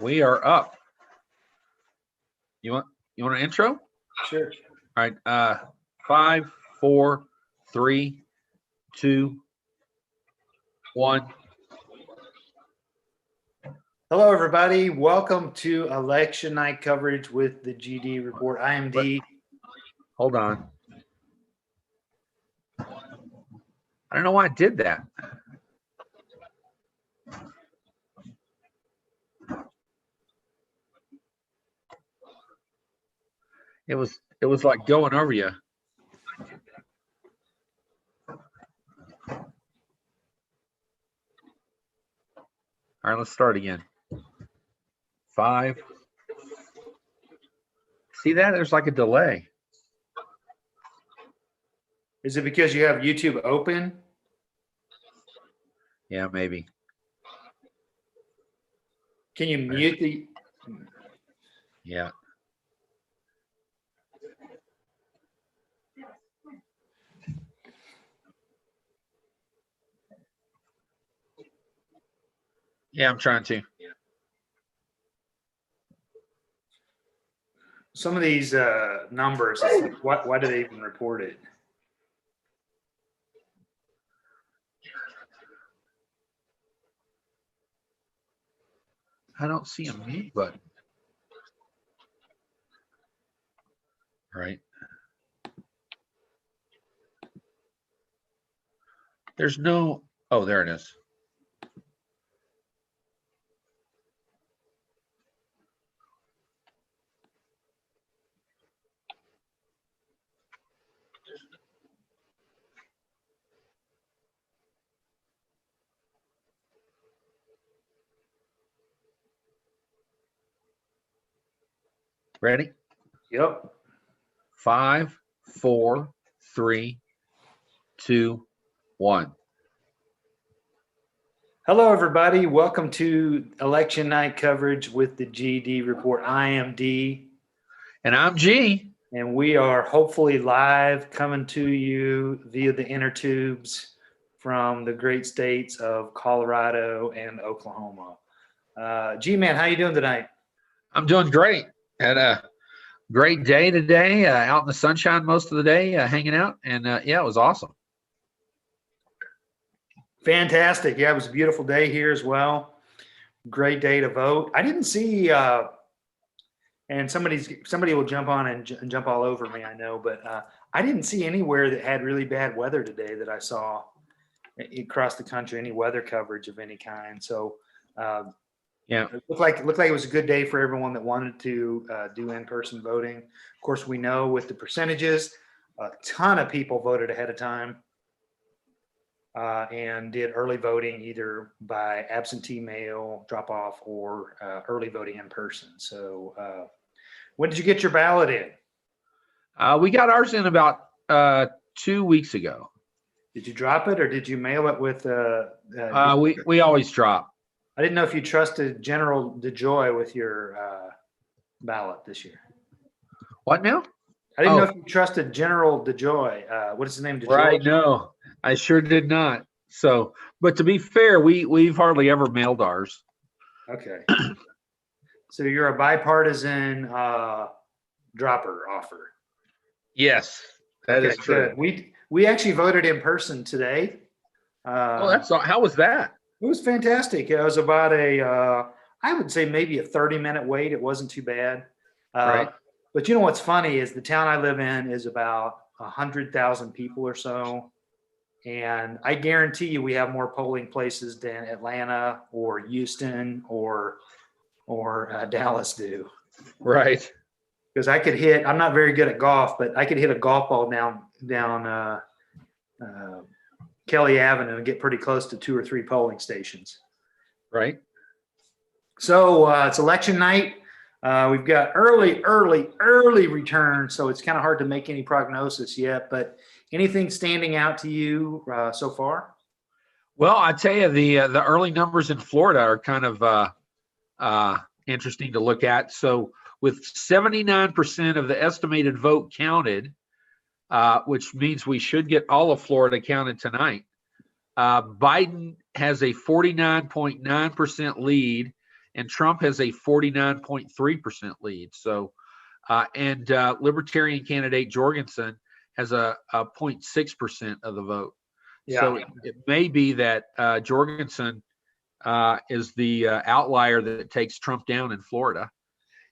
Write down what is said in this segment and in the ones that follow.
We are up. You want an intro? Sure. All right. 5, 4, 3, 2, 1. Hello, everybody. Welcome to election night coverage with the GD Report. I am D. Hold on. I don't know why I did that. It was like going over you. All right, let's start again. 5. See that? There's like a delay. Is it because you have YouTube open? Yeah, maybe. Can you mute the? Yeah. Yeah, I'm trying to. Some of these numbers, it's like, why do they even report it? I don't see a mute button. Right. There's no, oh, there it is. Ready? Yep. 5, 4, 3, 2, 1. Hello, everybody. Welcome to election night coverage with the GD Report. I am D. And I'm G. And we are hopefully live coming to you via the inner tubes from the great states of Colorado and Oklahoma. G-Man, how you doing tonight? I'm doing great. Had a great day today, out in the sunshine most of the day, hanging out. And yeah, it was awesome. Fantastic. Yeah, it was a beautiful day here as well. Great day to vote. I didn't see, and somebody will jump on and jump all over me, I know, but I didn't see anywhere that had really bad weather today that I saw across the country, any weather coverage of any kind. So yeah, it looked like it was a good day for everyone that wanted to do in-person voting. Of course, we know with the percentages, a ton of people voted ahead of time. And did early voting either by absentee mail, drop off, or early voting in person. So when did you get your ballot in? We got ours in about 2 weeks ago. Did you drop it or did you mail it with? We always drop. I didn't know if you trusted General DeJoy with your ballot this year. What now? I didn't know if you trusted General DeJoy. What is his name? DeJoy? Right. No, I sure did not. So, but to be fair, we've hardly ever mailed ours. Okay. So you're a bipartisan dropper offer. Yes, that is true. Good. We actually voted in person today. How was that? It was fantastic. It was about I would say maybe a 30-minute wait. It wasn't too bad. Right. But you know what's funny is the town I live in is about 100,000 people or so. And I guarantee you we have more polling places than Atlanta or Houston or Dallas do. Right. Because I could hit, I'm not very good at golf, but I could hit a golf ball down Kelly Avenue and get pretty close to 2 or 3 polling stations. Right. So it's election night. We've got early return, so it's kind of hard to make any prognosis yet. But anything standing out to you so far? Well, I tell you, the early numbers in Florida are kind of interesting to look at. So with 79% of the estimated vote counted, which means we should get all of Florida counted tonight. Biden has a 49.9% lead, and Trump has a 49.3% lead. So, and Libertarian candidate Jorgensen has a 0.6% of the vote. Yeah. So it may be that Jorgensen is the outlier that takes Trump down in Florida.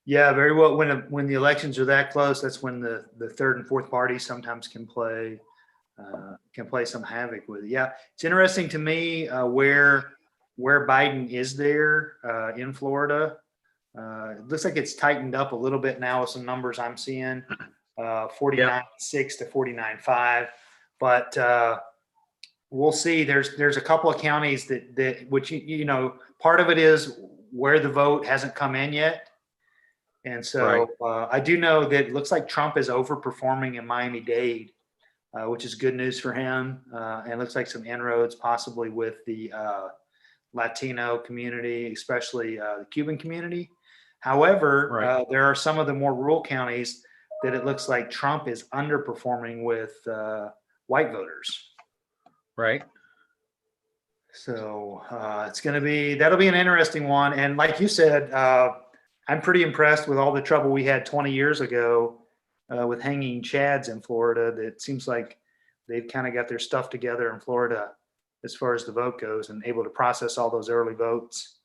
Yeah, very well. When the elections are that close, that's when the third and fourth parties sometimes can play some havoc with it. Yeah, it's interesting to me where Biden is there in Florida. It looks like it's tightened up a little bit now with some numbers I'm seeing, 49.6 to 49.5. But we'll see. There's a couple of counties that which part of it is where the vote hasn't come in yet. And so I do know that it looks like Trump is overperforming in Miami-Dade, which is good news for him. And it looks like some inroads possibly with the Latino community, especially the Cuban community. However, there are some of the more rural counties that it looks like Trump is underperforming with white voters. Right. So that'll be an interesting one. And like you said, I'm pretty impressed with all the trouble we had 20 years ago with hanging chads in Florida. That seems like they've kind of got their stuff together in Florida as far as the vote goes and able to process all those early votes.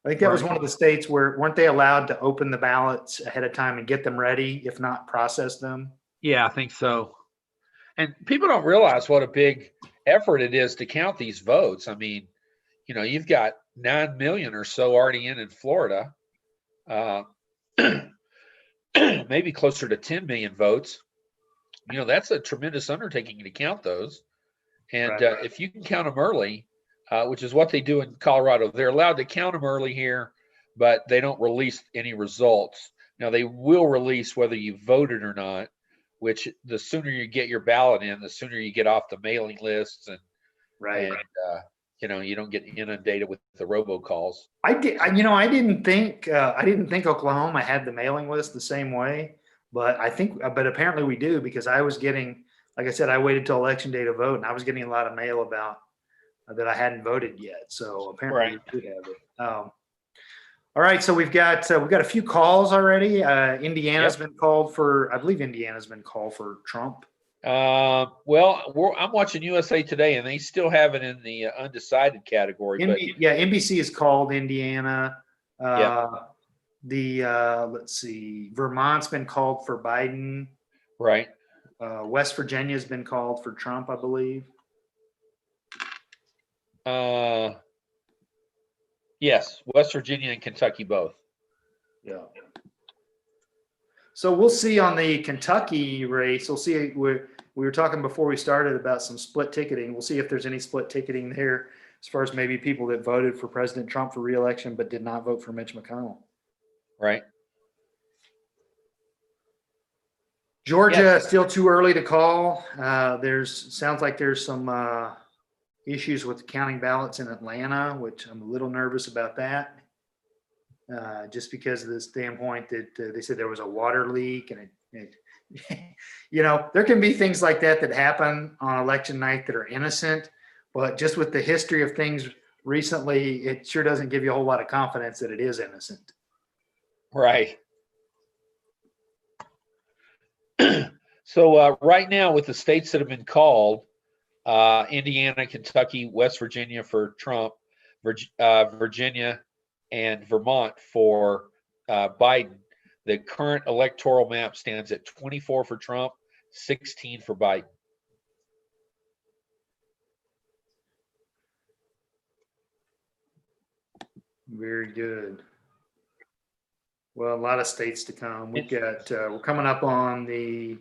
I think that was one of the states where weren't they allowed to open the ballots ahead of time and get them ready, if not process them? Yeah, I think so. And people don't realize what a big effort it is to count these votes. I mean, you've got 9 million or so already in Florida. Maybe closer to 10 million votes. That's a tremendous undertaking to count those. And if you can count them early, which is what they do in Colorado, they're allowed to count them early here, but they don't release any results. Now, they will release whether you voted or not, which the sooner you get your ballot in, the sooner you get off the mailing lists and you don't get inundated with the robocalls. I didn't think Oklahoma had the mailing list the same way, but apparently we do, because I was getting, like I said, I waited till election day to vote, and I was getting a lot of mail about that I hadn't voted yet. So apparently we do have it. All right, so we've got a few calls already. Indiana's been called for. I believe Indiana's been called for Trump. Well, I'm watching USA Today, and they still have it in the undecided category. NBC is called Indiana. Let's see, Vermont's been called for Biden. Right. West Virginia's been called for Trump, I believe. Yes, West Virginia and Kentucky both. Yeah. So we'll see on the Kentucky race. We'll see. We were talking before we started about some split ticketing. We'll see if there's any split ticketing there, as far as maybe people that voted for President Trump for re-election but did not vote for Mitch McConnell. Right. Georgia, still too early to call. Sounds like there's some issues with counting ballots in Atlanta, which I'm a little nervous about that. Just because of the standpoint that they said there was a water leak, and there can be things like that happen on election night that are innocent, but just with the history of things recently, it sure doesn't give you a whole lot of confidence that it is innocent. Right. So right now, with the states that have been called, Indiana, Kentucky, West Virginia for Trump, Virginia, and Vermont for Biden, the current electoral map stands at 24 for Trump, 16 for Biden. Very good. Well, a lot of states to come. We're coming up on the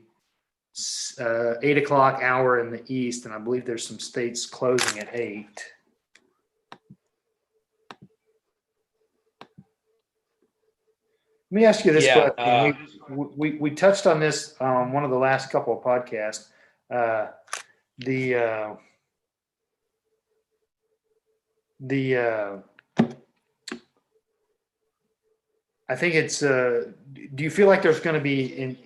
8 o'clock hour in the East, and I believe there's some states closing at 8. Let me ask you this question. We touched on this on one of the last couple of podcasts. I think it's. Do you feel like there's going to be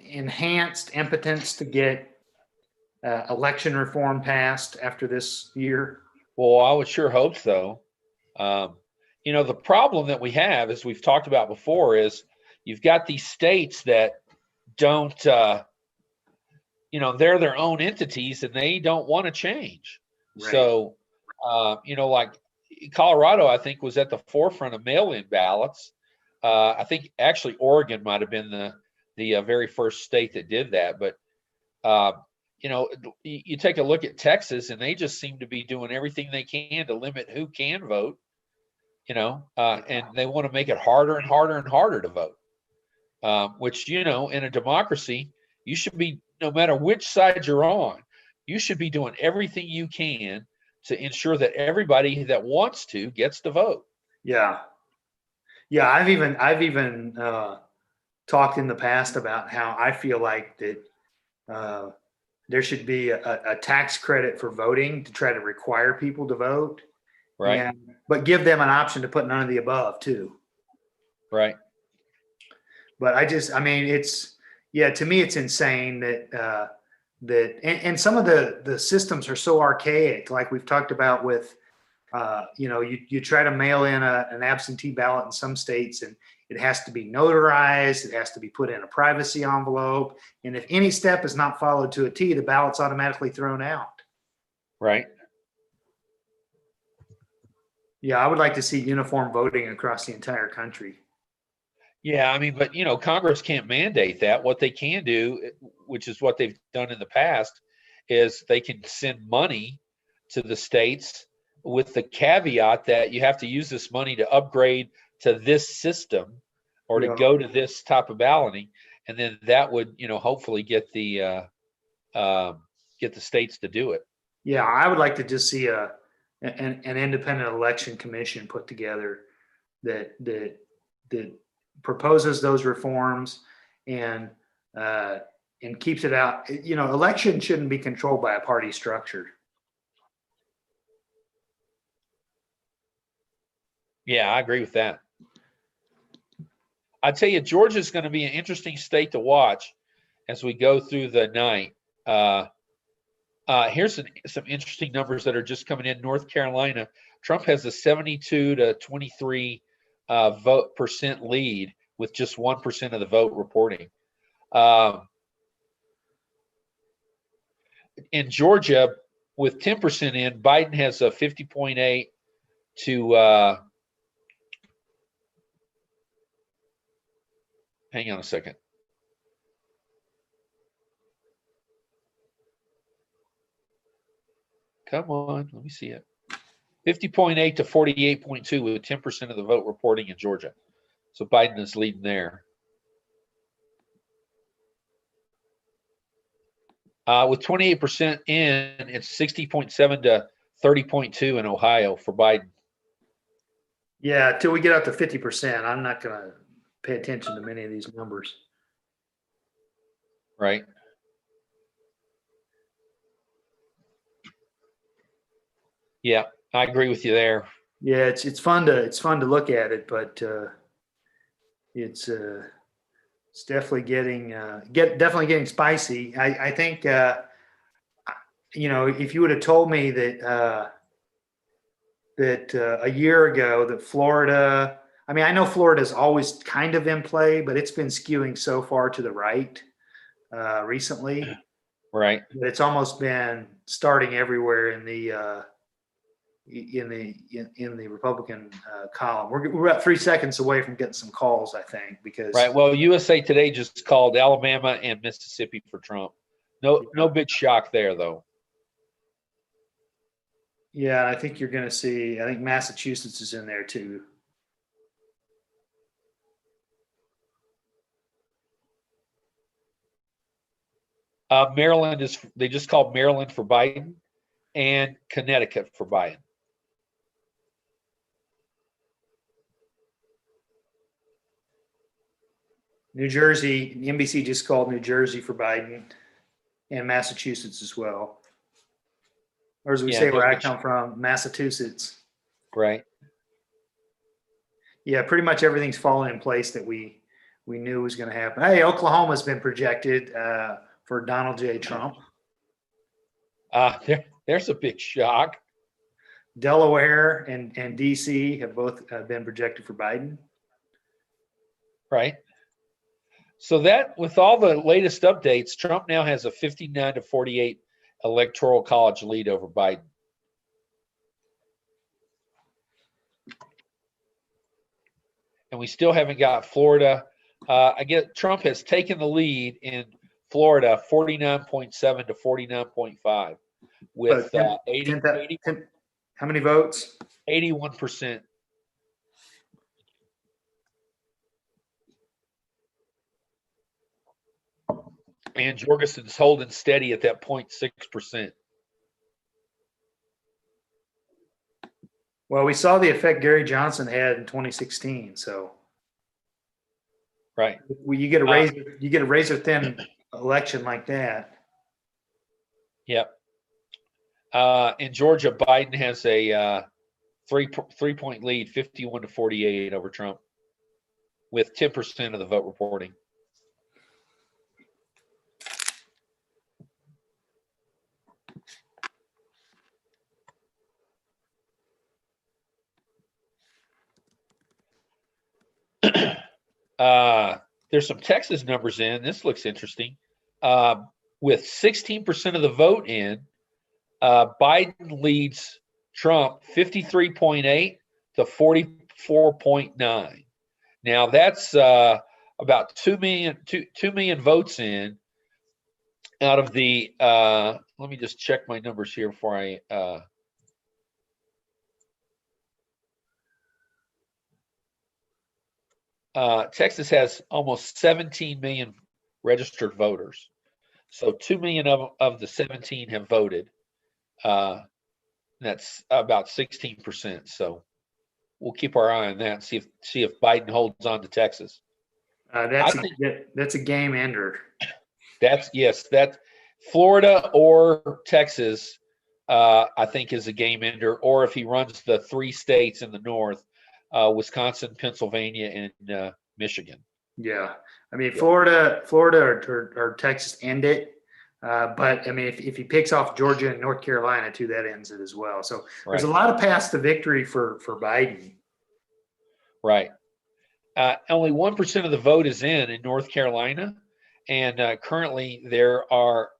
enhanced impotence to get election reform passed after this year? Well, I would sure hope so. The problem that we have, as we've talked about before, is you've got these states that don't, they're their own entities and they don't want to change. Right. So, like Colorado, I think, was at the forefront of mail-in ballots. I think actually Oregon might have been the very first state that did that. But, you take a look at Texas and they just seem to be doing everything they can to limit who can vote, and they want to make it harder and harder and harder to vote, which, in a democracy, you should be, no matter which side you're on, you should be doing everything you can to ensure that everybody that wants to gets to vote. Yeah. Yeah. I've even talked in the past about how I feel like that there should be a tax credit for voting to try to require people to vote. Right. But give them an option to put none of the above too. Right. But to me, it's insane that some of the systems are so archaic, like we've talked about with, you try to mail in an absentee ballot in some states and it has to be notarized. It has to be put in a privacy envelope. And if any step is not followed to a T, the ballot's automatically thrown out. Right. Yeah, I would like to see uniform voting across the entire country. Yeah, but Congress can't mandate that. What they can do, which is what they've done in the past, is they can send money to the states with the caveat that you have to use this money to upgrade to this system or to go to this type of balloting, and then that would, hopefully get the states to do it. Yeah, I would like to just see an independent election commission put together that proposes those reforms and keeps it out. Election shouldn't be controlled by a party structure. Yeah, I agree with that. I tell you, Georgia's going to be an interesting state to watch as we go through the night. Here's some interesting numbers that are just coming in. North Carolina, Trump has a 72 to 23 percent lead with just 1% of the vote reporting. In Georgia, with 10% in, Biden has a 50.8 to hang on a second. Come on, let me see it. 50.8 to 48.2 with 10% of the vote reporting in Georgia. So Biden is leading there. With 28% in, it's 60.7 to 30.2 in Ohio for Biden. Yeah, till we get up to 50%, I'm not going to pay attention to many of these numbers. Right. Yeah, I agree with you there. Yeah, it's fun to look at it, but it's definitely getting spicy. I think if you would have told me that a year ago that Florida, I know Florida's always kind of in play, but it's been skewing so far to the right recently. Right. That it's almost been starting everywhere in the Republican column. We're about 3 seconds away from getting some calls, I think, because right. Well, USA Today just called Alabama and Mississippi for Trump. No big shock there, though. Yeah, I think you're going to see. I think Massachusetts is in there too. Maryland they just called Maryland for Biden and Connecticut for Biden. New Jersey, NBC just called New Jersey for Biden and Massachusetts as well. Or as we say where I come from, Massachusetts. Right. Yeah, pretty much everything's fallen in place that we knew was going to happen. Hey, Oklahoma's been projected for Donald J. Trump. There's a big shock. Delaware and DC have both been projected for Biden. Right. So that, with all the latest updates, Trump now has a 59-48 electoral college lead over Biden. And we still haven't got Florida. I guess Trump has taken the lead in Florida 49.7 to 49.5 with 80, how many votes? 81%. And Jorgensen's holding steady at that 0.6%. Well, we saw the effect Gary Johnson had in 2016. So, right, you get a razor thin election like that. Yep. In Georgia, Biden has a 3-point lead, 51-48 over Trump, with 10% of the vote reporting. There's some Texas numbers in. This looks interesting. With 16% of the vote in, Biden leads Trump 53.8 to 44.9. Now that's about 2 million votes in out of the. Let me just check my numbers here before I. Texas has almost 17 million registered voters. So 2 million of the 17 have voted. That's about 16%. So we'll keep our eye on that and see if Biden holds on to Texas. That's a game ender. That's Florida or Texas, I think, is a game ender. Or if he runs the 3 states in the north, Wisconsin, Pennsylvania, and Michigan. Yeah, I mean, Florida or Texas end it, but I mean, if he picks off Georgia and North Carolina too, that ends it as well. So there's a lot of paths to victory for Biden. Right. Only 1% of the vote is in North Carolina, and currently there are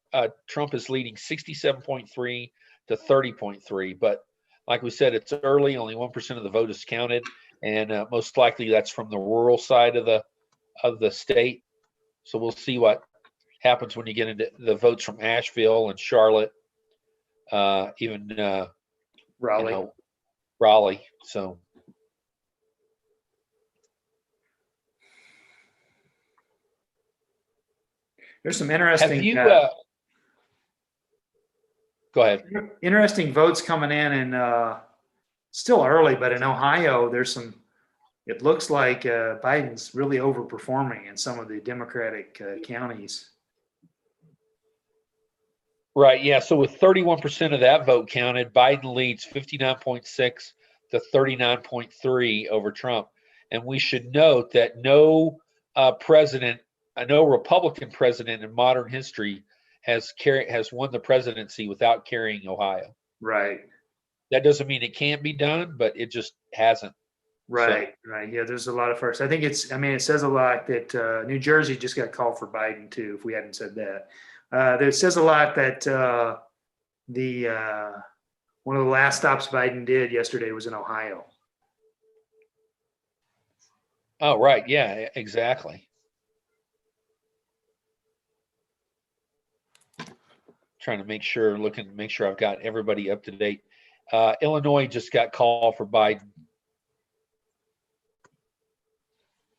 Trump is leading 67.3 to 30.3. But like we said, it's early. Only 1% of the vote is counted. And most likely that's from the rural side of the state. So we'll see what happens when you get into the votes from Asheville and Charlotte, even Raleigh. Raleigh. So there's some interesting. Have you? Go ahead. Interesting votes coming in, and still early, but in Ohio, there's some. It looks like Biden's really overperforming in some of the Democratic counties. Right. Yeah. So with 31% of that vote counted, Biden leads 59.6 to 39.3 over Trump. And we should note that no Republican president in modern history has won the presidency without carrying Ohio. Right. That doesn't mean it can't be done, but it just hasn't. Right. Right. Yeah. There's a lot of firsts. I think it says a lot that New Jersey just got called for Biden too, if we hadn't said that. It says a lot that one of the last stops Biden did yesterday was in Ohio. Oh, right. Yeah, exactly. Trying to make sure I've got everybody up to date. Illinois just got called for Biden.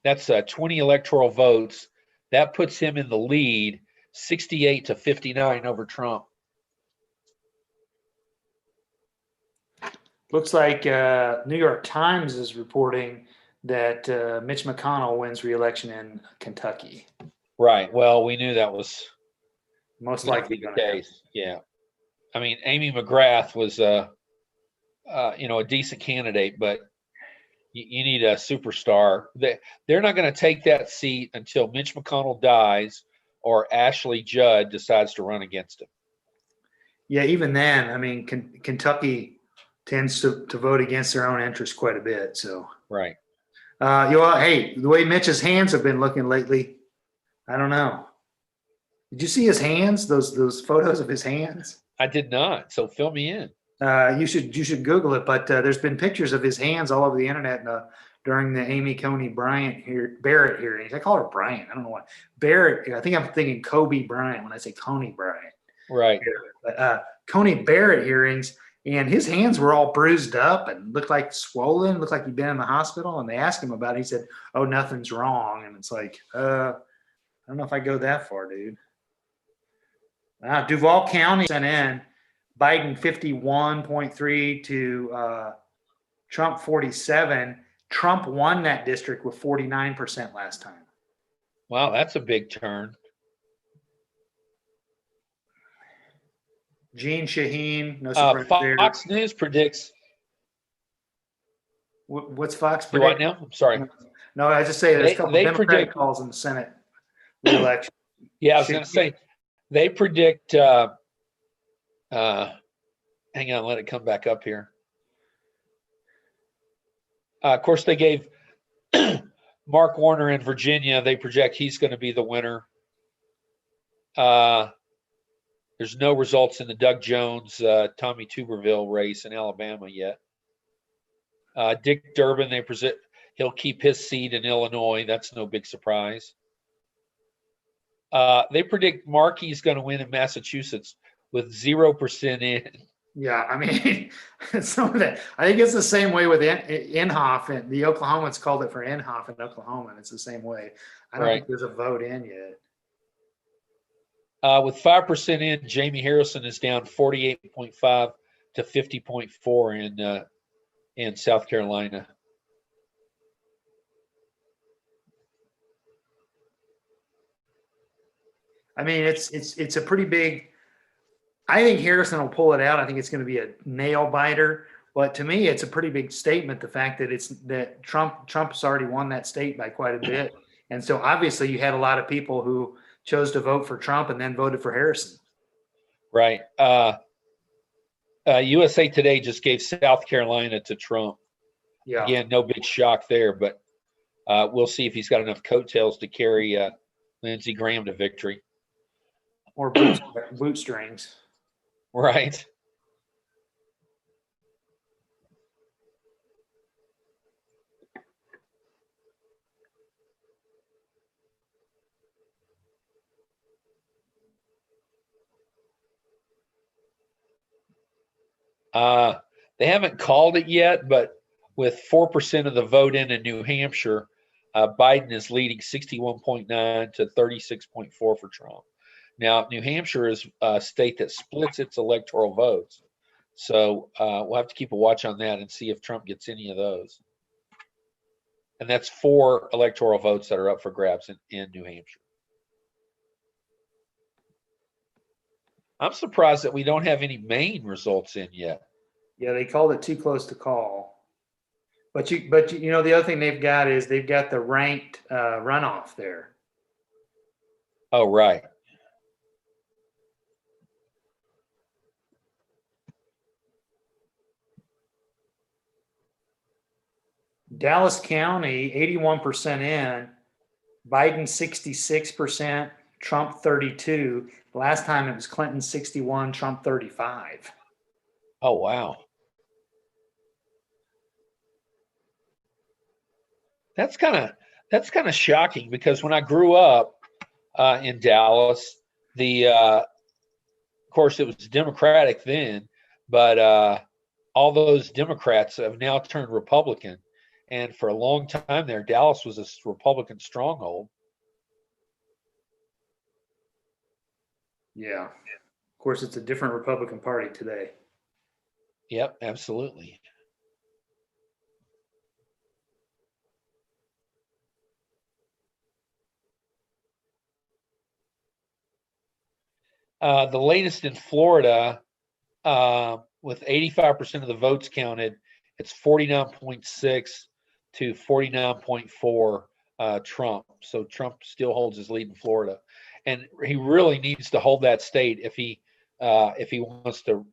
That's 20 electoral votes. That puts him in the lead, 68 to 59 over Trump. Looks like New York Times is reporting that Mitch McConnell wins re-election in Kentucky. Right. Well, we knew that was most likely the case. Yeah. I mean, Amy McGrath was a decent candidate, but you need a superstar. They're not going to take that seat until Mitch McConnell dies or Ashley Judd decides to run against him. Yeah, even then, I mean, Kentucky tends to vote against their own interests quite a bit. So, Right. hey, the way Mitch's hands have been looking lately, I don't know. Did you see his hands? Those photos of his hands? I did not. So fill me in. You should Google it. But there's been pictures of his hands all over the internet during the Amy Coney Barrett hearings. I call her Bryant. I don't know why Barrett. I think I'm thinking Kobe Bryant when I say Coney Bryant. Right. But Coney Barrett hearings, and his hands were all bruised up and looked like swollen, looked like he'd been in the hospital. And they asked him about it. He said, "Oh, nothing's wrong." And it's like, I don't know if I go that far, dude. Duval County sent in Biden 51.3 to Trump 47. Trump won that district with 49% last time. Wow, that's a big turn. Gene Shaheen, no surprise there. Fox News predicts. What's Fox Do what now? I'm sorry. No, I just say there's a couple They Democratic predict calls in the Senate re-election. Yeah, I was going to say they predict. Hang on, let it come back up here. Of course, they gave Mark Warner in Virginia. They project he's going to be the winner. There's no results in the Doug Jones, Tommy Tuberville race in Alabama yet. Dick Durbin, they present he'll keep his seat in Illinois. That's no big surprise. They predict Markey's going to win in Massachusetts with 0% in. Yeah, I mean, some of that. I think it's the same way with Inhofe, and the Oklahomans called it for Inhofe in Oklahoma, and it's the same way. I don't think there's a vote in yet. With 5% in, Jamie Harrison is down 48.5 to 50.4 in South Carolina. I mean, it's a pretty big. I think Harrison will pull it out. I think it's going to be a nail biter. But to me, it's a pretty big statement. The fact that Trump's already won that state by quite a bit, and so obviously you had a lot of people who chose to vote for Trump and then voted for Harrison. Right. USA Today just gave South Carolina to Trump. Yeah. Again, no big shock there, but we'll see if he's got enough coattails to carry Lindsey Graham to victory. Or bootstrings. Right. They haven't called it yet, but with 4% of the vote in New Hampshire, Biden is leading 61.9 to 36.4 for Trump. Now, New Hampshire is a state that splits its electoral votes. So we'll have to keep a watch on that and see if Trump gets any of those. And that's 4 electoral votes that are up for grabs in New Hampshire. I'm surprised that we don't have any Maine results in yet. Yeah, they called it too close to call. But you know the other thing they've got is they've got the ranked runoff there. Oh, right. Dallas County, 81% in, Biden 66%, Trump 32. Last time it was Clinton 61, Trump 35. Oh, wow. That's kind of shocking because when I grew up in Dallas, of course it was Democratic then, but all those Democrats have now turned Republican, and for a long time there, Dallas was a Republican stronghold. Yeah, of course it's a different Republican Party today. Yep, absolutely. The latest in Florida, with 85% of the votes counted, it's 49.6 to 49.4 Trump. So Trump still holds his lead in Florida. And he really needs to hold that state if he if he wants to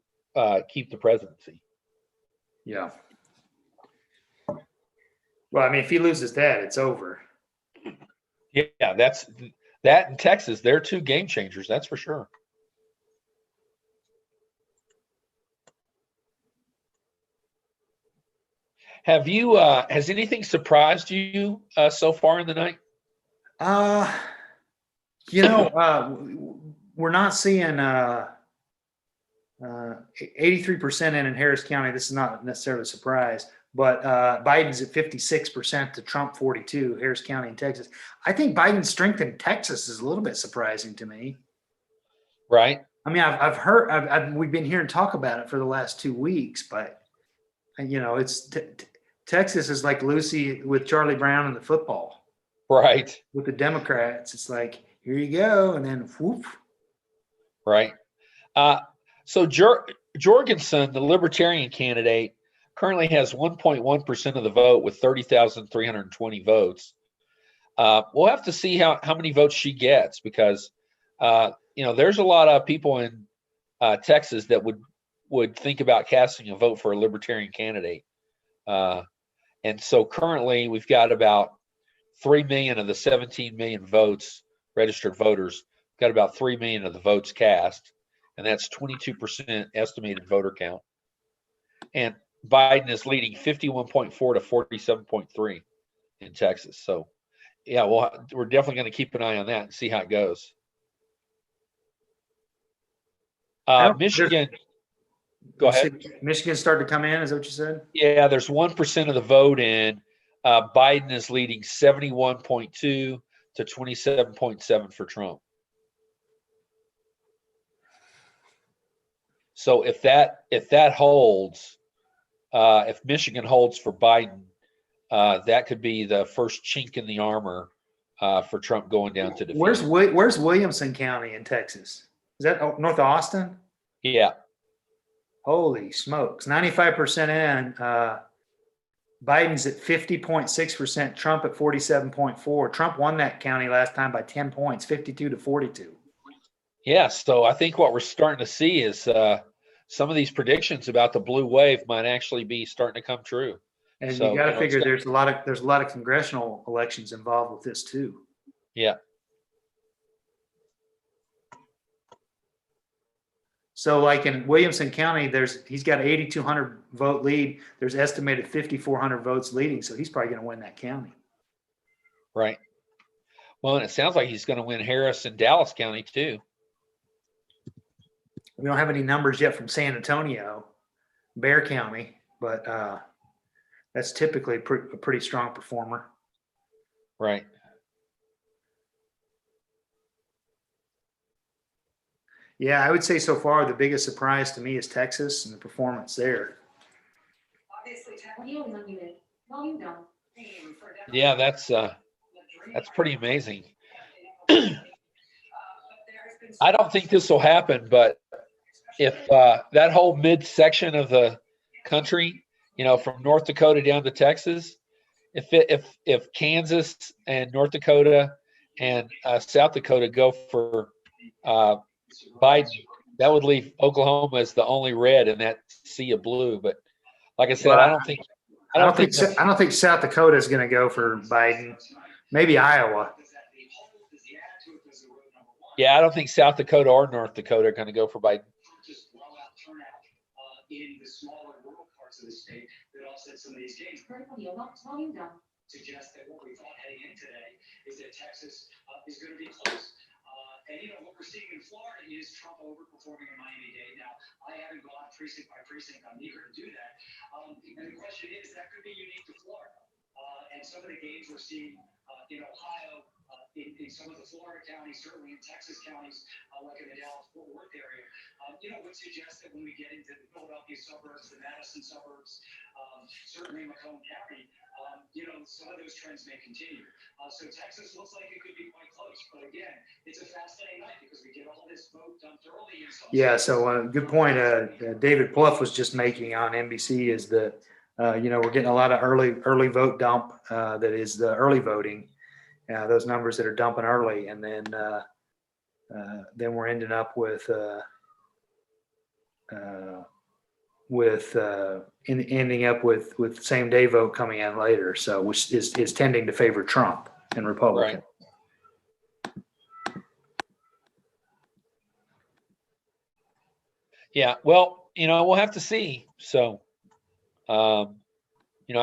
keep the presidency. Yeah. Well, I mean, if he loses that, it's over. Yeah, that in Texas. They're two game changers. That's for sure. Have you? Has anything surprised you so far in the night? Uh, we're not seeing 83% in Harris County. This is not necessarily a surprise, but Biden's at 56% to Trump 42, Harris County in Texas. I think Biden's strength in Texas is a little bit surprising to me. Right. I mean, I've heard, we've been hearing talk about it for the last 2 weeks, but it's Texas is like Lucy with Charlie Brown and the football. Right. With the Democrats, it's like, here you go, and then whoop. Right. So Jorgensen, the Libertarian candidate, currently has 1.1% of the vote with 30,320 votes. We'll have to see how many votes she gets because, there's a lot of people in Texas that would think about casting a vote for a Libertarian candidate. And so currently we've got about 3 million of the 17 million votes, registered voters, got about 3 million of the votes cast. And that's 22% estimated voter count. And Biden is leading 51.4 to 47.3 in Texas. So, yeah, we're definitely going to keep an eye on that and see how it goes. Michigan, go ahead. Michigan started to come in, is that what you said? Yeah, there's 1% of the vote in. Biden is leading 71.2 to 27.7 for Trump. So if that holds, if Michigan holds for Biden, that could be the first chink in the armor for Trump going down to defeat. Where's Williamson County in Texas? Is that north of Austin? Yeah. Holy smokes! 95% in. Biden's at 50.6%. Trump at 47.4%. Trump won that county last time by 10 points, 52 to 42. Yeah, so I think what we're starting to see is some of these predictions about the blue wave might actually be starting to come true. And so, you got to figure there's a lot of congressional elections involved with this too. Yeah. So, like in Williamson County, he's got an 8,200 vote lead. There's estimated 5,400 votes leading, so he's probably going to win that county. Right. Well, and it sounds like he's going to win Harris and Dallas County too. We don't have any numbers yet from San Antonio, Bexar County, but that's typically a pretty strong performer. Right. Yeah, I would say so far the biggest surprise to me is Texas and the performance there. Yeah, that's pretty amazing. I don't think this will happen, but if that whole midsection of the country, from North Dakota down to Texas, if Kansas and North Dakota and South Dakota go for Biden, that would leave Oklahoma as the only red in that sea of blue. But like I said, I don't think South Dakota is going to go for Biden. Maybe Iowa. Yeah, I don't think South Dakota or North Dakota are going to go for Biden. In the smaller rural parts of the state that offset some of these gains. Suggest that what we thought heading in today is that Texas is going to be close. And what we're seeing in Florida is Trump overperforming in Miami-Dade. Now, I haven't gone precinct by precinct. I'm eager to do that. And the question is, that could be unique to Florida. And some of the gains we're seeing in Ohio, in some of the Florida counties, certainly in Texas counties, like in the Dallas-Fort Worth area, would suggest that when we get into the Philadelphia suburbs, the Madison suburbs, certainly Macomb County, some of those trends may continue. So Texas looks like it could be quite close. But again, it's a fascinating night because we get all this vote dumped early. Yeah, so good point David Plouffe was just making on NBC is that, we're getting a lot of early vote dump that is the early voting. Those numbers that are dumping early, and then we're ending up with with ending up with same day vote coming in later. So which is tending to favor Trump and Republican. Right. Yeah. Well, we'll have to see. So, I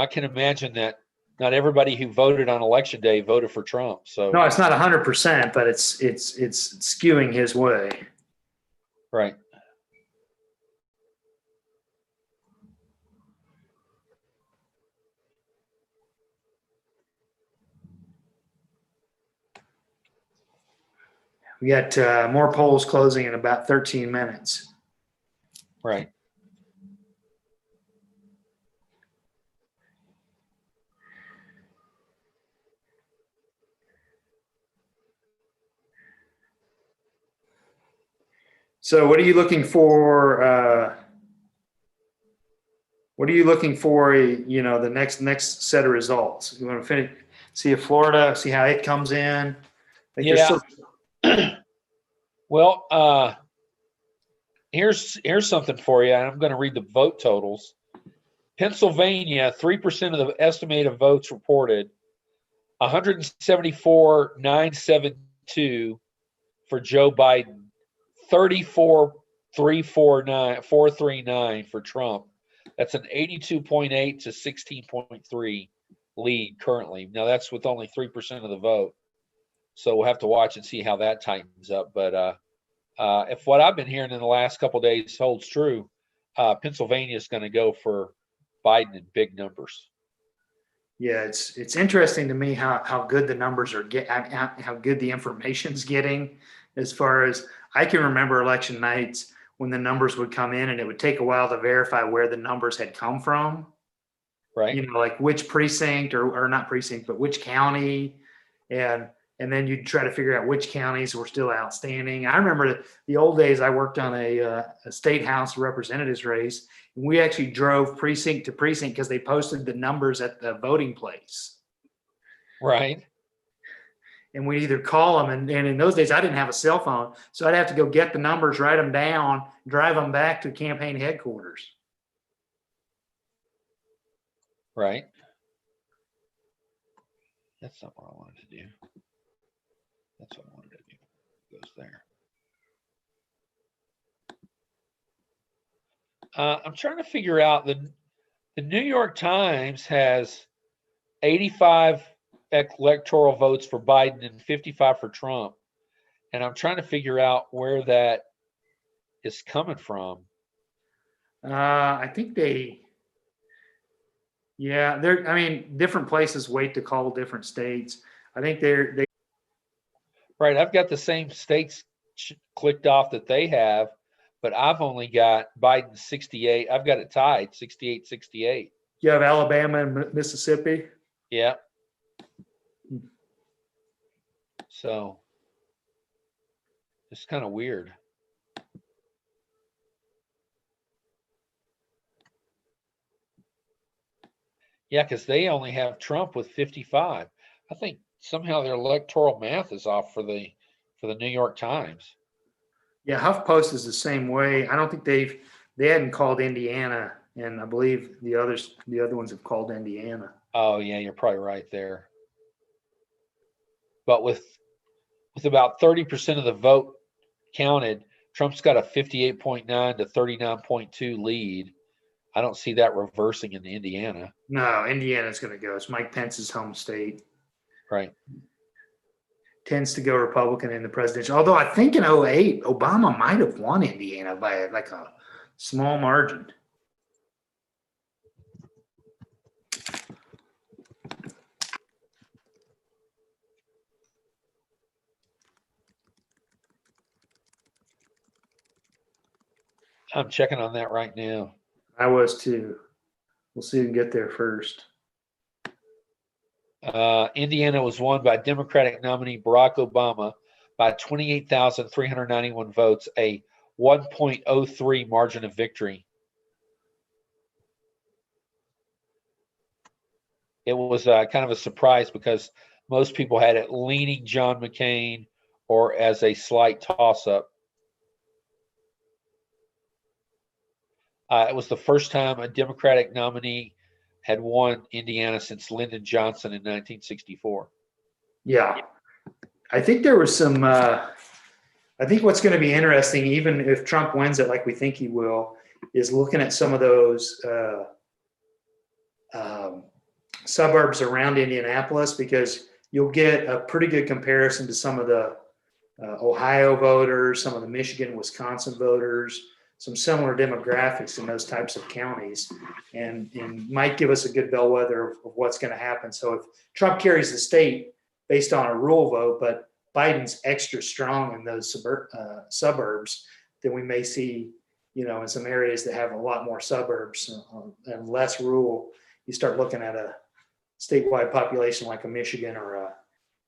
can imagine that not everybody who voted on election day voted for Trump. So No, it's not 100%, but it's skewing his way. right. We got more polls closing in about 13 minutes. Right. So what are you looking for? What are you looking for? The next set of results. You want to finish, see if Florida, see how it comes in. Yeah. Well, here's something for you. I'm going to read the vote totals. Pennsylvania, 3% of the estimated votes reported, 174,972 for Joe Biden, 34,439 for Trump. That's an 82.8 to 16.3 lead currently. Now that's with only 3% of the vote. So we'll have to watch and see how that tightens up. But if what I've been hearing in the last couple of days holds true, Pennsylvania is going to go for Biden in big numbers. Yeah, it's interesting to me how good the numbers are how good the information's getting. As far as I can remember, election nights when the numbers would come in, and it would take a while to verify where the numbers had come from. Right. Like which precinct or not precinct, but which county, and then you'd try to figure out which counties were still outstanding. I remember the old days. I worked on a state house of representatives race, and we actually drove precinct to precinct because they posted the numbers at the voting place. Right. And we'd either call them, and in those days I didn't have a cell phone, so I'd have to go get the numbers, write them down, drive them back to campaign headquarters. Right. That's not what I wanted to do. That's what I wanted to do. It goes there. I'm trying to figure out the New York Times has 85 electoral votes for Biden and 55 for Trump. And I'm trying to figure out where that is coming from. I think different places wait to call different states. I think they. Right. I've got the same states clicked off that they have, but I've only got Biden 68. I've got it tied 68-68. You have Alabama and Mississippi. Yeah. So it's kind of weird. Yeah, because they only have Trump with 55. I think somehow their electoral math is off for the New York Times. Yeah, HuffPost is the same way. I don't think they hadn't called Indiana, and I believe the other ones have called Indiana. Oh yeah, you're probably right there. But with about 30% of the vote counted, Trump's got a 58.9 to 39.2 lead. I don't see that reversing in Indiana. No, Indiana's going to go. It's Mike Pence's home state. Right. Tends to go Republican in the presidential. Although I think in 2008, Obama might have won Indiana by like a small margin. I'm checking on that right now. I was too. We'll see who can get there first. Indiana was won by Democratic nominee Barack Obama by 28,391 votes, a 1.03 margin of victory. It was kind of a surprise because most people had it leaning John McCain or as a slight toss-up. It was the first time a Democratic nominee had won Indiana since Lyndon Johnson in 1964. Yeah. I think there was some, I think what's going to be interesting, even if Trump wins it like we think he will, is looking at some of those suburbs around Indianapolis, because you'll get a pretty good comparison to some of the Ohio voters, some of the Michigan, Wisconsin voters, some similar demographics in those types of counties, and might give us a good bellwether of what's going to happen. So if Trump carries the state based on a rural vote, but Biden's extra strong in those suburbs, then we may see, in some areas that have a lot more suburbs and less rural, you start looking at a statewide population like a Michigan or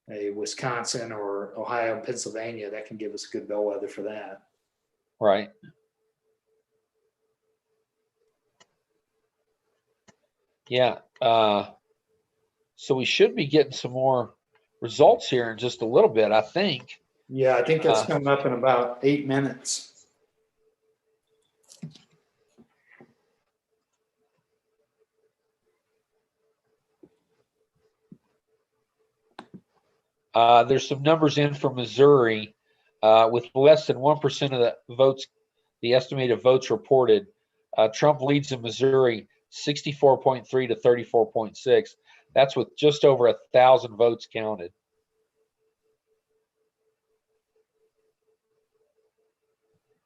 a Wisconsin or Ohio and Pennsylvania. That can give us a good bellwether for that. Right. Yeah. So we should be getting some more results here in just a little bit, I think. Yeah, I think that's coming up in about 8 minutes. There's some numbers in from Missouri with less than 1% of the votes, the estimated votes reported. Trump leads in Missouri 64.3 to 34.6. That's with just over 1,000 votes counted.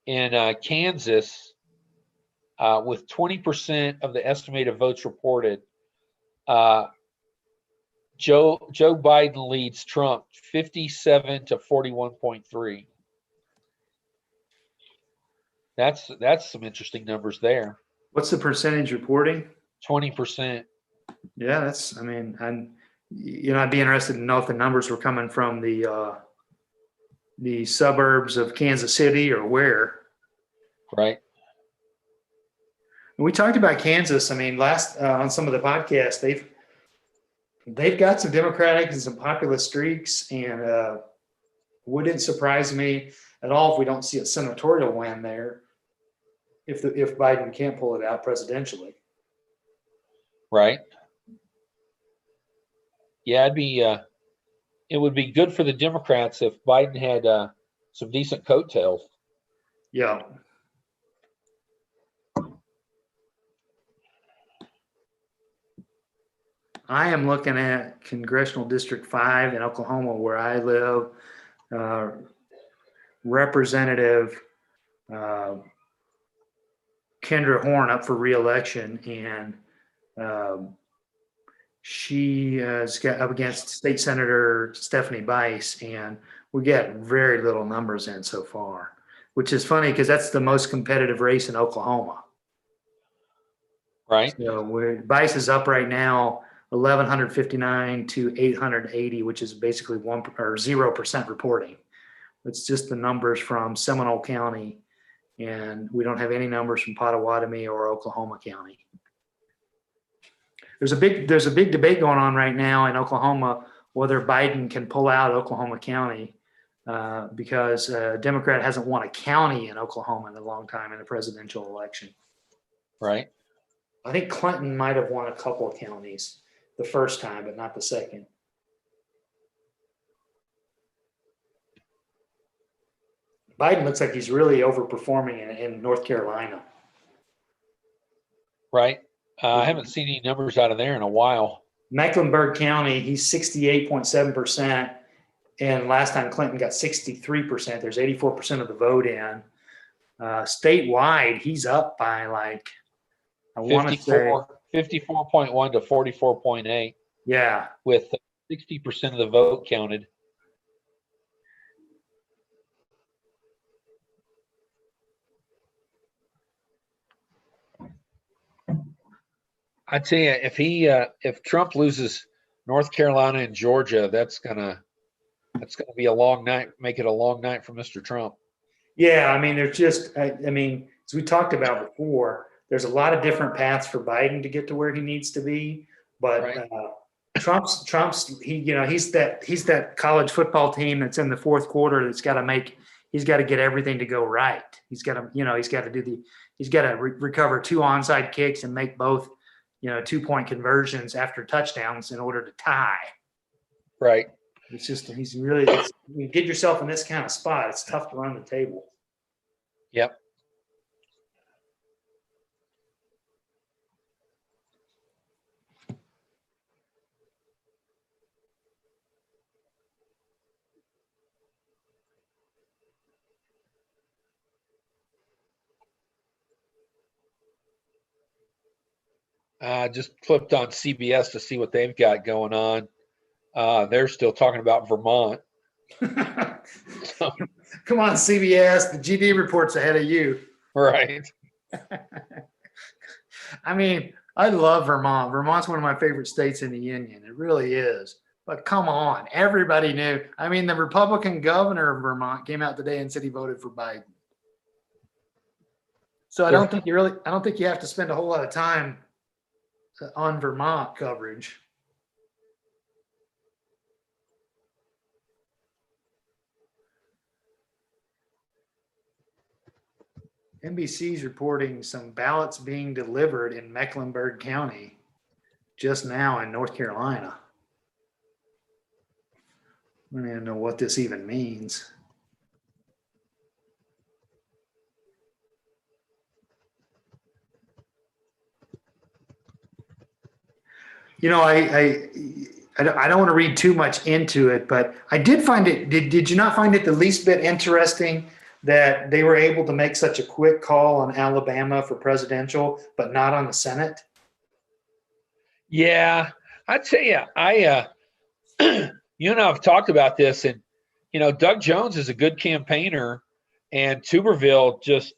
In Kansas, with 20% of the estimated votes reported, Joe Biden leads Trump 57 to 41.3. That's some interesting numbers there. What's the percentage reporting? 20%. Yeah, I'd be interested to know if the numbers were coming from the suburbs of Kansas City or where. Right. And we talked about Kansas. Last on some of the podcasts, they've got some Democratic and some populist streaks, and wouldn't surprise me at all if we don't see a senatorial win there if Biden can't pull it out presidentially. Right. Yeah, it would be good for the Democrats if Biden had some decent coattails. Yeah. I am looking at Congressional District 5 in Oklahoma, where I live. Representative Kendra Horn up for re-election, and she is up against State Senator Stephanie Bice, and we get very little numbers in so far, which is funny because that's the most competitive race in Oklahoma. Right. So Bice is up right now 1,159 to 880, which is basically 0% reporting. It's just the numbers from Seminole County, and we don't have any numbers from Pottawatomie or Oklahoma County. There's a big debate going on right now in Oklahoma whether Biden can pull out Oklahoma County because a Democrat hasn't won a county in Oklahoma in a long time in a presidential election. Right. I think Clinton might have won a couple of counties the first time, but not the second. Biden looks like he's really overperforming in North Carolina. Right. I haven't seen any numbers out of there in a while. Mecklenburg County, he's 68.7%. And last time Clinton got 63%. There's 84% of the vote in. Statewide, he's up by I want to say 54.1 to 44.8. Yeah. With 60% of the vote counted. I tell you, if Trump loses North Carolina and Georgia, that's gonna be a long night. Make it a long night for Mr. Trump. Yeah, there's just, as we talked about before, there's a lot of different paths for Biden to get to where he needs to be, but right. Trump's he's that college football team that's in the fourth quarter that's he's got to get everything to go right. He's got to do he's got to recover 2 onside kicks and make both, 2-point conversions after touchdowns in order to tie. Right. It's just you get yourself in this kind of spot, it's tough to run the table. Yep. Just flipped on CBS to see what they've got going on. They're still talking about Vermont. Come on, CBS. The GD report's ahead of you. Right. I mean, I love Vermont. Vermont's one of my favorite states in the Union. It really is. But come on, everybody knew. I mean, the Republican governor of Vermont came out today and said he voted for Biden. So I don't think you have to spend a whole lot of time on Vermont coverage. NBC's reporting some ballots being delivered in Mecklenburg County just now in North Carolina. I don't even know what this even means. I don't want to read too much into it, but I did find it. Did you not find it the least bit interesting that they were able to make such a quick call on Alabama for presidential, but not on the Senate? Yeah, I tell you, you and I have talked about this, and Doug Jones is a good campaigner, and Tuberville just,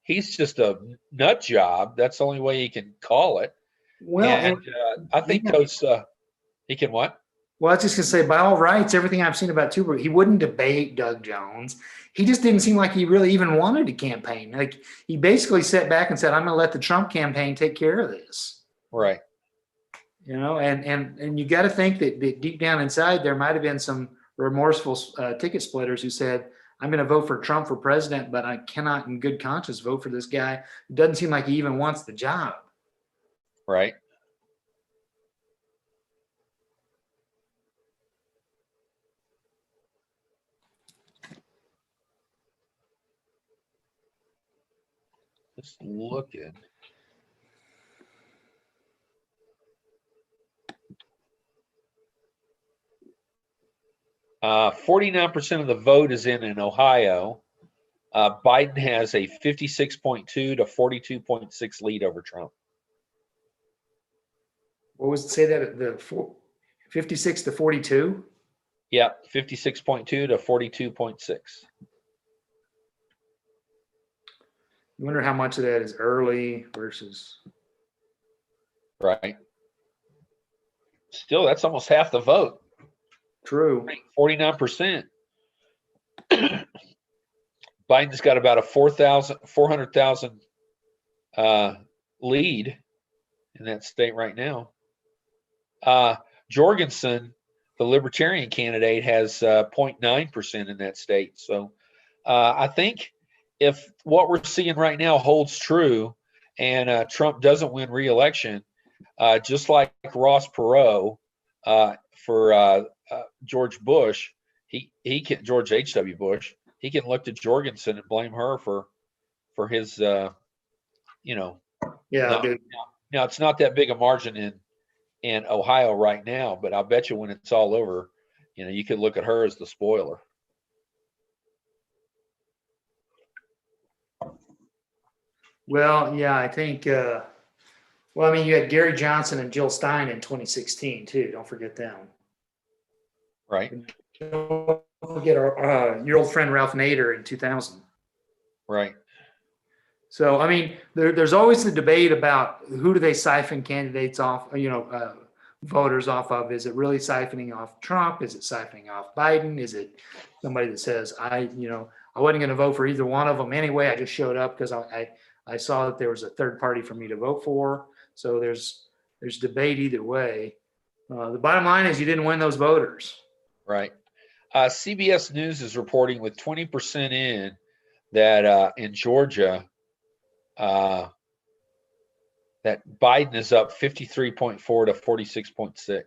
he's just a nut job. That's the only way he can call it. Well, and I think he can what? Well, I was just going to say, by all rights, everything I've seen about Tuberville, he wouldn't debate Doug Jones. He just didn't seem like he really even wanted to campaign. Like, he basically sat back and said, I'm going to let the Trump campaign take care of this. Right. And you got to think that deep down inside, there might have been some remorseful ticket splitters who said, I'm going to vote for Trump for president, but I cannot in good conscience vote for this guy who doesn't seem like he even wants the job. Right. Just looking. Uh, 49% of the vote is in Ohio. Biden has a 56.2 to 42.6 lead over Trump. What was it? Say that 56 to 42? Yep, 56.2 to 42.6. You wonder how much of that is early versus. Right. Still, that's almost half the vote. True. 49%. Biden's got about a 400,000 lead in that state right now. Jorgensen, the Libertarian candidate, has 0.9% in that state. So I think if what we're seeing right now holds true and Trump doesn't win re-election, just like Ross Perot for George Bush, he can, George H.W. Bush, he can look to Jorgensen and blame her for his, Yeah. Now it's not that big a margin in Ohio right now, but I'll bet you when it's all over, you could look at her as the spoiler. Well, yeah, I think. You had Gary Johnson and Jill Stein in 2016 too. Don't forget them. Right. Don't forget your old friend Ralph Nader in 2000. Right. So, I mean, there's always the debate about who do they siphon candidates off, voters off of. Is it really siphoning off Trump? Is it siphoning off Biden? Is it somebody that says, I wasn't going to vote for either one of them anyway. I just showed up because I saw that there was a third party for me to vote for. So there's debate either way. The bottom line is you didn't win those voters. Right. CBS News is reporting with 20% in that in Georgia, that Biden is up 53.4 to 46.6.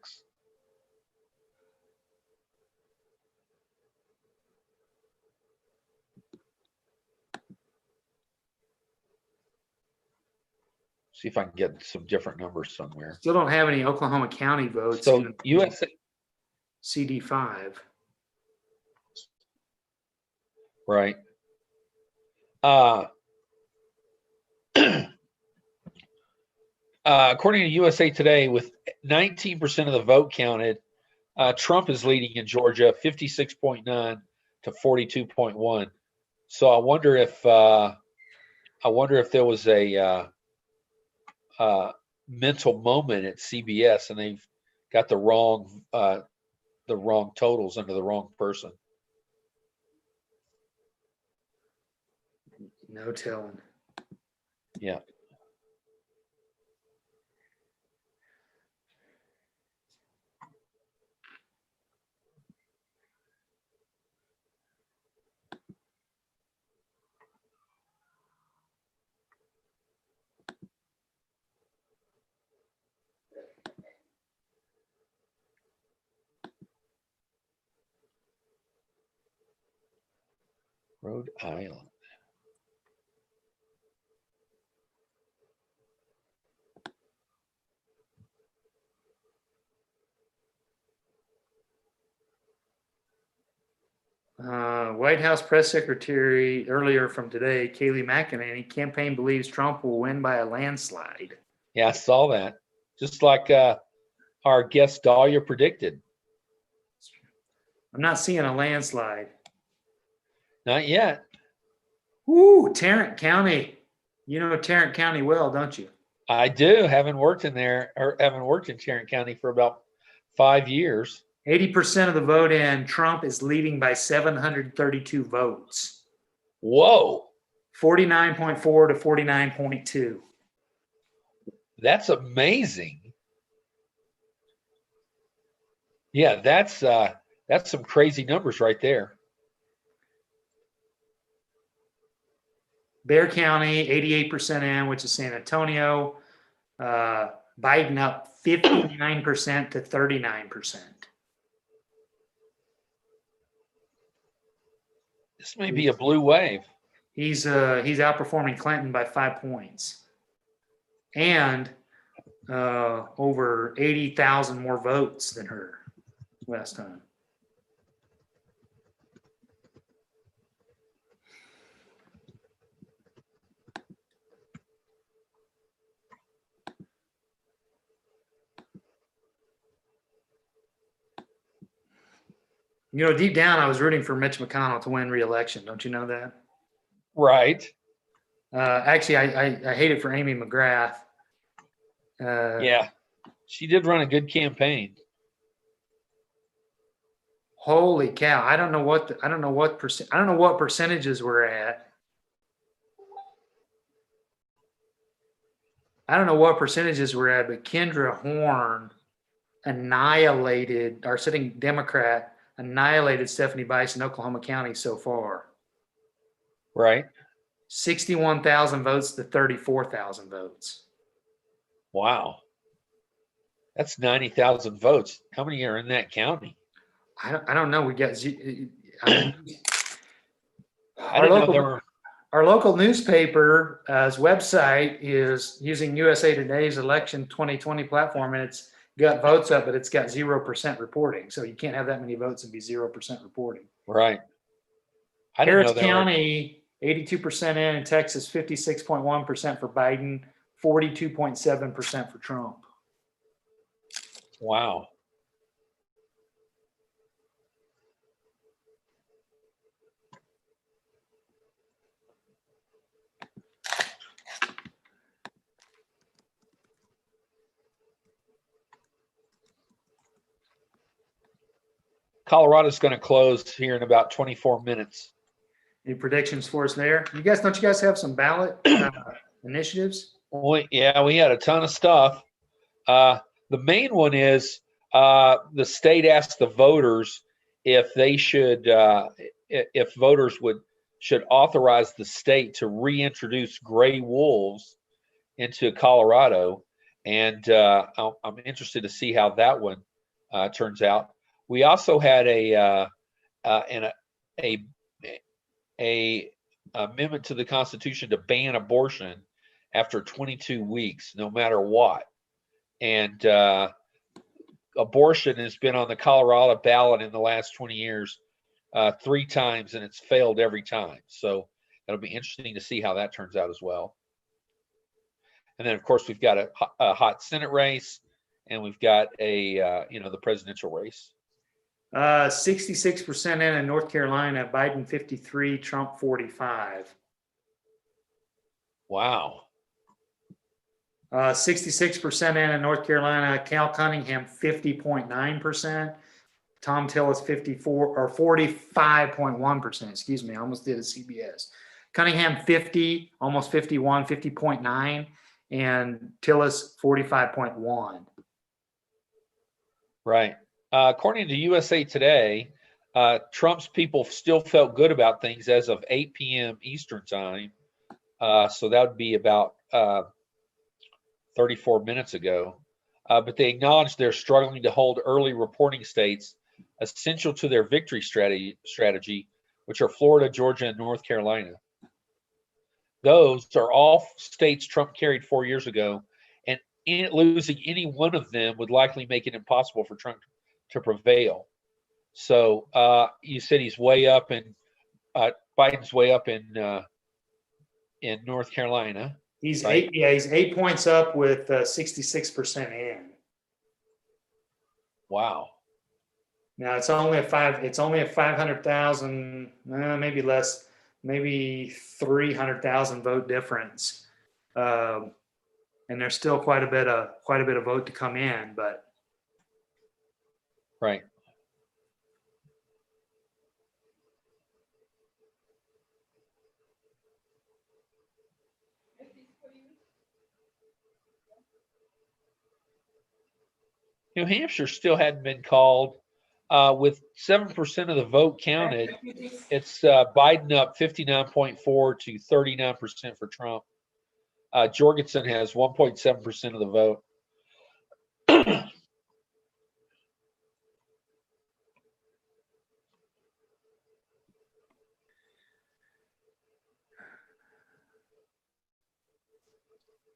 See if I can get some different numbers somewhere. Still don't have any Oklahoma County votes. So in USA, CD5. right? According to USA Today, with 19% of the vote counted, Trump is leading in Georgia, 56.9 to 42.1. So I wonder if there was a mental moment at CBS and they've got the wrong totals under the wrong person. No telling. Yeah. Rhode Island. White House press secretary earlier from today, Kayleigh McEnany, campaign believes Trump will win by a landslide. Yeah, I saw that. Just like our guest Dahlia predicted. I'm not seeing a landslide. Not yet. Ooh, Tarrant County. You know Tarrant County well, don't you? I do. Haven't worked in Tarrant County for about 5 years. 80% of the vote in. Trump is leading by 732 votes. Whoa. 49.4 to 49.2. That's amazing. Yeah, that's some crazy numbers right there. Bexar County, 88% in, which is San Antonio. Biden up 59% to 39%. This may be a blue wave. He's outperforming Clinton by 5 points, and over 80,000 more votes than her last time. You know, deep down, I was rooting for Mitch McConnell to win re-election. Don't you know that? Right. Actually, I hate it for Amy McGrath. Yeah, she did run a good campaign. Holy cow! I don't know what percentages we're at. But Kendra Horn annihilated our sitting Democrat. Annihilated Stephanie Bice in Oklahoma County so far. Right. 61,000 votes to 34,000 votes. Wow. That's 90,000 votes. How many are in that county? I don't know. We got our local newspaper's website is using USA Today's election 2020 platform, and it's got votes up, but it's got 0% reporting. So you can't have that many votes and be 0% reporting. Right. Harris County, 82% in Texas, 56.1% for Biden, 42.7% for Trump. Wow. Colorado's going to close here in about 24 minutes. Any predictions for us there? Don't you guys have some ballot initiatives? We had a ton of stuff. The main one is the state asked the voters if they should, if voters would should authorize the state to reintroduce gray wolves into Colorado. And I'm interested to see how that one turns out. We also had a amendment to the Constitution to ban abortion after 22 weeks, no matter what. And abortion has been on the Colorado ballot in the last 20 years 3 times, and it's failed every time. So it'll be interesting to see how that turns out as well. And then, of course, we've got a hot Senate race, and we've got the presidential race. 66% in North Carolina, Biden 53, Trump 45. Wow. 66% in North Carolina, Cal Cunningham 50.9%, Tom Tillis 45.1%. Excuse me, I almost did a CBS. Cunningham 50, almost 51, 50.9, and Tillis 45.1. Right. According to USA Today, Trump's people still felt good about things as of 8 p.m. Eastern time. So that would be about 34 minutes ago. But they acknowledged they're struggling to hold early reporting states essential to their victory strategy, which are Florida, Georgia, and North Carolina. Those are all states Trump carried 4 years ago, and losing any one of them would likely make it impossible for Trump to prevail. So you said he's way up in Biden's way up in North Carolina. He's right? he's 8 points up with 66% in. Wow. Now it's only a 500,000, maybe less, maybe 300,000 vote difference, and there's still quite a bit of vote to come in, but Right. New Hampshire still hadn't been called. With 7% of the vote counted, it's Biden up 59.4 to 39% for Trump. Jorgensen has 1.7% of the vote.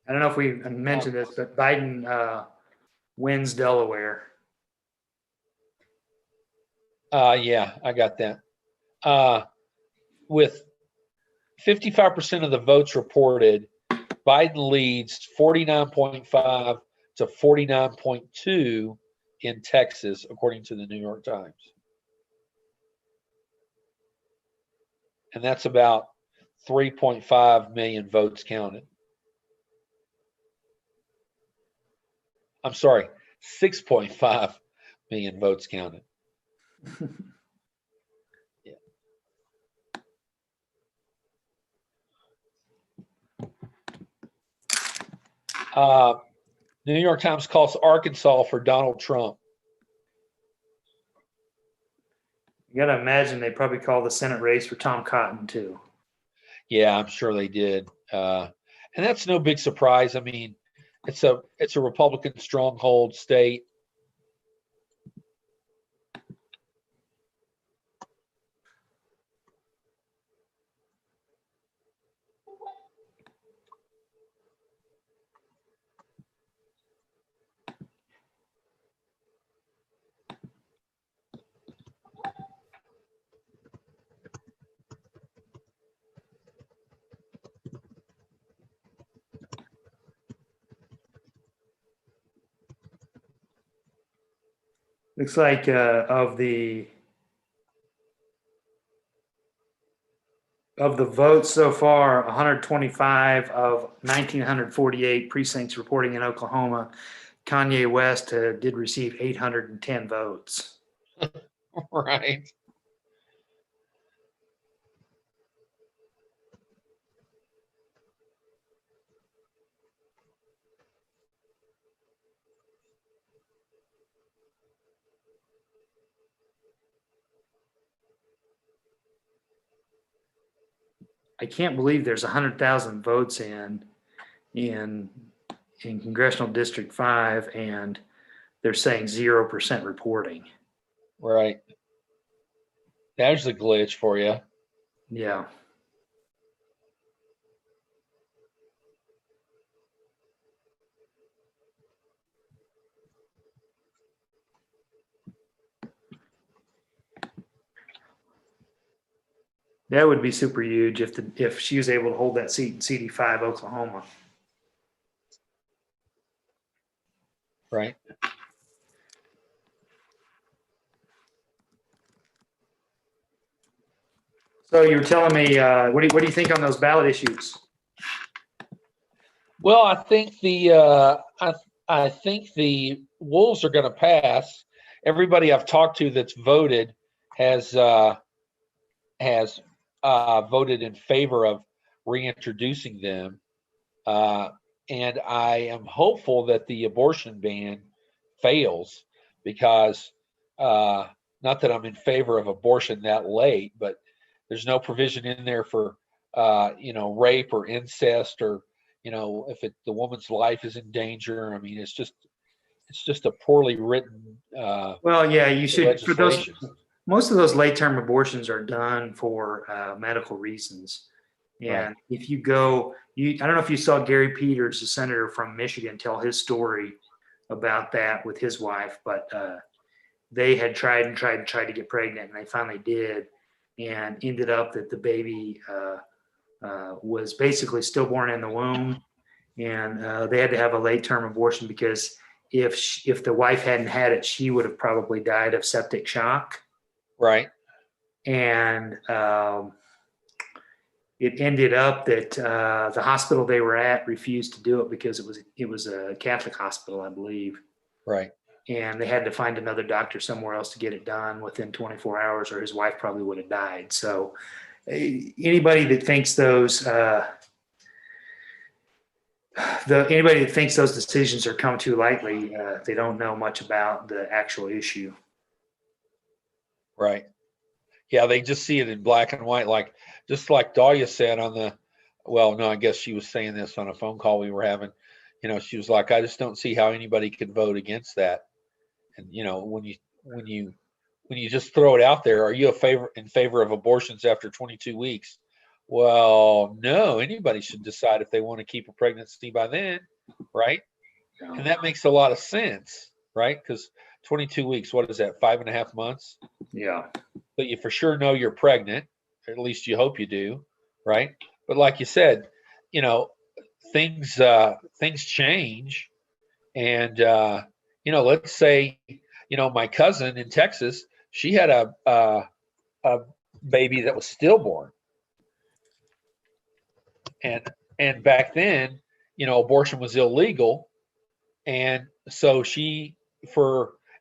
I don't know if we mentioned this, but Biden wins Delaware. Yeah, I got that. With 55% of the votes reported, Biden leads 49.5 to 49.2 in Texas, according to the New York Times. And that's about 3.5 million votes counted. I'm sorry, 6.5 million votes counted. Yeah. New York Times calls Arkansas for Donald Trump. You got to imagine they probably called the Senate race for Tom Cotton too. Yeah, I'm sure they did. And that's no big surprise. I mean, it's a Republican stronghold state. Looks like of the votes so far, 125 of 1,948 precincts reporting in Oklahoma, Kanye West did receive 810 votes. Right. I can't believe there's 100,000 votes in congressional district 5, and they're saying 0% reporting. Right. There's the glitch for you. Yeah. That would be super huge if she was able to hold that seat in CD5 Oklahoma. Right. So you were telling me, what do you think on those ballot issues? Well, I think I think the Wolves are going to pass. Everybody I've talked to that's voted has voted in favor of reintroducing them, and I am hopeful that the abortion ban fails because not that I'm in favor of abortion that late, but there's no provision in there for rape or incest or if the woman's life is in danger. I mean, it's just a poorly written Well, yeah, you should, for those, legislation. most of those late term abortions are done for medical reasons. And Right. if you go, I don't know if you saw Gary Peters, the senator from Michigan, tell his story about that with his wife, but they had tried to get pregnant, and they finally did, and ended up that the baby was basically stillborn in the womb, and they had to have a late term abortion because if the wife hadn't had it, she would have probably died of septic shock. Right. And it ended up that the hospital they were at refused to do it because it was a Catholic hospital, I believe. Right. And they had to find another doctor somewhere else to get it done within 24 hours, or his wife probably would have died. So anybody that thinks those decisions are come too lightly, they don't know much about the actual issue. Right. Yeah, they just see it in black and white, just like Dahlia said no, I guess she was saying this on a phone call we were having. She was like, I just don't see how anybody could vote against that. And when you just throw it out there, are you in favor of abortions after 22 weeks? Well, no, anybody should decide if they want to keep a pregnancy by then, right? And that makes a lot of sense, right? Because 22 weeks, what is that, 5.5 months? Yeah. But you for sure know you're pregnant, or at least you hope you do, right? But like you said, things change, and let's say, my cousin in Texas, she had a baby that was stillborn, and back then, abortion was illegal, and so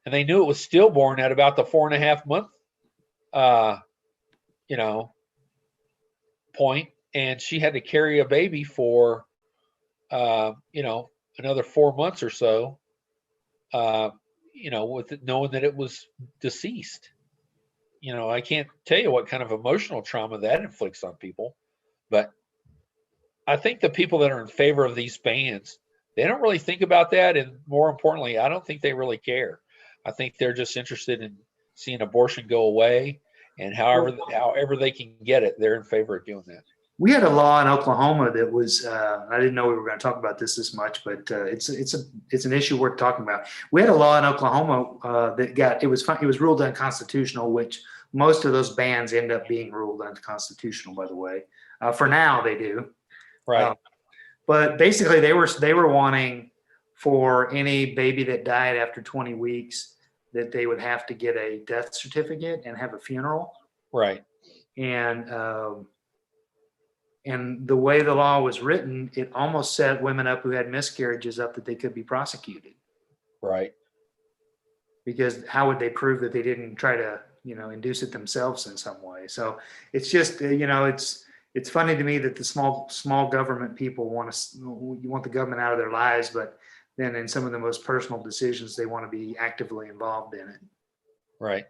and they knew it was stillborn at about the 4.5 month point, and she had to carry a baby for another 4 months or so, with it, knowing that it was deceased. I can't tell you what kind of emotional trauma that inflicts on people, but I think the people that are in favor of these bans, they don't really think about that, and more importantly, I don't think they really care. I think they're just interested in seeing abortion go away, and however they can get it, they're in favor of doing that. We had a law in Oklahoma that was, I didn't know we were going to talk about this much, but it's an issue worth talking about. We had a law in Oklahoma that it was ruled unconstitutional, which most of those bans end up being ruled unconstitutional, by the way. For now, they do. Right. But basically, they were wanting for any baby that died after 20 weeks that they would have to get a death certificate and have a funeral. Right. And the way the law was written, it almost set women up who had miscarriages up that they could be prosecuted. Right. Because how would they prove that they didn't try to, induce it themselves in some way? So it's just, it's funny to me that the small government people you want the government out of their lives, but then in some of the most personal decisions, they want to be actively involved in it. Right.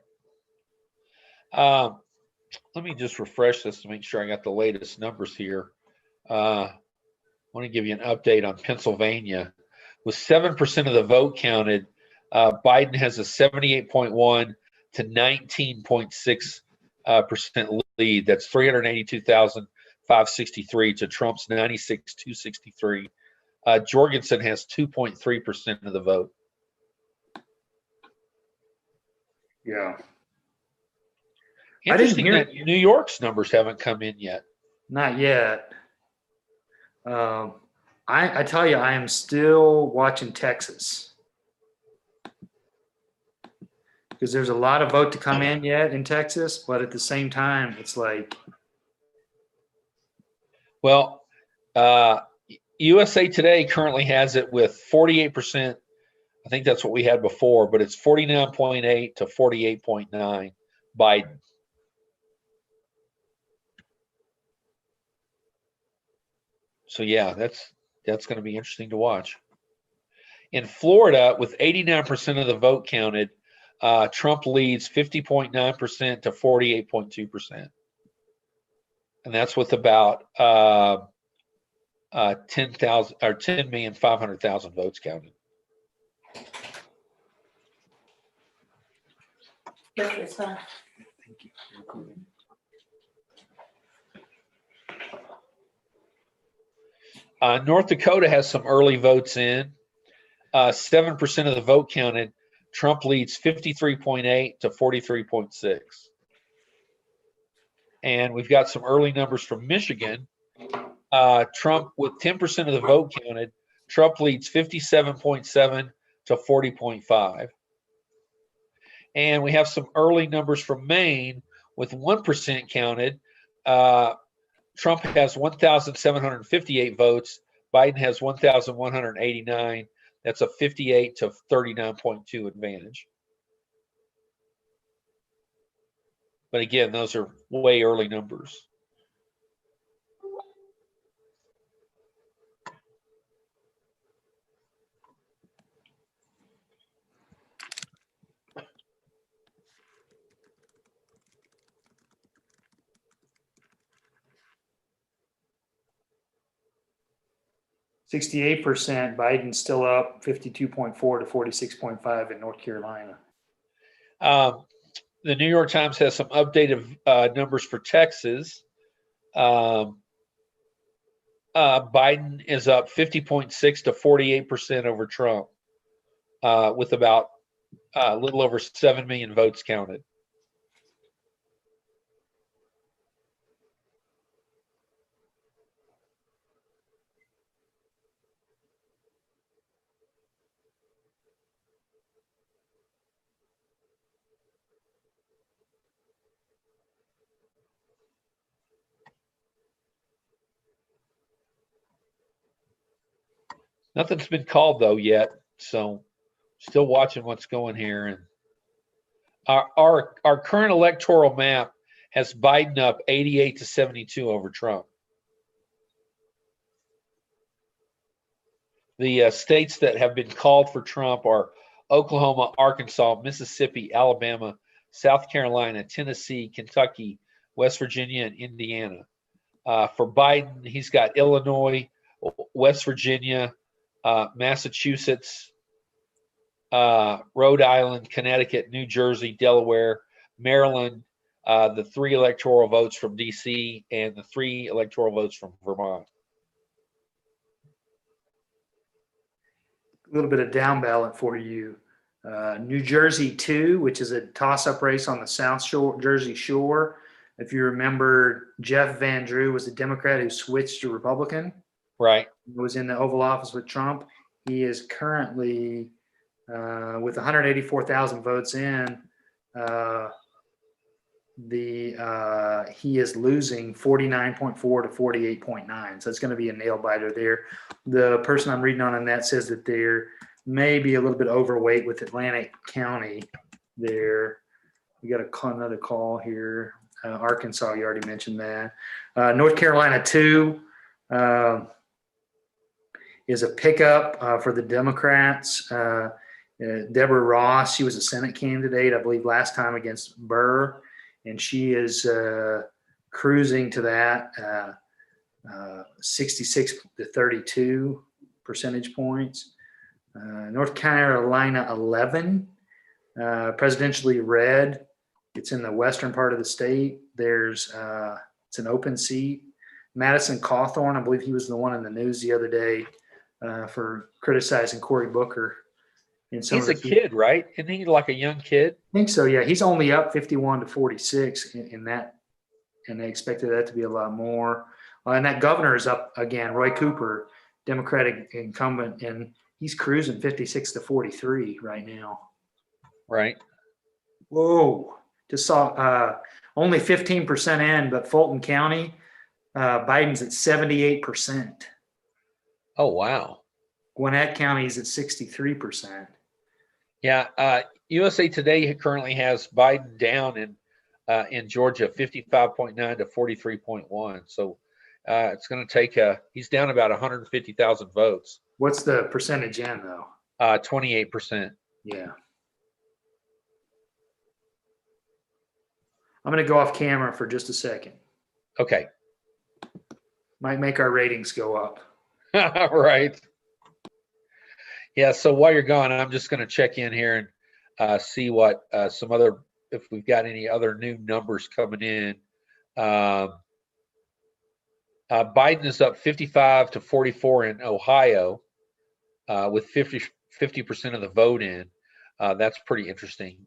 let me just refresh this to make sure I got the latest numbers here. I want to give you an update on Pennsylvania. With 7% of the vote counted, Biden has a 78.1 to 19.6 percent lead. That's 382,563 to Trump's 96,263. Jorgensen has 2.3% of the vote. Yeah. Interesting hear- that New York's numbers haven't come in yet. Not yet. I tell you, I am still watching Texas because there's a lot of vote to come in yet in Texas, but at the same time, it's like, Well, USA Today currently has it with 48%. I think that's what we had before, but it's 49.8 to 48.9 Biden. So yeah, that's going to be interesting to watch. In Florida, with 89% of the vote counted, Trump leads 50.9% to 48.2%, and that's with about 10,000 or 10,500,000 votes counted. thank you. North Dakota has some early votes in. 7% of the vote counted. Trump leads 53.8 to 43.6. And we've got some early numbers from Michigan. Trump, with 10% of the vote counted, Trump leads 57.7 to 40.5. And we have some early numbers from Maine with 1% counted. Trump has 1,758 votes. Biden has 1,189. That's a 58 to 39.2 advantage. But again, those are way early numbers. %68%. Biden's still up 52.4 to 46.5 in North Carolina. The New York Times has some updated numbers for Texas. Biden is up 50.6 to 48% over Trump, with about a little over 7 million votes counted. Nothing's been called though yet, so still watching what's going here. And our current electoral map has Biden up 88 to 72 over Trump. The states that have been called for Trump are Oklahoma, Arkansas, Mississippi, Alabama, South Carolina, Tennessee, Kentucky, West Virginia, and Indiana. For Biden, he's got Illinois, West Virginia, Massachusetts, Rhode Island, Connecticut, New Jersey, Delaware, Maryland, the 3 electoral votes from DC, and the 3 electoral votes from Vermont. A little bit of down ballot for you. New Jersey 2, which is a toss-up race on the South Shore, Jersey Shore. If you remember, Jeff Van Drew was a Democrat who switched to Republican. Right. He was in the Oval Office with Trump. He is currently, with 184,000 votes in, he is losing 49.4 to 48.9. So it's going to be a nail biter there. The person I'm reading on that says that they're maybe a little bit overweight with Atlantic County there. We got another call here. Arkansas, you already mentioned that. North Carolina 2 is a pickup for the Democrats. Deborah Ross, she was a Senate candidate, I believe, last time against Burr. and she is cruising to that 66 to 32 percentage points. North Carolina 11, presidentially red. It's in the western part of the state. There's it's an open seat. Madison Cawthorn, I believe he was the one in the news the other day for criticizing Cory Booker. He's a kid, right? Isn't he like a young kid? I think so, yeah. He's only up 51 to 46 in that, and they expected that to be a lot more. And that governor is up again, Roy Cooper, Democratic incumbent, and he's cruising 56 to 43 right now. Right. Whoa. Just saw only 15% in, but Fulton County, Biden's at 78%. Oh, wow. Gwinnett County is at 63%. Yeah. USA Today currently has Biden down in Georgia, 55.9 to 43.1. So it's going to take he's down about 150,000 votes. What's the percentage in, though? 28%. Yeah. I'm going to go off camera for just a second. Okay. Might make our ratings go up. Right. Yeah. So while you're gone, I'm just going to check in here and see what some other, if we've got any other new numbers coming in. Biden is up 55 to 44 in Ohio with 50% of the vote in. That's pretty interesting.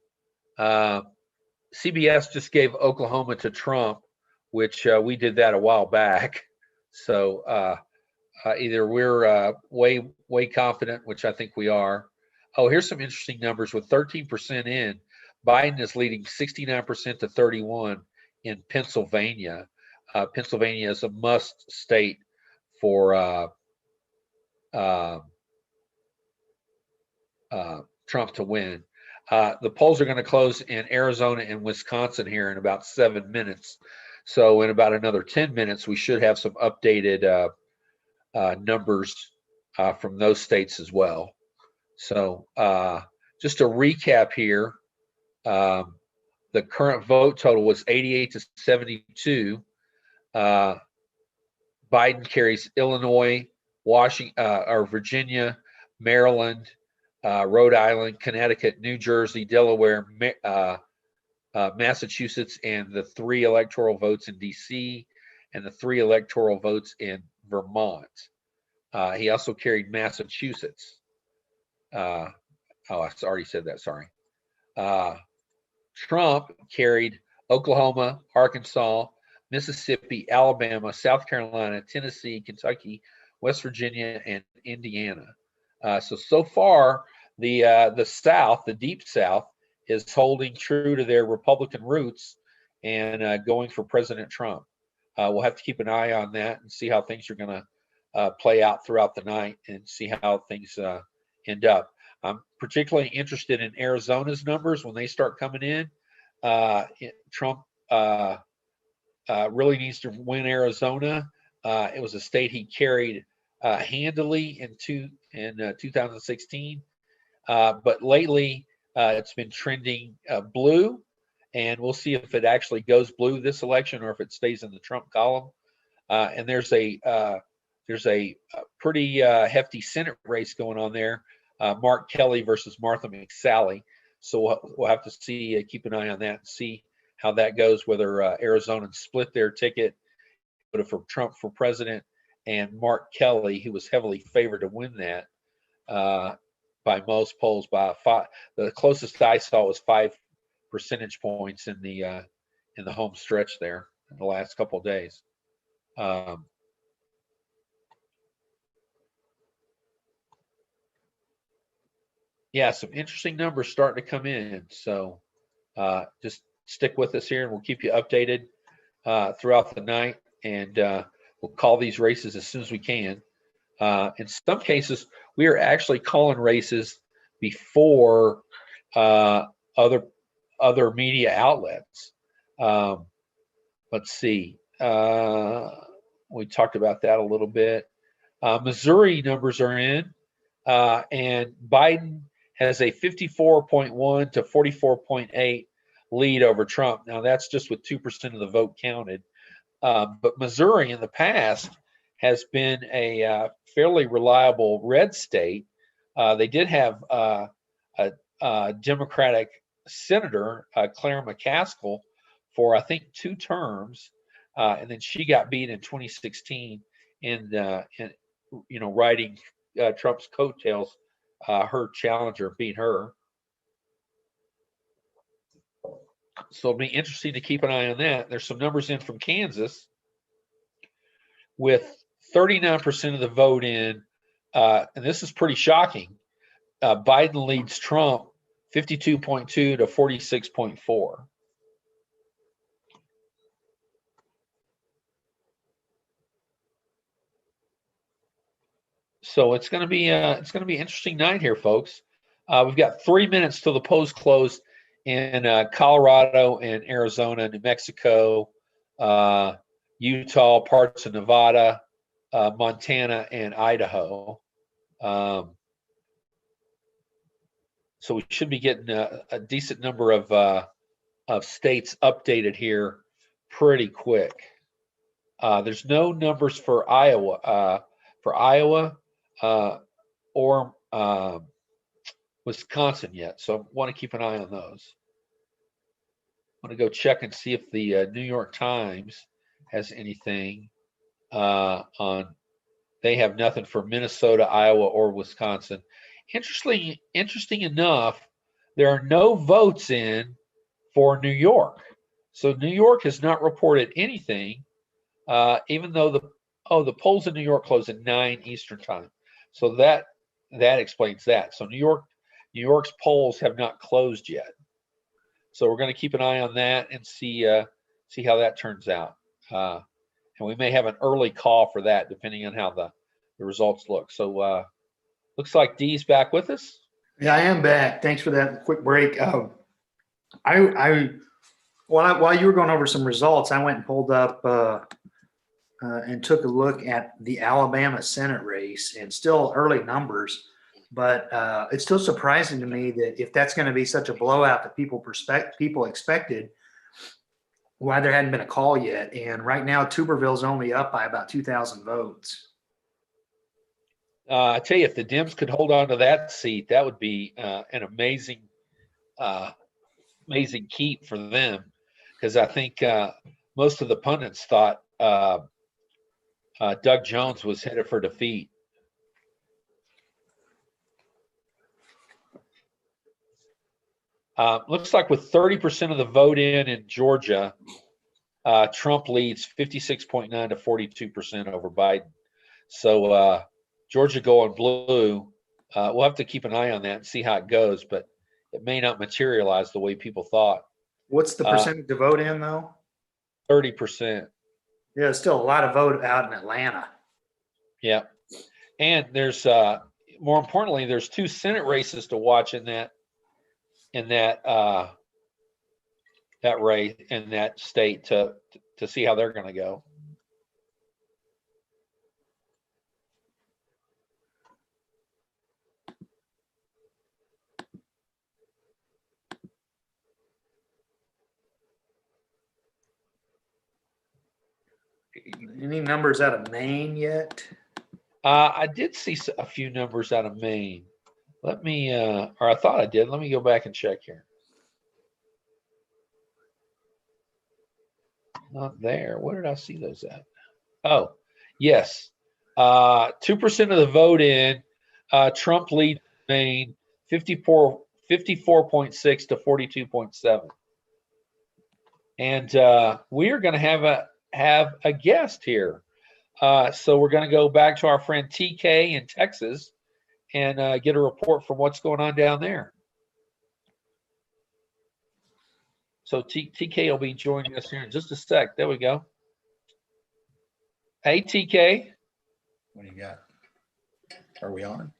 CBS just gave Oklahoma to Trump, which we did that a while back. So either we're way confident, which I think we are. Oh, here's some interesting numbers. With 13% in, Biden is leading 69% to 31 in Pennsylvania. Pennsylvania is a must state for Trump to win. The polls are going to close in Arizona and Wisconsin here in about 7 minutes. So in about another 10 minutes, we should have some updated numbers from those states as well. So just to recap here, the current vote total was 88 to 72. Biden carries Illinois, Washington, or Virginia, Maryland, Rhode Island, Connecticut, New Jersey, Delaware, Massachusetts, and the 3 electoral votes in DC and the 3 electoral votes in Vermont. He also carried Massachusetts. I already said that, sorry. Trump carried Oklahoma, Arkansas, Mississippi, Alabama, South Carolina, Tennessee, Kentucky, West Virginia, and Indiana. So far, the South, the Deep South, is holding true to their Republican roots and going for President Trump. We'll have to keep an eye on that and see how things are going to play out throughout the night and see how things end up. I'm particularly interested in Arizona's numbers when they start coming in. Trump really needs to win Arizona. It was a state he carried handily in 2016, but lately it's been trending blue, and we'll see if it actually goes blue this election or if it stays in the Trump column. And there's a pretty hefty Senate race going on there. Mark Kelly versus Martha McSally. So we'll have to see, keep an eye on that and see how that goes, whether Arizonans split their ticket, but for Trump for president, and Mark Kelly, who was heavily favored to win that by most polls by 5. The closest I saw was 5 percentage points in the home stretch there in the last couple of days. Yeah, some interesting numbers starting to come in. So just stick with us here and we'll keep you updated throughout the night. And we'll call these races as soon as we can. In some cases, we are actually calling races before other media outlets. Let's see. We talked about that a little bit. Missouri numbers are in, and Biden has a 54.1 to 44.8 lead over Trump. Now that's just with 2% of the vote counted. But Missouri in the past has been a fairly reliable red state. They did have a Democratic senator, Claire McCaskill, for I think 2 terms, and then she got beat in 2016 in riding Trump's coattails. Her challenger beat her. So it'll be interesting to keep an eye on that. There's some numbers in from Kansas with 39% of the vote in, and this is pretty shocking. Biden leads Trump 52.2 to 46.4. So it's going to be an interesting night here, folks. We've got 3 minutes till the polls close in Colorado and Arizona, New Mexico, Utah, parts of Nevada, Montana, and Idaho. So we should be getting a decent number of states updated here pretty quick. There's no numbers for Iowa. Or Wisconsin yet, so I want to keep an eye on those. I want to go check and see if the New York Times has anything on. They have nothing for Minnesota, Iowa, or Wisconsin. Interesting enough, there are no votes in for New York. So New York has not reported anything, even though the polls in New York close at 9 Eastern time. So that explains that. So New York's polls have not closed yet. So we're going to keep an eye on that and see how that turns out. And we may have an early call for that depending on how the results look. So looks like Dee's back with us. Yeah, I am back. Thanks for that quick break. While you were going over some results, I went and pulled up and took a look at the Alabama Senate race, and still early numbers, but it's still surprising to me that if that's going to be such a blowout that people expected, why there hadn't been a call yet. And right now, Tuberville's only up by about 2,000 votes. I tell you, if the Dems could hold on to that seat, that would be an amazing keep for them, because I think most of the pundits thought Doug Jones was headed for defeat. Looks like with 30% of the vote in Georgia, Trump leads 56.9 to 42% over Biden. So Georgia going blue. We'll have to keep an eye on that and see how it goes, but it may not materialize the way people thought. What's the percentage to vote in, though? 30%. Yeah, there's still a lot of vote out in Atlanta. Yeah. And there's more importantly, there's 2 Senate races to watch in that race in that state to see how they're going to go. Any numbers out of Maine yet? I did see a few numbers out of Maine. Let me, or I thought I did. Let me go back and check here. Not there. Where did I see those at? Oh, yes. 2% of the vote in. Trump leads Maine 54.6 to 42.7. And we are going to have a guest here. So we're going to go back to our friend TK in Texas and get a report from what's going on down there. So TK will be joining us here in just a sec. There we go. Hey, TK. What do you got? Are we on?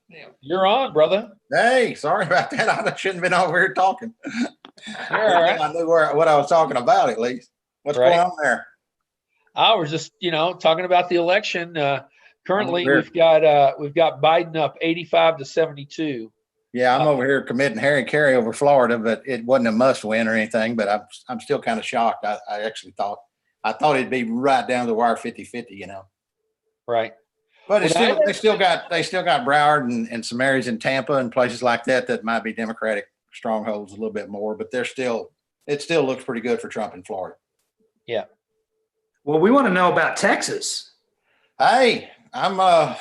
You're on, brother. Hey, sorry about that. I shouldn't have been over here talking. You're all right. I knew what I was talking about, at least. What's going on there? We're just, talking about the election. Currently, we've got Biden up 85 to 72, Yeah, I'm over here committing Harry Carey over Florida, but it wasn't a must win or anything. But I'm still kind of shocked. I actually thought it'd be right down the wire 50-50, you know. Right. But Well, it's still they still got Broward and some areas in Tampa and places like that might be Democratic strongholds a little bit more, but it still looks pretty good for Trump in Florida. Yeah. Well, we want to know about Texas. Hey, I'm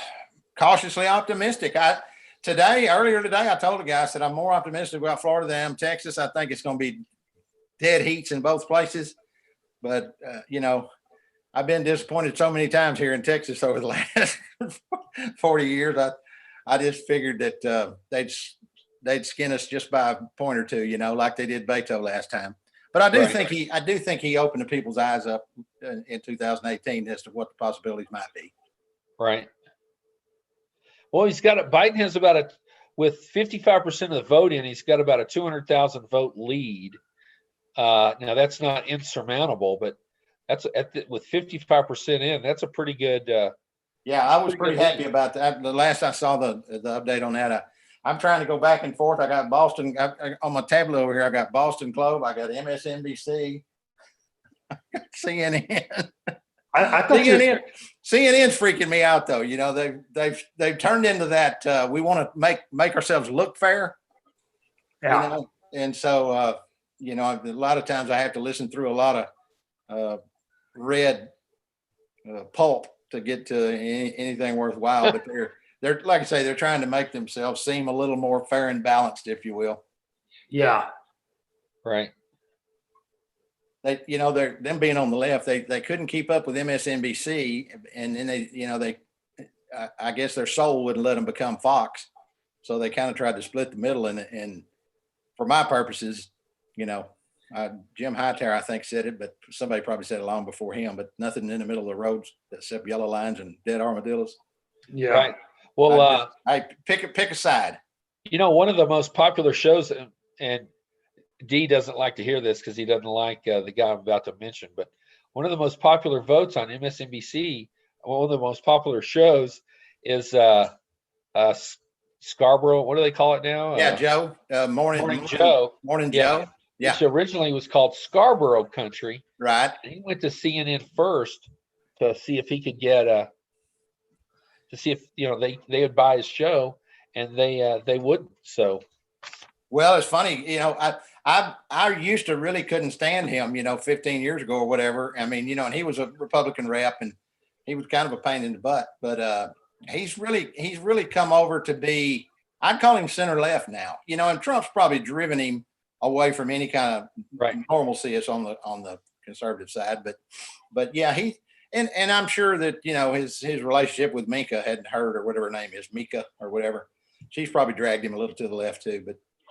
cautiously optimistic. Earlier today, I told the guy, I said, I'm more optimistic about Florida than I am Texas. I think it's going to be dead heats in both places. But, you know, I've been disappointed so many times here in Texas over the last 40 years. I just figured that they'd skin us just by a point or two, you know, like they did Beto last time. But I do think he opened the people's eyes up in 2018 as to what the possibilities might be. Right. Well, Biden has with 55% of the vote in, he's got about a 200,000 vote lead. Now that's not insurmountable, but that's with 55% in, that's a pretty good. Yeah, I was pretty happy about that. The last I saw the update on that, I'm trying to go back and forth. I got Boston on my tablet over here. I got Boston Globe. I got MSNBC, CNN. I thought CNN's freaking me out though. You know, they've turned into that. We want to make ourselves look fair. Yeah. You know? And so, you know, a lot of times I have to listen through a lot of red pulp to get to anything worthwhile. But they're like I say, they're trying to make themselves seem a little more fair and balanced, if you will. Yeah. Right. They're them being on the left, they couldn't keep up with MSNBC, and then I guess their soul wouldn't let them become Fox, so they kind of tried to split the middle. And for my purposes, you know, Jim Hightower I think said it, but somebody probably said it long before him. But nothing in the middle of the roads except yellow lines and dead armadillos. Yeah. Right. Well, I pick a side. You know, one of the most popular shows, and D doesn't like to hear this because he doesn't like the guy I'm about to mention, but one of the most popular votes on MSNBC, one of the most popular shows is Scarborough. What do they call it now? Yeah, Joe. Morning Joe. Morning Joe. Yeah. Which originally was called Scarborough Country. Right. And he went to CNN first to see if he could get to see if they would buy his show, and they wouldn't. So. Well, it's funny, you know, I used to really couldn't stand him, you know, 15 years ago or whatever. I mean, you know, and he was a Republican rep and he was kind of a pain in the butt, but he's really come over to be, I'd call him center left now, you know, and Trump's probably driven him away from any kind of normalcy is on the conservative side. But yeah, and I'm sure that, you know, his relationship with Minka hadn't hurt, or whatever her name is, Mika or whatever. She's probably dragged him a little to the left too,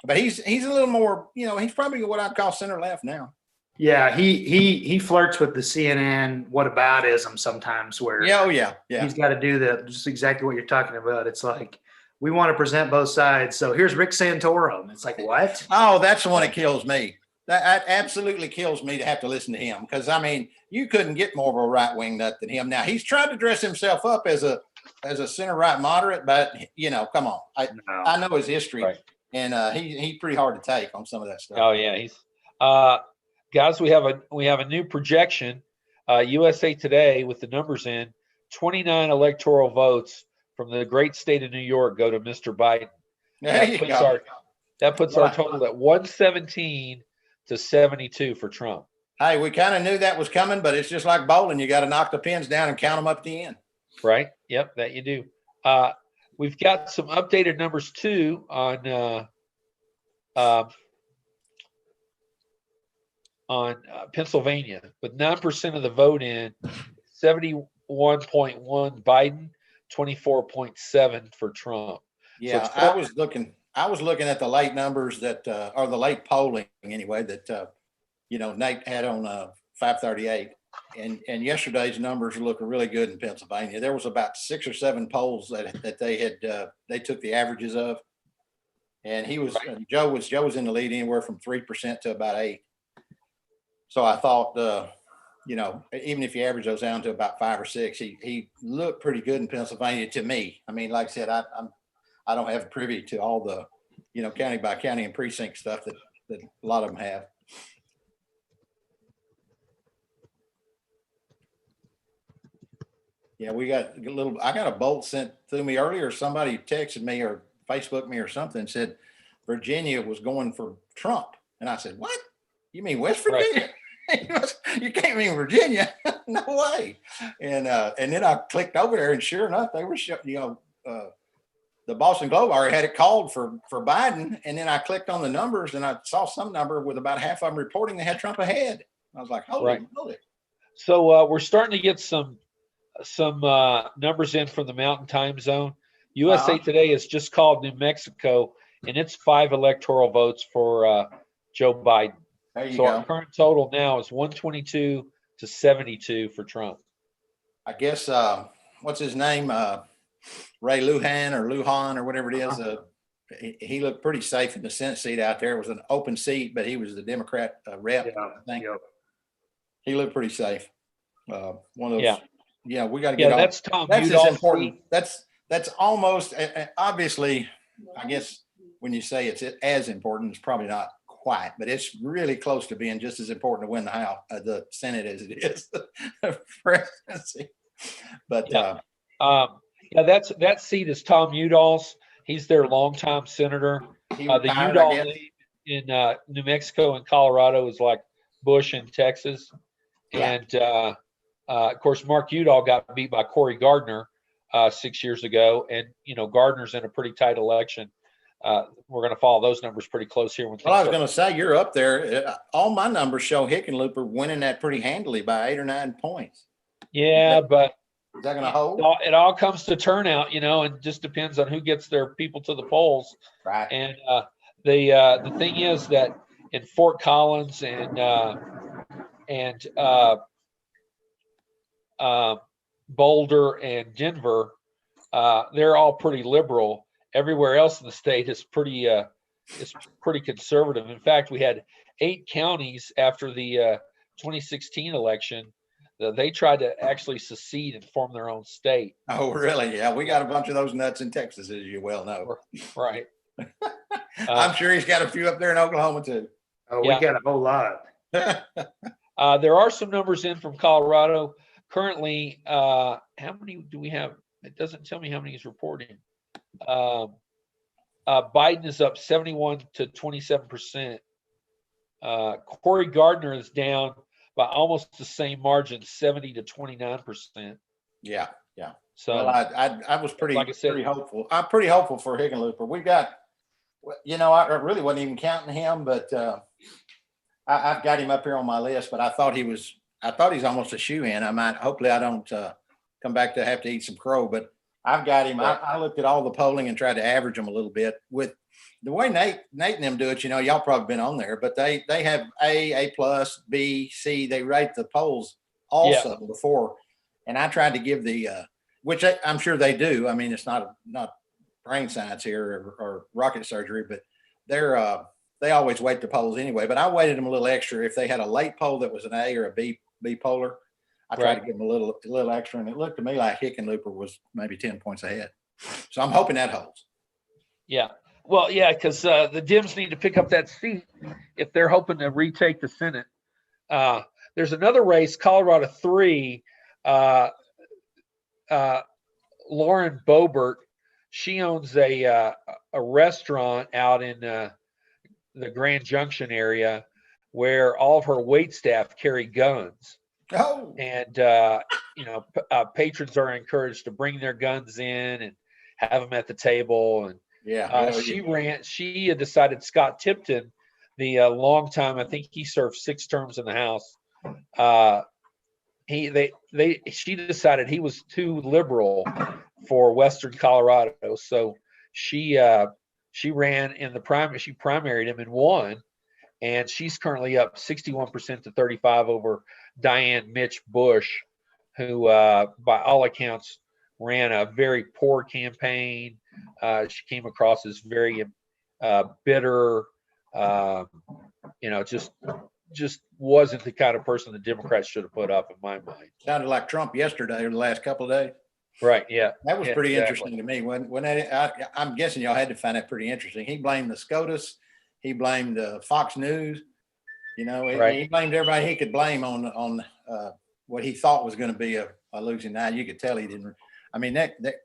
but he's a little more, you know, he's probably what I'd call center left now. Yeah, he flirts with the CNN whataboutism sometimes, where yeah, he's got to do just exactly what you're talking about. It's like, we want to present both sides. So here's Rick Santorum. It's like, what? Oh, that's the one that kills me. That absolutely kills me to have to listen to him, because I mean, you couldn't get more of a right wing nut than him. Now he's tried to dress himself up as a center right moderate, but you know, come on, I know his history. Right. And he's pretty hard to take on some of that stuff. Oh yeah, he's guys. We have a new projection. USA Today with the numbers in 29 electoral votes from the great state of New York go to Mr. Biden. That puts our total at 117 to 72 for Trump. Hey, we kind of knew that was coming, but it's just like bowling. You got to knock the pins down and count them up at the end. Right. Yep. That you do. We've got some updated numbers too on Pennsylvania, with 9% of the vote in, 71.1 Biden, 24.7 for Trump. Yeah, so I was looking at the late numbers that, or the late polling anyway, that you know, Nate had on 538. And yesterday's numbers look really good in Pennsylvania. There was about 6 or 7 polls that they took the averages of, and Joe was in the lead anywhere from 3% to about 8%. So I thought, you know, even if you average those down to about 5 or 6, he looked pretty good in Pennsylvania to me. I mean, like I said, I don't have privy to all the you know, county by county and precinct stuff that a lot of them have. Yeah, we got a little, I got a bolt sent through me earlier. Somebody texted me or Facebook me or something, said Virginia was going for Trump. And I said, what? You mean West Virginia? You can't mean Virginia. No way. And then I clicked over there and sure enough, they were, the Boston Globe already had it called for Biden. And then I clicked on the numbers and I saw some number with about half of them reporting they had Trump ahead. I was like, holy moly. So we're starting to get some numbers in from the Mountain Time Zone. USA Today has just called New Mexico, and it's 5 electoral votes for Joe Biden. There you So go. our current total now is 122 to 72 for Trump. I guess what's his name? Ray Lujan or whatever it is. He looked pretty safe in the Senate seat out there. It was an open seat, but he was the Democrat rep. I think he looked pretty safe. One of those. Yeah, we got to get. That's Tom. That's Udall's as important. seat. That's almost obviously. I guess when you say it's as important, it's probably not quite, but it's really close to being just as important to win the House, the Senate as it is the presidency. But that seat is Tom Udall's. He's their longtime senator. he The retired, Udall I guess. lead in New Mexico and Colorado is like Bush in Texas, and of course Mark Udall got beat by Cory Gardner 6 years ago, and Gardner's in a pretty tight election. We're going to follow those numbers pretty close here. Well, I was going to say you're up there. All my numbers show Hickenlooper winning that pretty handily by 8 or 9 points. Yeah, but Is that going to hold? it all comes to turnout, and just depends on who gets their people to the polls. Right. And the thing is that in Fort Collins and Boulder and Denver, they're all pretty liberal. Everywhere else in the state is pretty conservative. In fact, we had 8 counties after the 2016 election. They tried to actually secede and form their own state. Oh, really? Yeah, we got a bunch of those nuts in Texas, as you well know. Right. I'm sure he's got a few up there in Oklahoma too. Oh, we got a whole lot. There are some numbers in from Colorado. Currently, how many do we have? It doesn't tell me how many he's reporting. Biden is up 71 to 27%. Cory Gardner is down by almost the same margin, 70 to 29%. Yeah. So well, I was pretty, like I said, pretty hopeful. I'm pretty hopeful for Hickenlooper. We've got, I really wasn't even counting him, but I've got him up here on my list. But I thought he's almost a shoe-in. Hopefully I don't come back to have to eat some crow, but I've got him. I looked at all the polling and tried to average them a little bit. With the way Nate and them do it, y'all probably been on there, but they have A plus, B, C. They rate the polls also before. And I tried to give the, which I'm sure they do. I mean, it's not brain science here or rocket surgery, but they always weight the polls anyway. But I weighted them a little extra. If they had a late poll that was an A or a B polar, I tried to give them a little extra, and it looked to me like Hickenlooper was maybe 10 points ahead. So I'm hoping that holds. Yeah. Well, yeah, because the Dems need to pick up that seat if they're hoping to retake the Senate. There's another race, Colorado 3. Lauren Boebert, she owns a restaurant out in the Grand Junction area where all of her wait staff carry guns. Oh. And patrons are encouraged to bring their guns in and have them at the table. And she had decided Scott Tipton, the long time, I think he served 6 terms in the House. She decided he was too liberal for Western Colorado. So she ran in the primary. She primaried him and won. And she's currently up 61% to 35 over Diane Mitch Bush, who, by all accounts, ran a very poor campaign. She came across as very bitter. Just wasn't the kind of person the Democrats should have put up, in my mind. Sounded like Trump yesterday or the last couple of days. Right. Yeah. That was Yeah, pretty exactly. interesting to me. I'm guessing y'all had to find that pretty interesting. He blamed the SCOTUS. He blamed Fox News. You know, Right. he blamed everybody he could blame on what he thought was going to be a losing night. You could tell he didn't. I mean, the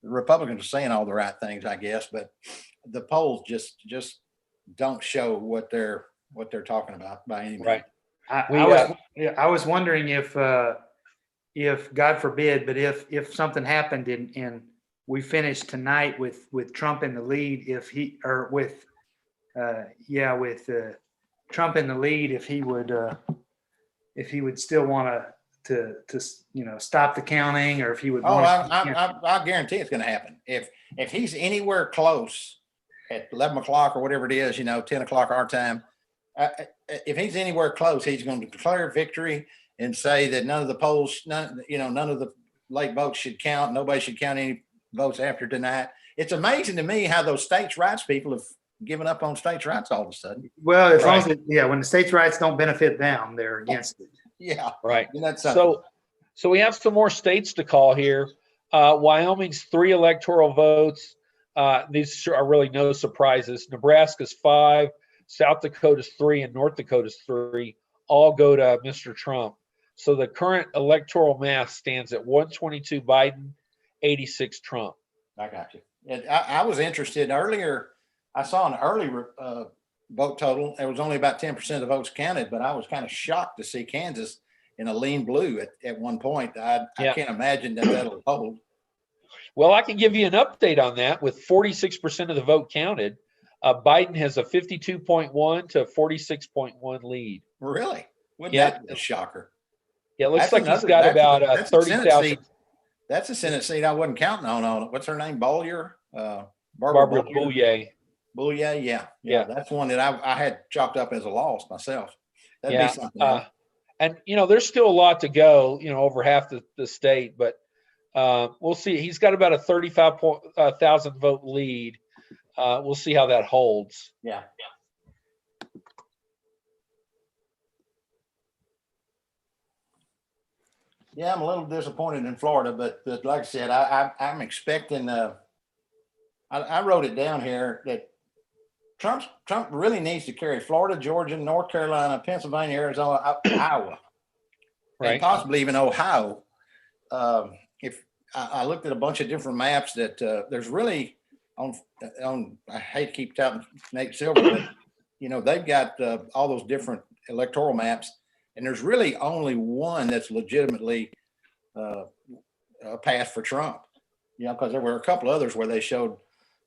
Republicans are saying all the right things, I guess, but the polls just don't show what they're talking about by any means. Right. I was wondering if God forbid, but if something happened and we finished tonight with Trump in the lead, with Trump in the lead, if he would still want to stop the counting, or if he would Oh, want I guarantee it's going to happen. If he's anywhere close at 11 o'clock or whatever it is, 10 o'clock our time, if he's anywhere close, he's going to declare victory and say that none of the polls, none of the late votes should count. Nobody should count any votes after tonight. It's amazing to me how those states' rights people have given up on states' rights all of a sudden. Well, as long as when the states' rights don't benefit them, they're against it. Yeah. Right. And that's something. So we have some more states to call here. Wyoming's 3 electoral votes. These are really no surprises. Nebraska's 5, South Dakota's 3, and North Dakota's 3 all go to Mr. Trump. So the current electoral math stands at 122 Biden, 86 Trump. I got you. And I was interested earlier. I saw an early vote total. It was only about 10% of the votes counted, but I was kind of shocked to see Kansas in a lean blue at one point. I can't imagine that'll hold. Well, I can give you an update on that. With 46% of the vote counted, Biden has a 52.1 to 46.1 lead. Really? Wouldn't Yeah. that be a shocker? Yeah, it looks That's like he's another- got that's about a Senate 30,000. seat. That's a Senate seat I wasn't counting on. What's her name? Bollier? Barbara Boulier. Boulier, yeah. That's one that I had chalked up as a loss myself. That'd Yeah. be something else. And, there's still a lot to go, over half the state, but we'll see. He's got about a 35,000 vote lead. We'll see how that holds. Yeah. Yeah, I'm a little disappointed in Florida, but like I said, I'm expecting. I wrote it down here that Trump really needs to carry Florida, Georgia, North Carolina, Pennsylvania, Arizona, Iowa, Right. and possibly even Ohio. If I looked at a bunch of different maps, that there's really on. I hate to keep touting Nate Silver, but they've got all those different electoral maps, and there's really only one that's legitimately a path for Trump. Because there were a couple others where they showed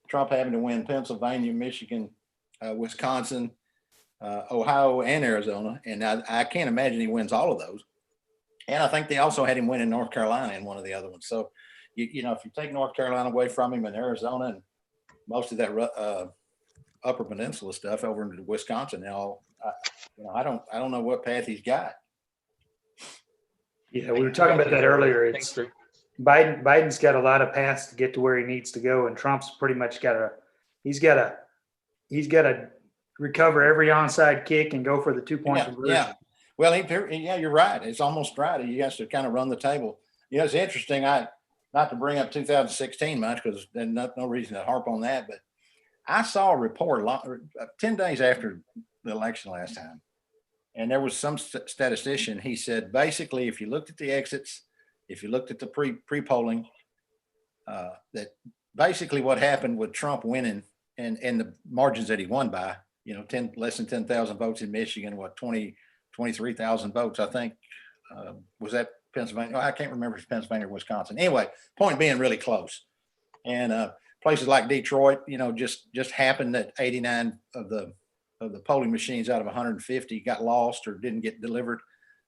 Trump having to win Pennsylvania, Michigan, Wisconsin, Ohio, and Arizona, and I can't imagine he wins all of those. And I think they also had him win in North Carolina in one of the other ones. So, if you take North Carolina away from him and Arizona and most of that Upper Peninsula stuff over into Wisconsin now, I don't know what path he's got. Yeah, we were talking about that earlier. It's Biden's got a lot of paths to get to where he needs to go, and Trump's pretty much he's got to recover every onside kick and go for the 2-point conversion. Yeah. Well, you're right. It's almost right. He has to kind of run the table. It's interesting. Not to bring up 2016 much, because there's no reason to harp on that, but I saw a report 10 days after the election last time, and there was some statistician. He said, basically, if you looked at the exits, if you looked at the pre-polling, that basically what happened with Trump winning and the margins that he won by, less than 10,000 votes in Michigan, 23,000 votes, I think, was that Pennsylvania? I can't remember if it's Pennsylvania or Wisconsin. Anyway, point being really close. And places like Detroit, just happened that 89 of the polling machines out of 150 got lost or didn't get delivered.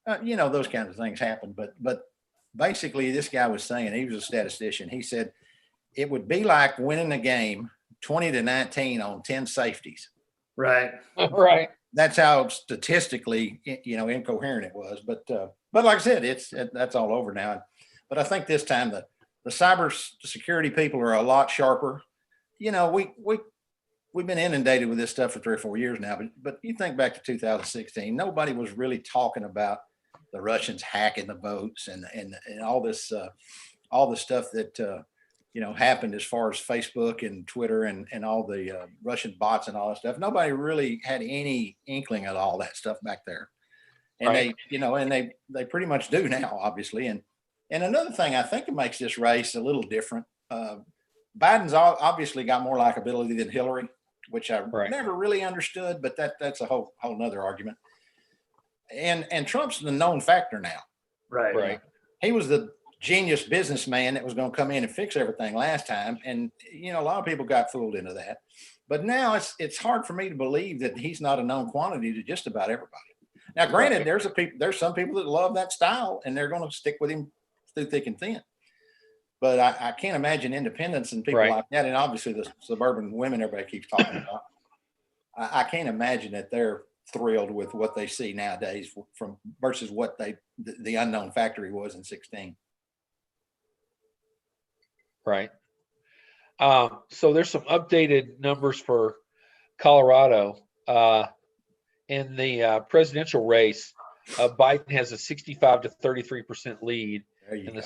Those kinds of things happen. But basically, this guy was saying, he was a statistician. He said it would be like winning a game 20-19 on 10 safeties. Right. Right. That's how statistically, incoherent it was. But like I said, that's all over now. But I think this time the cyber security people are a lot sharper. We've been inundated with this stuff for 3 or 4 years now. But you think back to 2016, nobody was really talking about the Russians hacking the votes and all all the stuff that, happened as far as Facebook and Twitter and all the Russian bots and all that stuff. Nobody really had any inkling of all that stuff back there. And Right. they pretty much do now, obviously. And another thing I think it makes this race a little different. Biden's obviously got more likability than Hillary, which I Right. never really understood, but that's a whole nother argument. And Trump's the known factor now. Right. Right. He was the genius businessman that was going to come in and fix everything last time. And, a lot of people got fooled into that. But now it's hard for me to believe that he's not a known quantity to just about everybody. Now, granted, there's some people that love that style and they're going to stick with him through thick and thin. But I can't imagine independents and people Right. like that. And obviously the suburban women everybody keeps talking about. I can't imagine that they're thrilled with what they see nowadays from versus what the unknown factory was in 16. Right. So there's some updated numbers for Colorado. In the presidential race, Biden has a 65 to 33% lead. There you In go.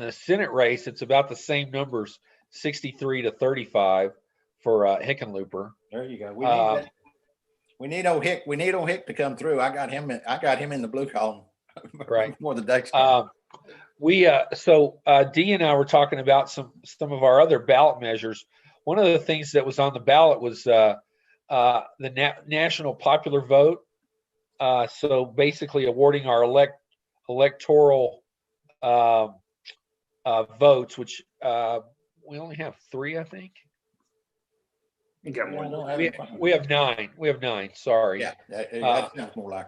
the Senate race, it's about the same numbers, 63 to 35 for Hickenlooper. There you go. We need that. We need old Hick. We need old Hick to come through. I got him in the blue column. Right. Before the dates come. Dee and I were talking about some of our other ballot measures. One of the things that was on the ballot was the national popular vote. So basically awarding our electoral votes, which we only have 3, I think. You got Yeah, I more. don't have We, it in front of me. we have 9. We have 9. Sorry. Yeah, that sounds more like.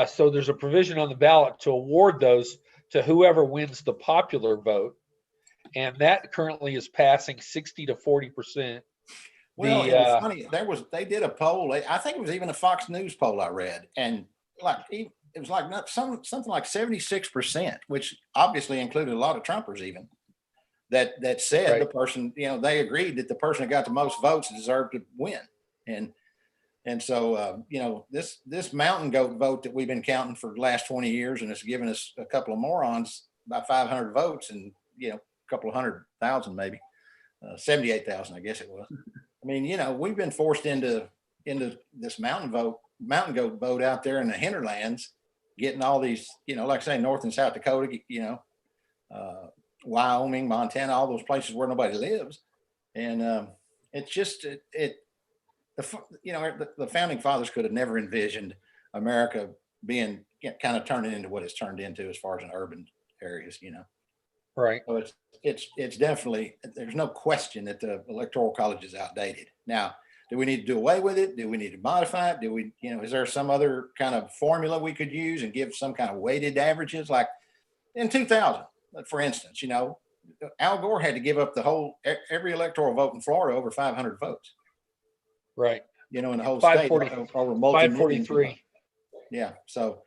So there's a provision on the ballot to award those to whoever wins the popular vote, and that currently is passing 60 to 40%. Well, it was funny. They did a poll. I think it was even a Fox News poll I read, and it was like something like 76%, which obviously included a lot of Trumpers even. That said Right. the person, they agreed that the person that got the most votes deserved to win, and so this mountain goat vote that we've been counting for the last 20 years, and it's given us a couple of morons about 500 votes, and a couple of 100,000 maybe, 78,000 I guess it was. I mean, we've been forced into this mountain goat vote out there in the hinterlands, getting all these, like I say, North and South Dakota, Wyoming, Montana, all those places where nobody lives. And it's just, the founding fathers could have never envisioned America being kind of turning into what it's turned into as far as in urban areas, Right. So it's definitely, there's no question that the electoral college is outdated. Now, do we need to do away with it? Do we need to modify it? Do we, is there some other kind of formula we could use and give some kind of weighted averages? Like in 2000, for instance, Al Gore had to give up every electoral vote in Florida over 500 votes. Right. In the whole state over 543. Yeah. So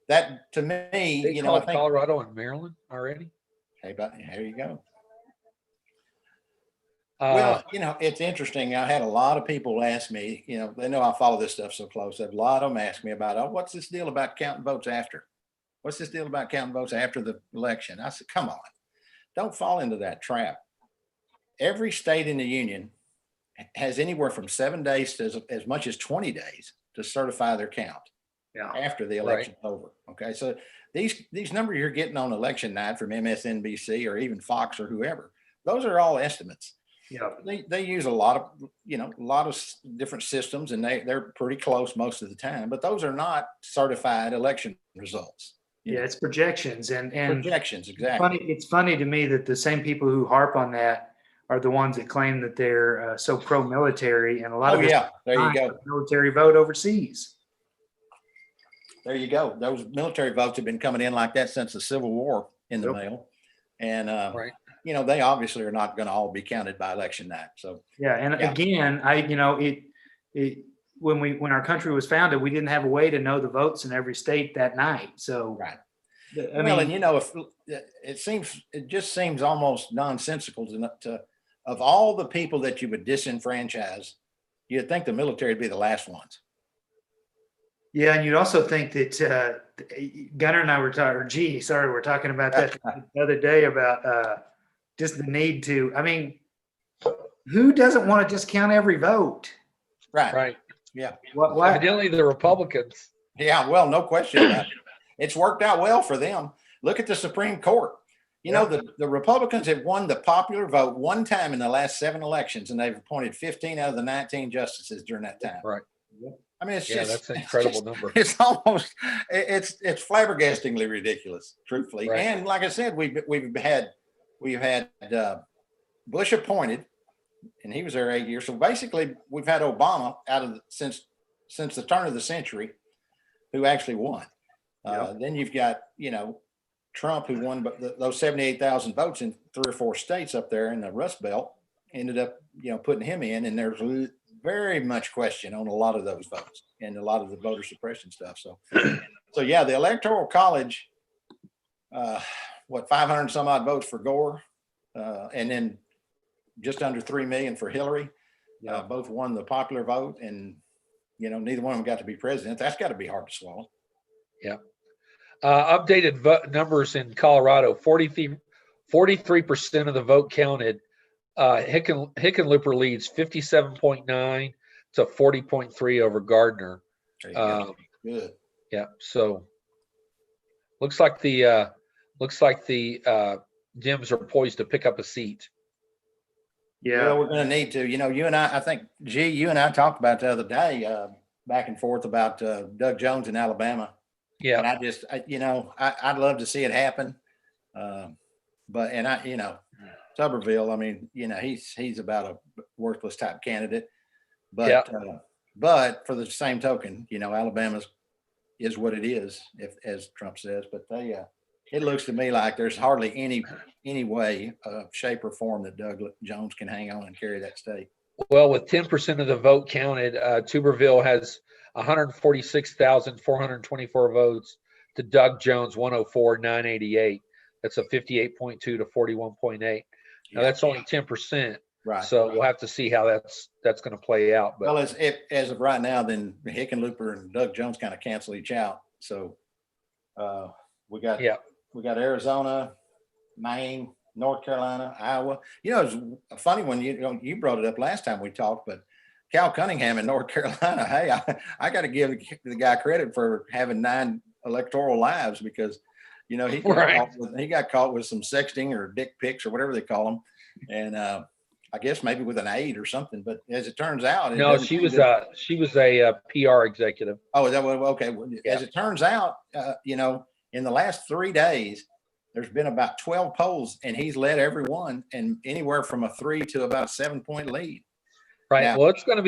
that to me, They call it Colorado and Maryland already. Hey, but here you go. Uh, Well, it's interesting. I had a lot of people ask me, they know I follow this stuff so close. A lot of them ask me about, what's this deal about counting votes after? What's this deal about counting votes after the election? I said, come on, don't fall into that trap. Every state in the union has anywhere from 7 days to as much as 20 days to certify their count after the election's over. Okay. So these numbers you're getting on election night from MSNBC or even Fox or whoever, those are all estimates. Yeah. They use a lot of different systems, and they're pretty close most of the time, but those are not certified election results. Yeah, it's projections and Projections, exactly. It's funny to me that the same people who harp on that are the ones that claim that they're so pro-military, and a lot of there you go. Military vote overseas. There you go. Those military votes have been coming in like that since the Civil War in the Yep. mail, and Right. They obviously are not going to all be counted by election night. So Yeah, and Yeah. again, when our country was founded, we didn't have a way to know the votes in every state that night. So, right. I mean, if it just seems almost nonsensical to of all the people that you would disenfranchise, you'd think the military would be the last ones. Yeah, and you'd also think that Gunnar and I were talking, or G, sorry, we're talking about that the other day about just the need to. I mean, who doesn't want to just count every vote? Right. Right. Yeah. What? Evidently, the Republicans. Yeah. Well, no question about it. It's worked out well for them. Look at the Supreme Court. You know, the Republicans have won the popular vote one time in the last 7 elections, and they've appointed 15 out of the 19 justices during that time. Right. I mean, it's Yeah, just that's an incredible number. It's almost it's flabbergastingly ridiculous, truthfully. Right. And like I said, we've had Bush appointed, and he was there 8 years. So basically, we've had Obama out of since the turn of the century, who actually won. Then you've got Trump, who won those 78,000 votes in 3 or 4 states up there in the Rust Belt, ended up putting him in, and there's very much question on a lot of those votes and a lot of the voter suppression stuff. So yeah, the Electoral College, 500 some odd votes for Gore, and then just under 3 million for Hillary. Both won the popular vote, and neither one of them got to be president. That's got to be hard to swallow. Yeah. Updated numbers in Colorado: 43% of the vote counted. Hickenlooper leads 57.9 to 40.3 over Gardner. Good. Yeah. So looks like the Dems are poised to pick up a seat. Yeah, Well, we're going to need to. You and I think, G, you and I talked about the other day, back and forth about Doug Jones in Alabama. Yeah. And I'd love to see it happen. But Tuberville, I mean, he's about a worthless type candidate. But but for the same token, Alabama is what it is, as Trump says. But it looks to me like there's hardly any way, shape, or form that Doug Jones can hang on and carry that state. Well, with 10% of the vote counted, Tuberville has 146,424 votes to Doug Jones 104,988. That's a 58.2 to 41.8. Now that's only 10%. Right. So we'll have to see how that's going to play out. But well, as of right now, then Hickenlooper and Doug Jones kind of cancel each out. So we got Arizona, Maine, North Carolina, Iowa. It's a funny one. You brought it up last time we talked, but Cal Cunningham in North Carolina. Hey, I got to give the guy credit for having 9 electoral lives, because he got caught with some sexting or dick pics or whatever they call them, and I guess maybe with an aide or something. But as it turns out, no, she was a PR executive. Oh, is that what? Okay. Yeah. As it turns out, in the last 3 days, there's been about 12 polls, and he's led every one, and anywhere from a 3 to about a 7-point lead. Right. Now, well, it's going to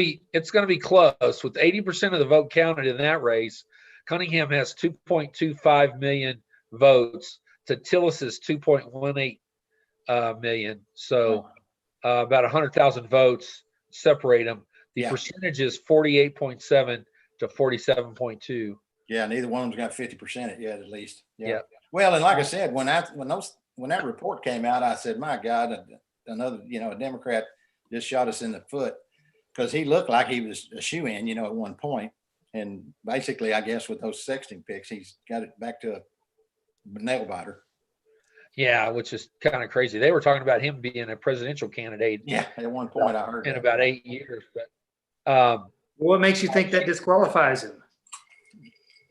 be close. With 80% of the vote counted in that race, Cunningham has 2.25 million votes to Tillis's 2.18 million. So about 100,000 votes separate them. The percentage is 48.7 to 47.2. Yeah, neither one of them's got 50% yet, at least. Yeah. Well, and like I said, when that report came out, I said, my God, another a Democrat just shot us in the foot, because he looked like he was a shoe-in, at one point. And basically, I guess with those sexting pics, he's got it back to a nail biter. Yeah, which is kind of crazy. They were talking about him being a presidential candidate. Yeah, at one point I heard in that. about 8 years. But what makes you think that disqualifies him?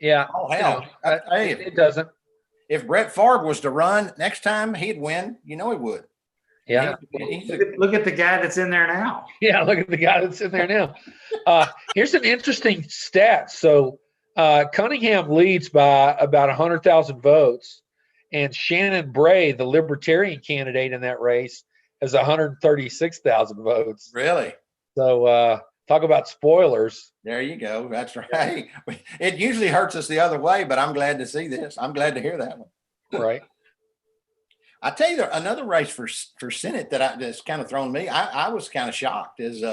yeah, Oh, hell. Hey, it doesn't. if Brett Favre was to run next time, he'd win. He would. Yeah. Look at the guy that's in there now. Yeah, look at the guy that's in there now. Here's an interesting stat. So Cunningham leads by about 100,000 votes, and Shannon Bray, the Libertarian candidate in that race, has 136,000 votes. Really? So talk about spoilers. There you go. That's right. It usually hurts us the other way, but I'm glad to see this. I'm glad to hear that one. Right. I tell you, another race for Senate that's kind of thrown me. I was kind of shocked is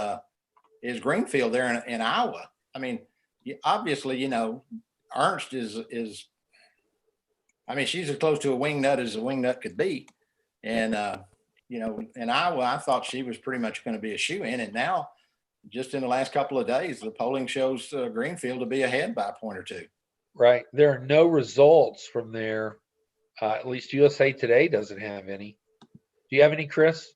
Greenfield there in Iowa. I mean, obviously, Ernst is. I mean, she's as close to a wingnut as a wingnut could be, and in Iowa, I thought she was pretty much going to be a shoe-in, and now just in the last couple of days, the polling shows Greenfield to be ahead by a point or two. Right. There are no results from there. At least USA Today doesn't have any. Do you have any, Chris?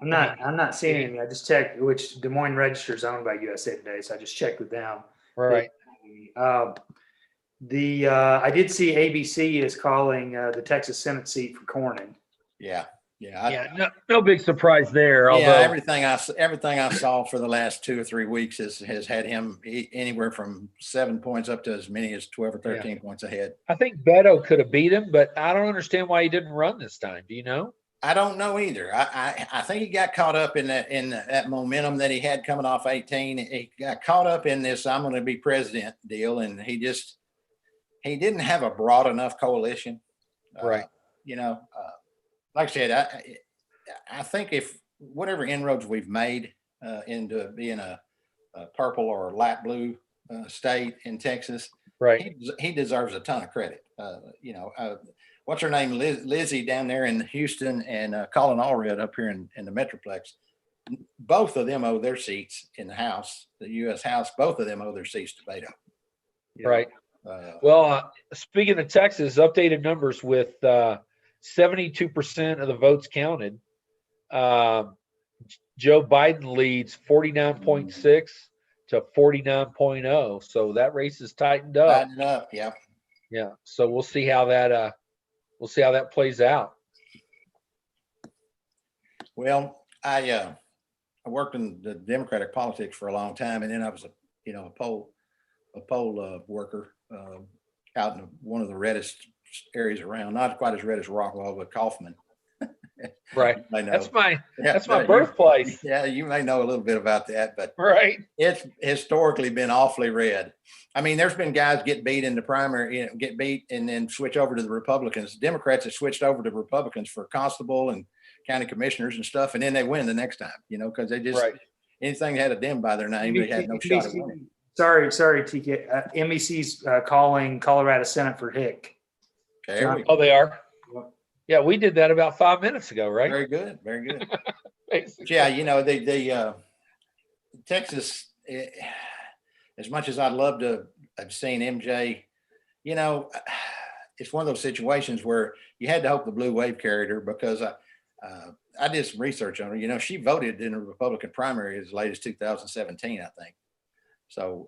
I'm not seeing any. I just checked, which Des Moines Register is owned by USA Today, so I just checked with them. Right. I did see ABC is calling the Texas Senate seat for Cornyn. Yeah. Yeah. Yeah. No big surprise there. Yeah, Although everything I saw for the last 2 or 3 weeks has had him anywhere from 7 points up to as many as 12 or 13 points ahead. I think Beto could have beat him, but I don't understand why he didn't run this time. Do you know? I don't know either. I think he got caught up in that momentum that he had coming off 18. He got caught up in this "I'm going to be president" deal, and he didn't have a broad enough coalition. Right. Like I said, I think if whatever inroads we've made into being a purple or light blue state in Texas, Right. he deserves a ton of credit. What's her name? Lizzie down there in Houston, and Colin Allred up here in the Metroplex. Both of them owe their seats in the House, the U.S. House. Both of them owe their seats to Beto. Right. Well, speaking of Texas, updated numbers with 72% of the votes counted. Joe Biden leads 49.6 to 49.0. So that race is tightened up. Tightened up, yeah. Yeah. So we'll see how that plays out. Well, I worked in the Democratic politics for a long time, and then I was a poll worker out in one of the reddest areas around. Not quite as red as Rockwall, but Kaufman. Right. I know. That's my birthplace. Yeah, you may know a little bit about that, but Right. it's historically been awfully red. I mean, there's been guys get beat in the primary, get beat and then switch over to the Republicans. Democrats have switched over to Republicans for constable and county commissioners and stuff, and then they win the next time, because they just anything that had a Dem by their name, they had no shot at winning. Sorry, TK. MEC's calling Colorado Senate for Hick. Okay, Oh, they are? Yeah, we did that about 5 minutes ago, right? very good, very good. Basically. Yeah, they Texas, as much as I'd love to have seen MJ, it's one of those situations where you had to hope the blue wave carried her, because I did some research on her. She voted in a Republican primary as late as 2017, I think. So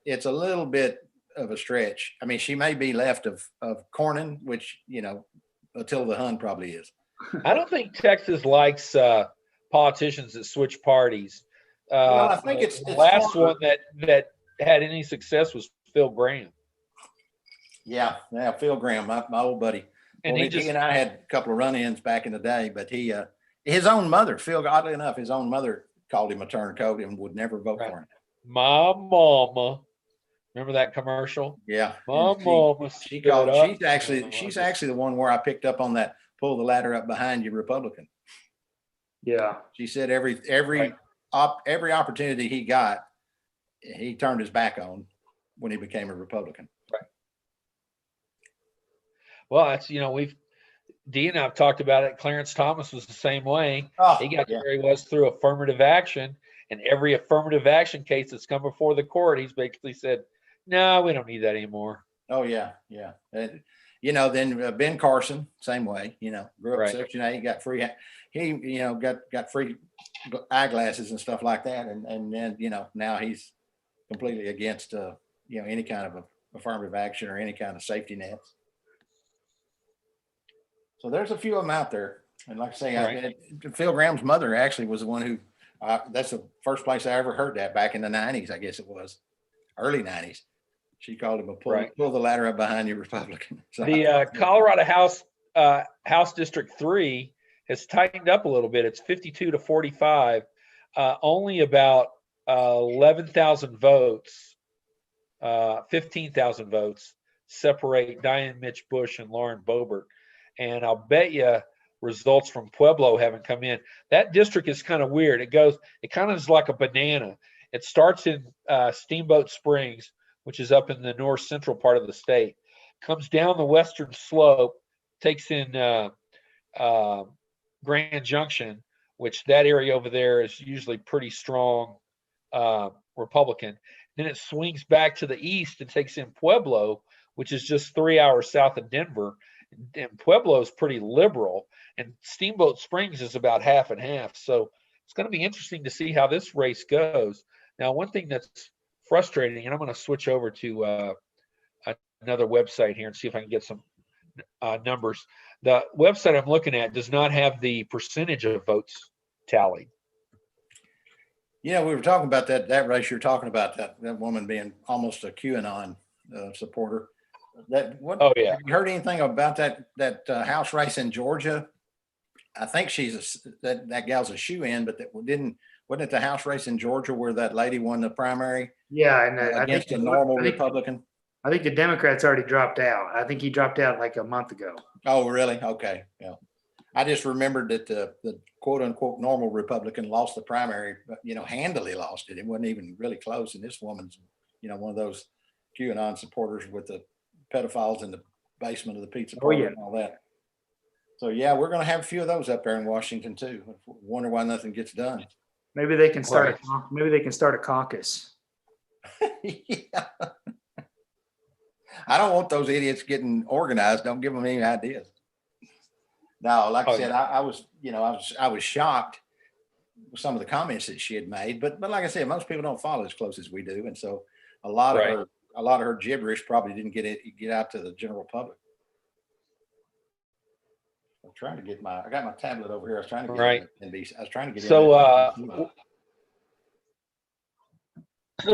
it's a little bit of a stretch. I mean, she may be left of Cornyn, which, Attila the Hun probably is. I don't think Texas likes politicians that switch parties. I think it's the last one that had any success was Phil Gramm. Yeah, Phil Gramm, my old buddy. And he and I had a couple of run-ins back in the day, but his own mother, Phil, oddly enough, his own mother called him a turncoat and would never vote for him. My mama. Remember that commercial? Yeah. My mama. She's actually the one where I picked up on that pull the ladder up behind you Republican. Yeah. She said every opportunity he got, he turned his back on when he became a Republican. Right. Well, that's, Dee and I have talked about it. Clarence Thomas was the same way. He got to where he was through affirmative action, and every affirmative action case that's come before the court, he's basically said, no, we don't need that anymore. Oh yeah. Yeah. And, then Ben Carson, same way, grew up Section 8, got free, got free eyeglasses and stuff like that. And then, now he's completely against, any kind of affirmative action or any kind of safety nets. So there's a few of them out there. And like I say, Phil Gramm's mother actually was the one who, that's the first place I ever heard that back in the 90s, I guess it was, early 90s. She called him a pull the ladder up behind you Republican. So, the Colorado House District 3 has tightened up a little bit. It's 52 to 45. Only about 11,000 votes, 15,000 votes separate Diane Mitch Bush and Lauren Boebert. And I'll bet you results from Pueblo haven't come in. That district is kind of weird. It kind of is like a banana. It starts in Steamboat Springs, which is up in the north central part of the state, comes down the western slope, takes in Grand Junction, which that area over there is usually pretty strong Republican. Then it swings back to the east and takes in Pueblo, which is just 3 hours south of Denver. And Pueblo is pretty liberal, and Steamboat Springs is about half and half. So it's going to be interesting to see how this race goes. Now, one thing that's frustrating, and I'm going to switch over to another website here and see if I can get some numbers. The website I'm looking at does not have the percentage of votes tallied. We were talking about that race. You're talking about that woman being almost a QAnon supporter. Oh yeah. Have you heard anything about that House race in Georgia? I think that gal's a shoe-in, but wasn't it the House race in Georgia where that lady won the primary? Yeah, and Against a normal Republican. I think the Democrats already dropped out. I think he dropped out like a month ago. Oh, really? Okay. Yeah. I just remembered that the quote unquote normal Republican lost the primary, but handily lost it. It wasn't even really close. And this woman's, one of those QAnon supporters with the pedophiles in the basement of the pizza parlor and all that. So yeah, we're going to have a few of those up there in Washington too. Wonder why nothing gets done. Maybe they can start. Maybe they can start a caucus. Yeah. I don't want those idiots getting organized. Don't give them any ideas. No, like I said, I was shocked with some of the comments that she had made, but like I said, most people don't follow as close as we do, and so a lot of her gibberish probably didn't get out to the general public. I'm trying to get I got my tablet over here. I was trying to get NBC. I was trying to get so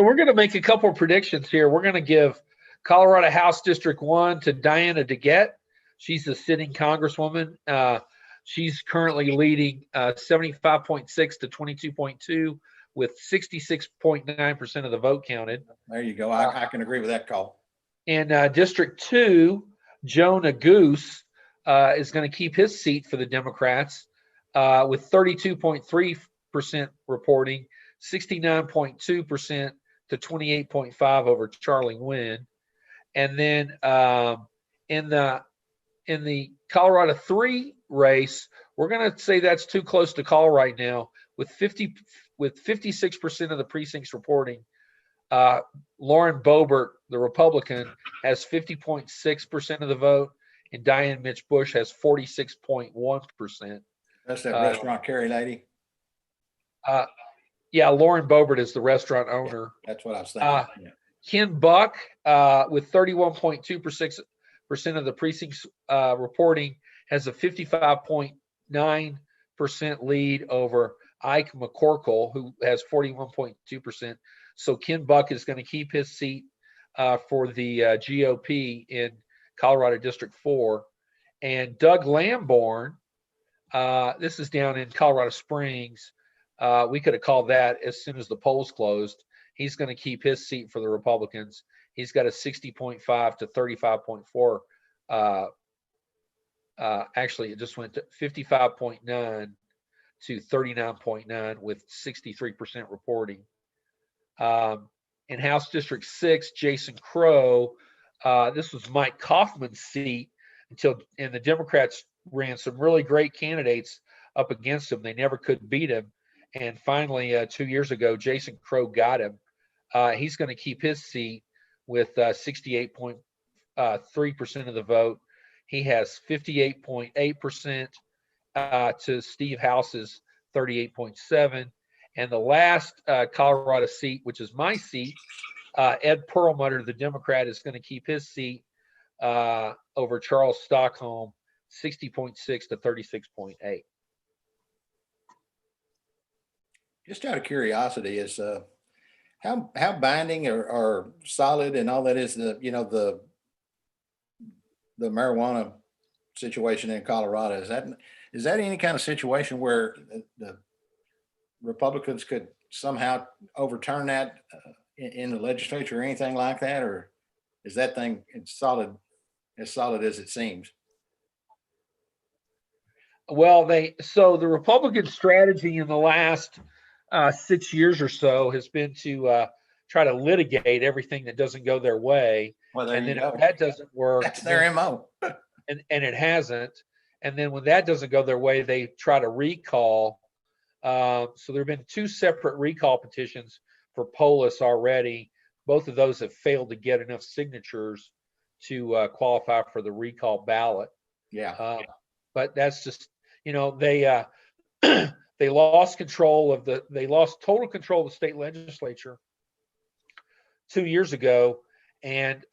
we're going to make a couple of predictions here. We're going to give Colorado House District 1 to Diana DeGette. She's the sitting congresswoman. She's currently leading 75.6 to 22.2 with 66.9% of the vote counted. There you go. I can agree with that call. In District 2, Jonah Goose is going to keep his seat for the Democrats with 32.3% reporting, 69.2% to 28.5 over Charlie Nguyen. And then in the Colorado 3 race, we're going to say that's too close to call right now with 56% of the precincts reporting. Lauren Boebert, the Republican, has 50.6% of the vote, and Diane Mitch Bush has 46.1%. That's that restaurant Carrie lady. Yeah, Lauren Boebert is the restaurant owner. That's what I was thinking. Ken Buck with 31.2% of the precincts reporting has a 55.9% lead over Ike McCorkle, who has 41.2%. So Ken Buck is going to keep his seat for the GOP in Colorado District 4. And Doug Lamborn, this is down in Colorado Springs. We could have called that as soon as the polls closed. He's going to keep his seat for the Republicans. He's got a 60.5 to 35.4. Actually, it just went to 55.9 to 39.9 with 63% reporting. In House District 6, Jason Crow, this was Mike Kaufman's seat and the Democrats ran some really great candidates up against him. They never could beat him. And finally, 2 years ago, Jason Crow got him. He's going to keep his seat with 68.3% of the vote. He has 58.8% to Steve House's 38.7%. And the last Colorado seat, which is my seat, Ed Perlmutter, the Democrat, is going to keep his seat over Charles Stockholm, 60.6 to 36.8. Just out of curiosity, is how binding or solid and all that is the marijuana situation in Colorado? Is that any kind of situation where the Republicans could somehow overturn that in the legislature or anything like that, or is that thing as solid as it seems? Well, the Republican strategy in the last 6 years or so has been to try to litigate everything that doesn't go their way. Well, and then if that doesn't work, that's their MO. and it hasn't. And then when that doesn't go their way, they try to recall. So there have been 2 separate recall petitions for Polis already. Both of those have failed to get enough signatures to qualify for the recall ballot. Yeah. But that's just, they they lost total control of the state legislature 2 years ago. And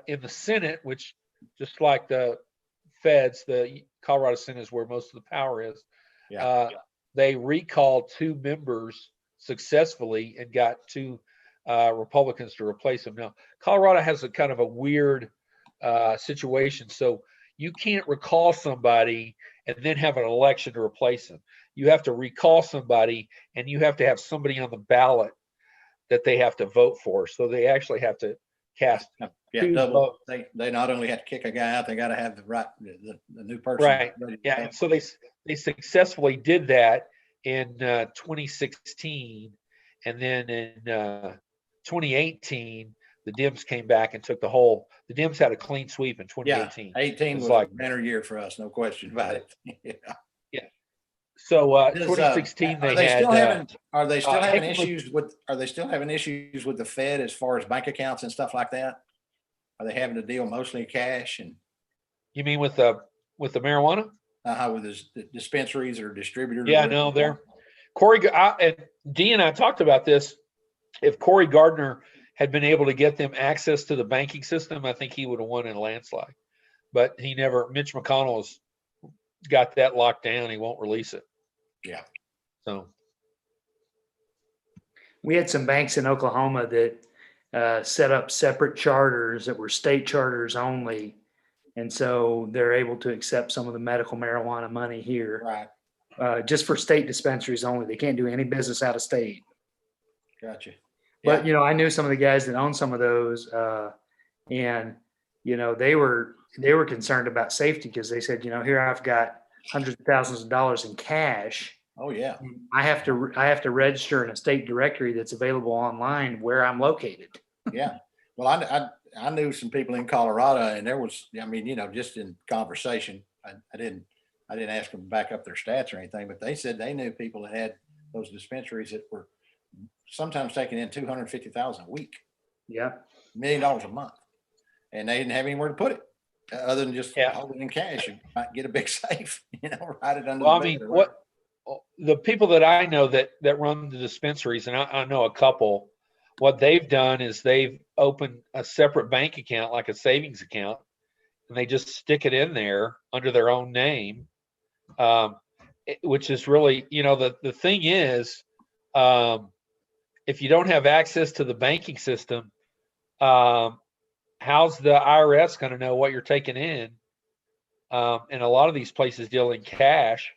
in the Senate, which just like the feds, the Colorado Senate is where most of the power is. They recalled 2 members successfully and got 2 Republicans to replace them. Now, Colorado has a kind of a weird situation. So you can't recall somebody and then have an election to replace them. You have to recall somebody and you have to have somebody on the ballot that they have to vote for. So they actually have to cast double. They not only have to kick a guy out, they got to have the new person. Right. Yeah. And so they successfully did that in 2016. And then in 2018, the Dems came back and took the Dems had a clean sweep in 2018. 18 was like a banner year for us, no question about it. Yeah. So 2016 are they still having issues with the Fed as far as bank accounts and stuff like that? Are they having to deal mostly cash? And you mean with the marijuana? With the dispensaries or distributors? Yeah, no, they're Cory and Dee and I talked about this. If Cory Gardner had been able to get them access to the banking system, I think he would have won in a landslide. But he never. Mitch McConnell has got that locked down. He won't release it. Yeah. So we had some banks in Oklahoma that set up separate charters that were state charters only. And so they're able to accept some of the medical marijuana money here. Right. Just for state dispensaries only. They can't do any business out of state. Gotcha. But, I knew some of the guys that own some of those and, they were concerned about safety because they said, here I've got hundreds of thousands of dollars in cash. Oh yeah. I have to register in a state directory that's available online where I'm located. Yeah. Well, I knew some people in Colorado, and there was, just in conversation, I didn't ask them to back up their stats or anything, but they said they knew people that had those dispensaries that were sometimes taking in $250,000 a week. Yeah. $1 million a month. And they didn't have anywhere to put it other than just hold it in cash. You might get a big safe, write it under the bed. What the people that I know that run the dispensaries, and I know a couple, what they've done is they've opened a separate bank account, like a savings account, and they just stick it in there under their own name, which is really, the thing is, if you don't have access to the banking system, how's the IRS going to know what you're taking in? And a lot of these places deal in cash.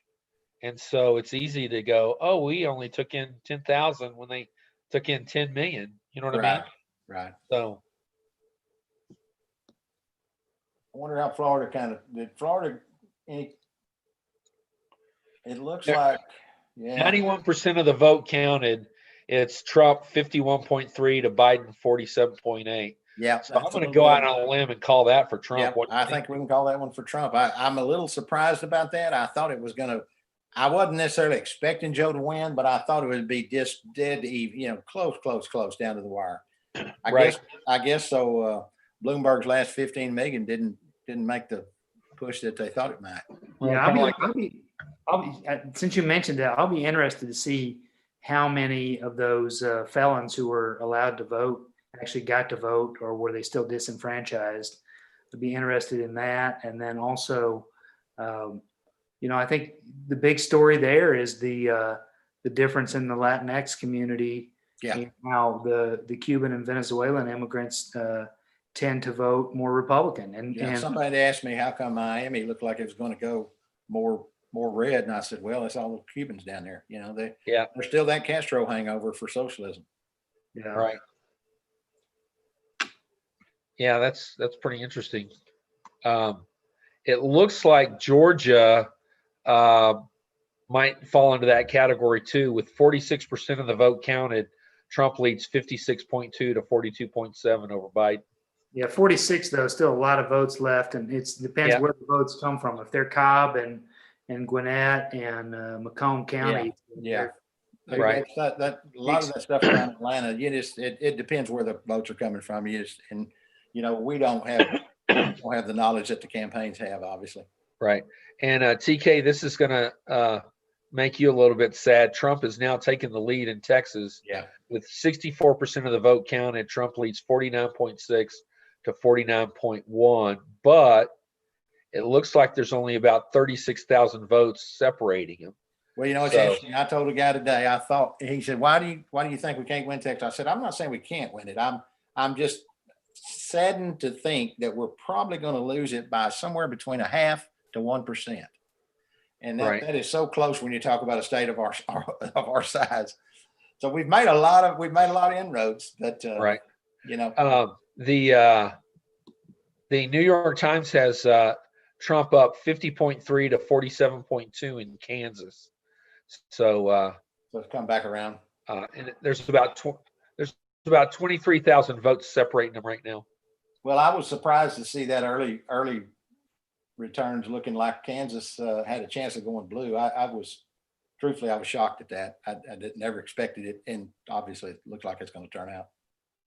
And so it's easy to go, oh, we only took in 10,000 when they took in 10 million. You know what I mean? Right. So I wonder how Florida it looks like 91% of the vote counted. It's Trump 51.3 to Biden 47.8. Yeah. So I'm going to go out on a limb and call that for Trump. Yeah, I think we can call that one for Trump. I'm a little surprised about that. I thought it was I wasn't necessarily expecting Joe to win, but I thought it would be just dead even, close down to the wire. I guess so. Bloomberg's last 15 million didn't make the push that they thought it might. I'll be since you mentioned that, I'll be interested to see how many of those felons who were allowed to vote actually got to vote, or were they still disenfranchised? I'd be interested in that. And then also, I think the big story there is the difference in the Latinx community. Yeah. And how the Cuban and Venezuelan immigrants tend to vote more Republican. And somebody asked me how come Miami looked like it was going to go more red, and I said, well, it's all the Cubans down there. There's still that Castro hangover for socialism. Yeah. Right. Yeah, that's pretty interesting. It looks like Georgia might fall into that category too, with 46% of the vote counted. Trump leads 56.2 to 42.7 over Biden. Yeah, 46 though, still a lot of votes left, and it depends where the votes come from. If they're Cobb and Gwinnett and Macomb County, Right. That a lot of that stuff around Atlanta, it depends where the votes are coming from. And we don't have the knowledge that the campaigns have, obviously. Right. And TK, this is going to make you a little bit sad. Trump is now taking the lead in Texas Yeah. with 64% of the vote counted. Trump leads 49.6 to 49.1, but it looks like there's only about 36,000 votes separating him. Well, it's So- interesting. I told a guy today, he said, why do you think we can't win Texas? I said, I'm not saying we can't win it. I'm just saddened to think that we're probably going to lose it by somewhere between 0.5% to 1%. And that is so close when you talk about a state of our size. So we've made a lot of inroads, but right. the The New York Times has Trump up 50.3 to 47.2 in Kansas. So it's come back around. and there's about 23,000 votes separating them right now. Well, I was surprised to see that early returns looking like Kansas had a chance of going blue. Truthfully, I was shocked at that. I never expected it. And obviously it looked like it's going to turn out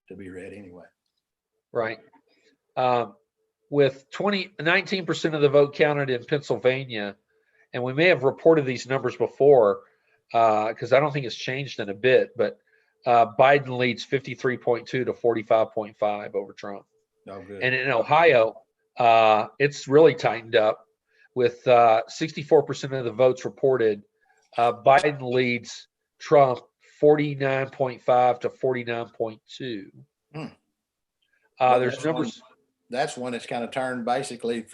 to be red anyway. Right. With 19% of the vote counted in Pennsylvania, and we may have reported these numbers before because I don't think it's changed in a bit, but Biden leads 53.2 to 45.5 over Trump. Oh, good. And in Ohio, it's really tightened up with 64% of the votes reported. Biden leads Trump 49.5 to 49.2. There's numbers. That's when it's kind of turned basically.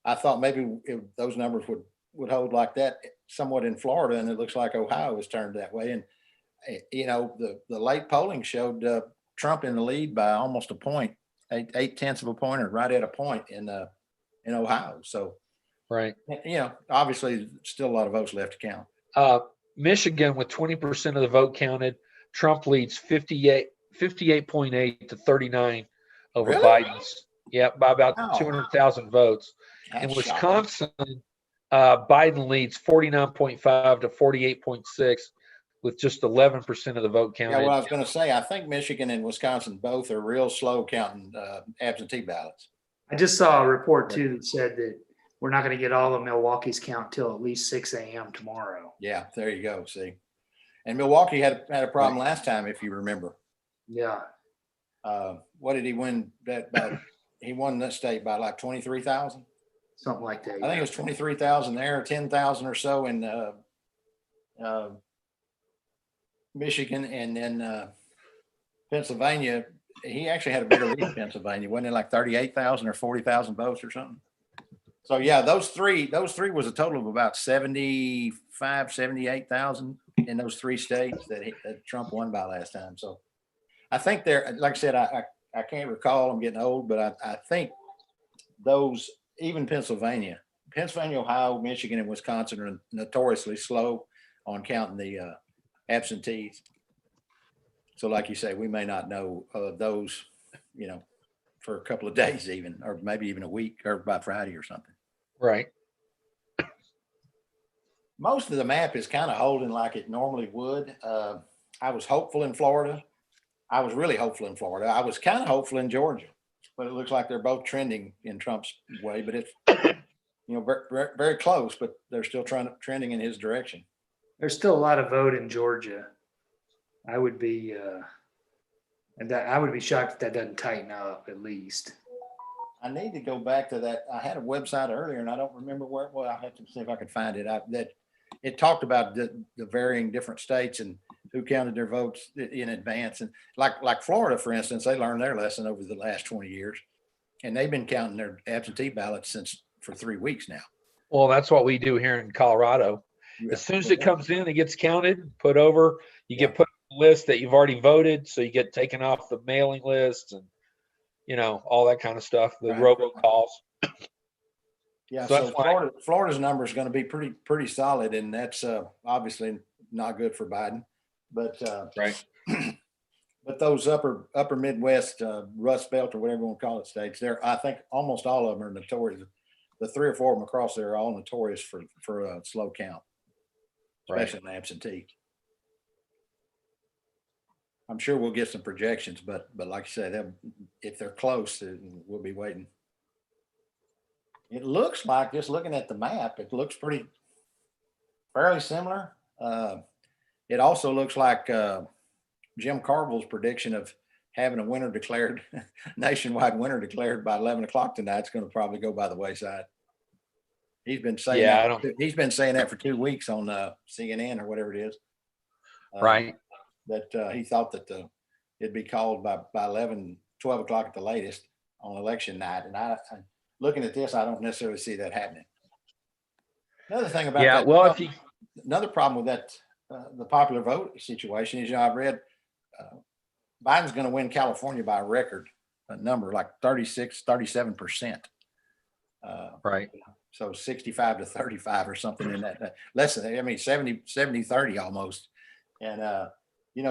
I thought maybe those numbers would hold like that somewhat in Florida, and it looks like Ohio has turned that way. And the late polling showed Trump in the lead by almost a point, 0.8 of a point, or right at a point in Ohio. So, right. Obviously, still a lot of votes left to count. Michigan, with 20% of the vote counted, Trump leads 58.8 to 39 over Really? Biden's. Yeah, by about Wow. 200,000 votes. That's In shocking. Wisconsin, Biden leads 49.5 to 48.6 with just 11% of the vote counted. Yeah, well, I was going to say, I think Michigan and Wisconsin both are real slow counting absentee ballots. I just saw a report too that said that we're not going to get all of Milwaukee's count till at least 6 a.m. tomorrow. Yeah, there you go. See, and Milwaukee had a problem last time, if you remember. Yeah. What did he win that by? He won that state by like 23,000. Something like that. I think it was 23,000 there, 10,000 or so in Michigan, and then Pennsylvania. He actually had a better lead in Pennsylvania. Wasn't it like 38,000 or 40,000 votes or something? So yeah, those three was a total of about 78,000 in those three states that Trump won by last time. So I think like I said, I can't recall. I'm getting old, but I think those, even Pennsylvania, Ohio, Michigan, and Wisconsin are notoriously slow on counting the absentees. So like you say, we may not know those, for a couple of days even, or maybe even a week, or by Friday or something. Right. Most of the map is kind of holding like it normally would. I was hopeful in Florida. I was really hopeful in Florida. I was kind of hopeful in Georgia, but it looks like they're both trending in Trump's way, but it's, very, very close, but they're still trending in his direction. There's still a lot of vote in Georgia. I would be shocked if that doesn't tighten up at least. I need to go back to that. I had a website earlier and I don't remember where it was. I'll have to see if I can find it. That it talked about the varying different states and who counted their votes in advance. And like Florida, for instance, they learned their lesson over the last 20 years, and they've been counting their absentee ballots for 3 weeks now. Well, that's what we do here in Colorado. As soon as it comes in, it gets counted, put over. You get put on the list that you've already voted, so you get taken off the mailing list and all that kind of stuff. The Right. robocalls. Yeah, So so that's why- Florida's number is going to be pretty solid, and that's obviously not good for Biden. But Right. but those upper Midwest Rust Belt or whatever you want to call it states, I think almost all of them are notorious. The 3 or 4 of them across there are all notorious for a slow count, especially an absentee. I'm sure we'll get some projections, but like I said, if they're close, we'll be waiting. It looks like, just looking at the map, it looks fairly similar. It also looks like Jim Carville's prediction of having a winner declared, nationwide winner declared by 11 o'clock tonight is going to probably go by the wayside. He's been saying he's been saying that for 2 weeks on CNN or whatever it is. Right. That he thought that it'd be called by 11, 12 o'clock at the latest on election night. And I looking at this, I don't necessarily see that happening. Another thing about that, well, another problem with that, the popular vote situation is, I've read Biden's going to win California by a record number, like 37%. Right. So 65 to 35 or something in that, less than, 70, 30 almost. And,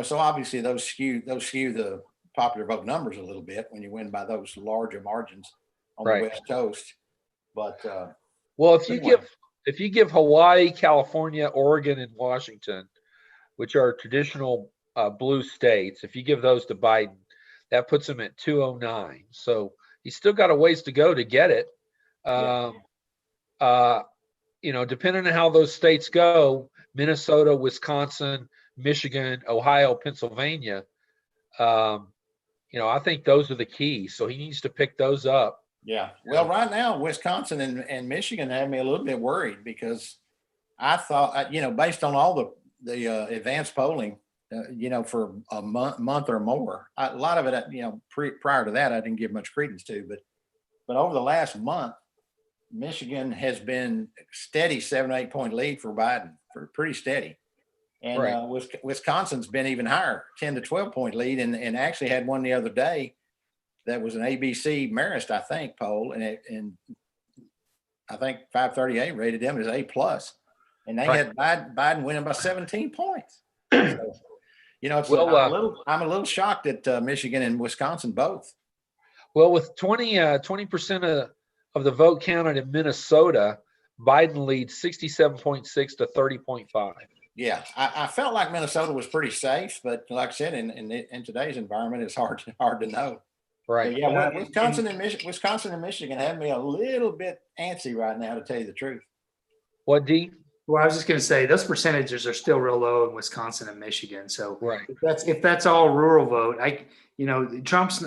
so obviously those skew the popular vote numbers a little bit when you win by those larger margins on the West Coast. But, well, if you give Hawaii, California, Oregon, and Washington, which are traditional blue states, if you give those to Biden, that puts him at 209. So he's still got a ways to go to get it. Depending on how those states go, Minnesota, Wisconsin, Michigan, Ohio, Pennsylvania, I think those are the keys. So he needs to pick those up. Yeah. Well, right now, Wisconsin and Michigan have me a little bit worried because I thought, based on all the advanced polling, for a month or more, a lot of it, prior to that, I didn't give much credence to, but over the last month, Michigan has been steady 7 or 8 point lead for Biden, pretty steady. And Wisconsin's been even higher, 10 to 12 point lead, and actually had one the other day that was an ABC Marist, I think, poll, and I think 538 rated them as A+, and they had Biden winning by 17 points. So, I'm a little shocked at Michigan and Wisconsin both. Well, with 20% of the vote counted in Minnesota, Biden leads 67.6 to 30.5. Yeah, I felt like Minnesota was pretty safe, but like I said, in today's environment, it's hard to know. Right. But yeah, Wisconsin and Michigan have me a little bit antsy right now, to tell you the truth. What, D? Well, I was just going to say those percentages are still real low in Wisconsin and Michigan. So right. if that's all rural vote, Trump's.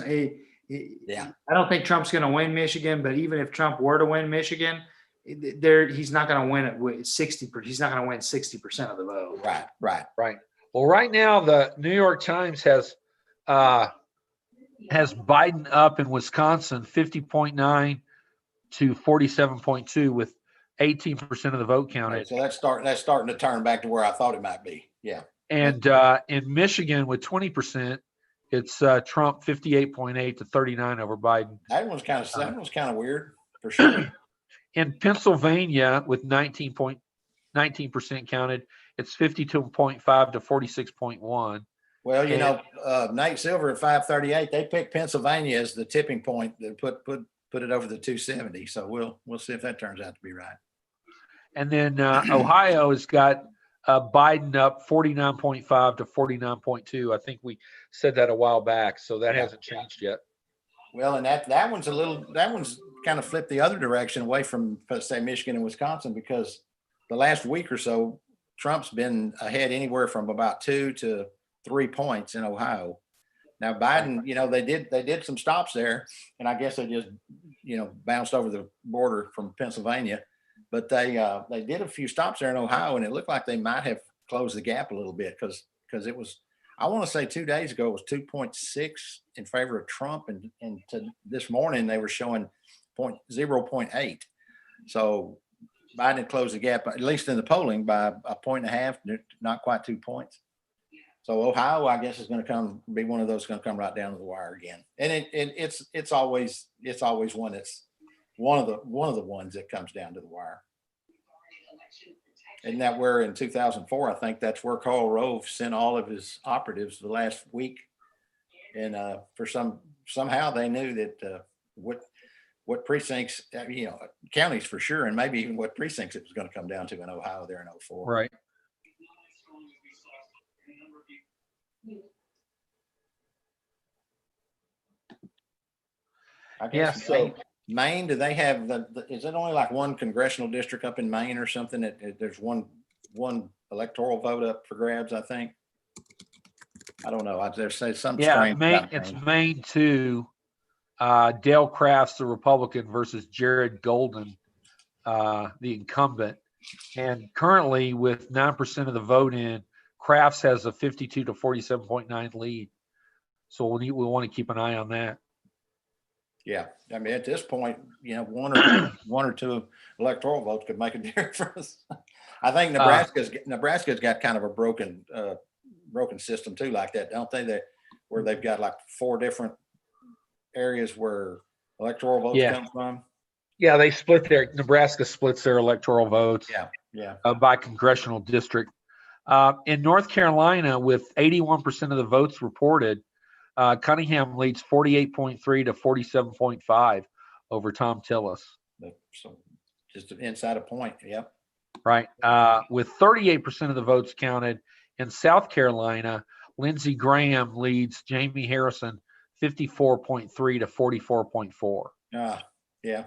Yeah, I don't think Trump's going to win Michigan, but even if Trump were to win Michigan, he's not going to win it with 60%. He's not going to win 60% of the vote. Right. Well, right now the New York Times has Biden up in Wisconsin 50.9 to 47.2 with 18% of the vote counted. Right, so that's starting to turn back to where I thought it might be. Yeah. And in Michigan with 20%, it's Trump 58.8 to 39 over Biden. That one's kind of weird for sure. In Pennsylvania with 19% counted, it's 52.5 to 46.1. Well, Nate Silver at 538, they picked Pennsylvania as the tipping point that put it over the 270. So we'll see if that turns out to be right. And then Ohio has got Biden up 49.5 to 49.2. I think we said that a while back, so that hasn't changed yet. Well, and that one's kind of flipped the other direction away from, say, Michigan and Wisconsin, because the last week or so, Trump's been ahead anywhere from about 2 to 3 points in Ohio. Now Biden, they did some stops there, and I guess they just, bounced over the border from Pennsylvania. But they did a few stops there in Ohio, and it looked like they might have closed the gap a little bit because it was, I want to say 2 days ago, it was 2.6 in favor of Trump, and to this morning they were showing 0.8. So Biden had closed the gap, at least in the polling, by 1.5 points, not quite 2 points. So Ohio, I guess, is going to be one of those going to come right down to the wire again, and it's always one that's one of the ones that comes down to the wire. Isn't that where in 2004, I think that's where Karl Rove sent all of his operatives the last week, and for somehow they knew that what precincts, counties for sure, and maybe even what precincts it was going to come down to in Ohio there in 04. Right. I Yeah, guess so Maine, do they have is it only like one congressional district up in Maine or something that there's one electoral vote up for grabs, I think. I don't know. There's something yeah, strange about It's Maine. Maine 2. Dale Crafts, the Republican, versus Jared Golden, the incumbent. And currently, with 9% of the vote in, Crafts has a 52 to 47.9 lead. So we want to keep an eye on that. Yeah, I mean, at this point, one or two electoral votes could make a difference. I think Nebraska's got kind of a broken system too, like that, don't they? Where they've got like 4 different areas where electoral votes come from. Yeah, Nebraska splits their electoral votes. Yeah. By congressional district. In North Carolina, with 81% of the votes reported, Cunningham leads 48.3 to 47.5 over Tom Tillis. So just inside a point. Yep. Right. With 38% of the votes counted in South Carolina, Lindsey Graham leads Jamie Harrison 54.3 to 44.4. Yeah.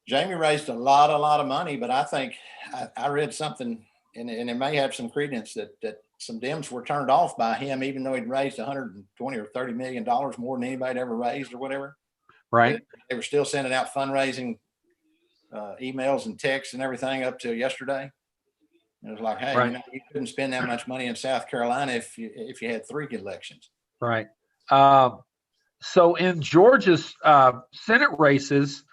Jamie raised a lot of money, but I think I read something, and it may have some credence that some Dems were turned off by him, even though he'd raised 120 or $30 million more than anybody ever raised or whatever. Right. They were still sending out fundraising emails and texts and everything up till yesterday. It was like, hey, right. You couldn't spend that much money in South Carolina if you had 3 elections. Right. So in Georgia's Senate races,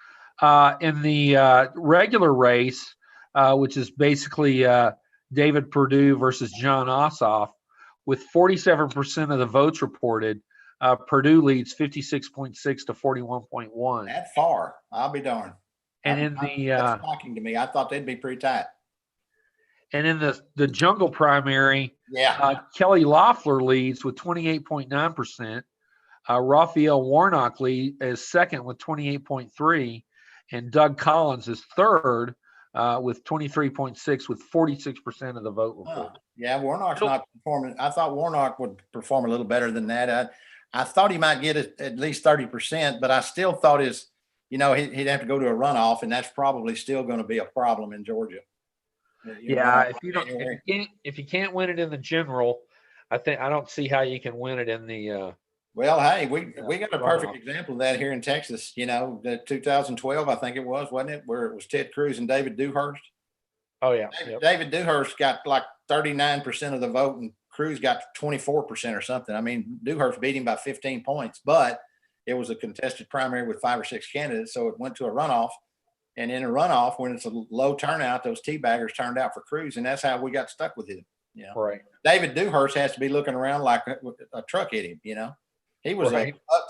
in the regular race, which is basically David Perdue versus John Ossoff, with 47% of the votes reported, Perdue leads 56.6 to 41.1. That far, I'll be darned. And that's shocking to me. I thought they'd be pretty tight. And in the jungle primary, Kelly Loeffler leads with 28.9%. Raphael Warnock is second with 28.3%, and Doug Collins is third with 23.6, with 46% of the vote reported. Yeah, Warnock's not performing. I thought Warnock would perform a little better than that. I thought he might get at least 30%, but I still thought he'd have to go to a runoff, and that's probably still going to be a problem in Georgia. If you can't win it in the general, I don't see how you can win it in the. Well, hey, we got a perfect example of that here in Texas. The 2012, I think it was, wasn't it, where it was Ted Cruz and David Dewhurst. Oh yeah, David Dewhurst got like 39% of the vote, and Cruz got 24% or something. I mean, Dewhurst beat him by 15 points, but it was a contested primary with 5 or 6 candidates, so it went to a runoff. And in a runoff, when it's a low turnout, those teabaggers turned out for Cruz, and that's how we got stuck with him. Right. David Dewhurst has to be looking around like a truck hit him. He was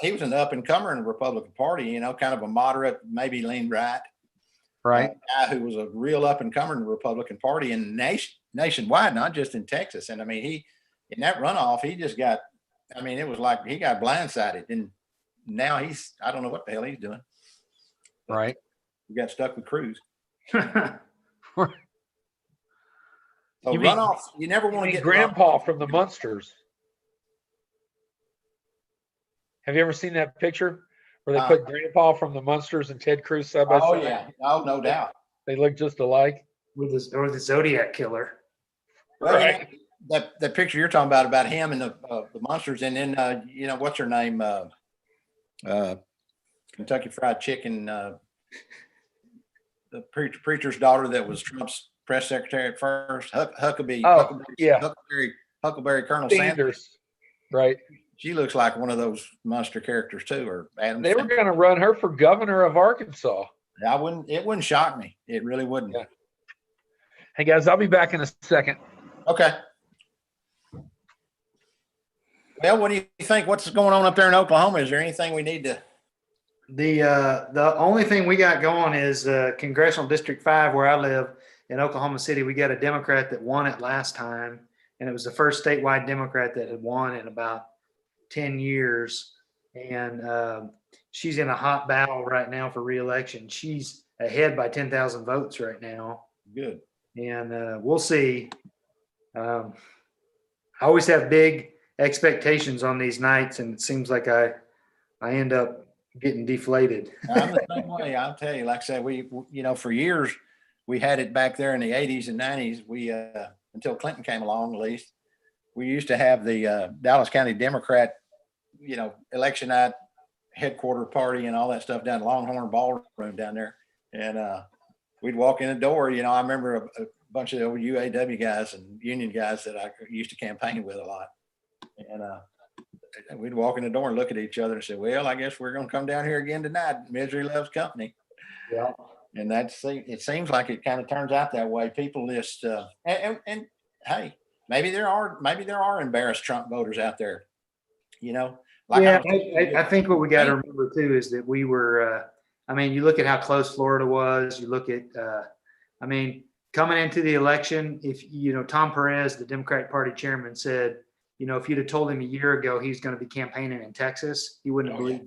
he was an up and comer in the Republican Party. Kind of a moderate, maybe lean right. Right. Guy who was a real up and comer in the Republican Party and nationwide, not just in Texas. And I mean, he in that runoff, he just got. I mean, it was like he got blindsided, and now I don't know what the hell he's doing. Right. We got stuck with Cruz. So runoffs, you never want to get Grandpa from the Munsters. Have you ever seen that picture where they put Grandpa from the Munsters and Ted Cruz side by side? Oh yeah, no doubt. They look just alike. Or the Zodiac Killer. Well, right. That picture you're talking about him and the Munsters, and then what's her name? Kentucky Fried Chicken. The preacher's daughter that was Trump's press secretary at first, Huckleberry Colonel Sanders. Right. She looks like one of those monster characters too, or Adam. They were going to run her for governor of Arkansas. It wouldn't shock me. It really wouldn't. Yeah. Hey guys, I'll be back in a second. Okay. Well, what do you think? What's going on up there in Oklahoma? Is there anything we need to? The only thing we got going is Congressional District 5, where I live in Oklahoma City. We got a Democrat that won it last time, and it was the first statewide Democrat that had won in about 10 years. And she's in a hot battle right now for re-election. She's ahead by 10,000 votes right now. Good. And we'll see. I always have big expectations on these nights, and it seems like I end up getting deflated. I'm the same way. I'll tell you, like I said, for years, we had it back there in the 80s and 90s. Until Clinton came along, at least, we used to have the Dallas County Democrat, election night headquarter party and all that stuff down Longhorn Ballroom down there. And we'd walk in the door. I remember a bunch of the old UAW guys and union guys that I used to campaign with a lot. And we'd walk in the door and look at each other and say, well, I guess we're going to come down here again tonight. Misery loves company. Yeah. And it seems like it kind of turns out that way. People just, and hey, maybe there are embarrassed Trump voters out there, Like Yeah, I think what we got to remember too is that we were, you look at how close Florida was. You look at, coming into the election, if Tom Perez, the Democratic Party chairman, said, if you'd have told him a year ago he's going to be campaigning in Texas, he wouldn't have believed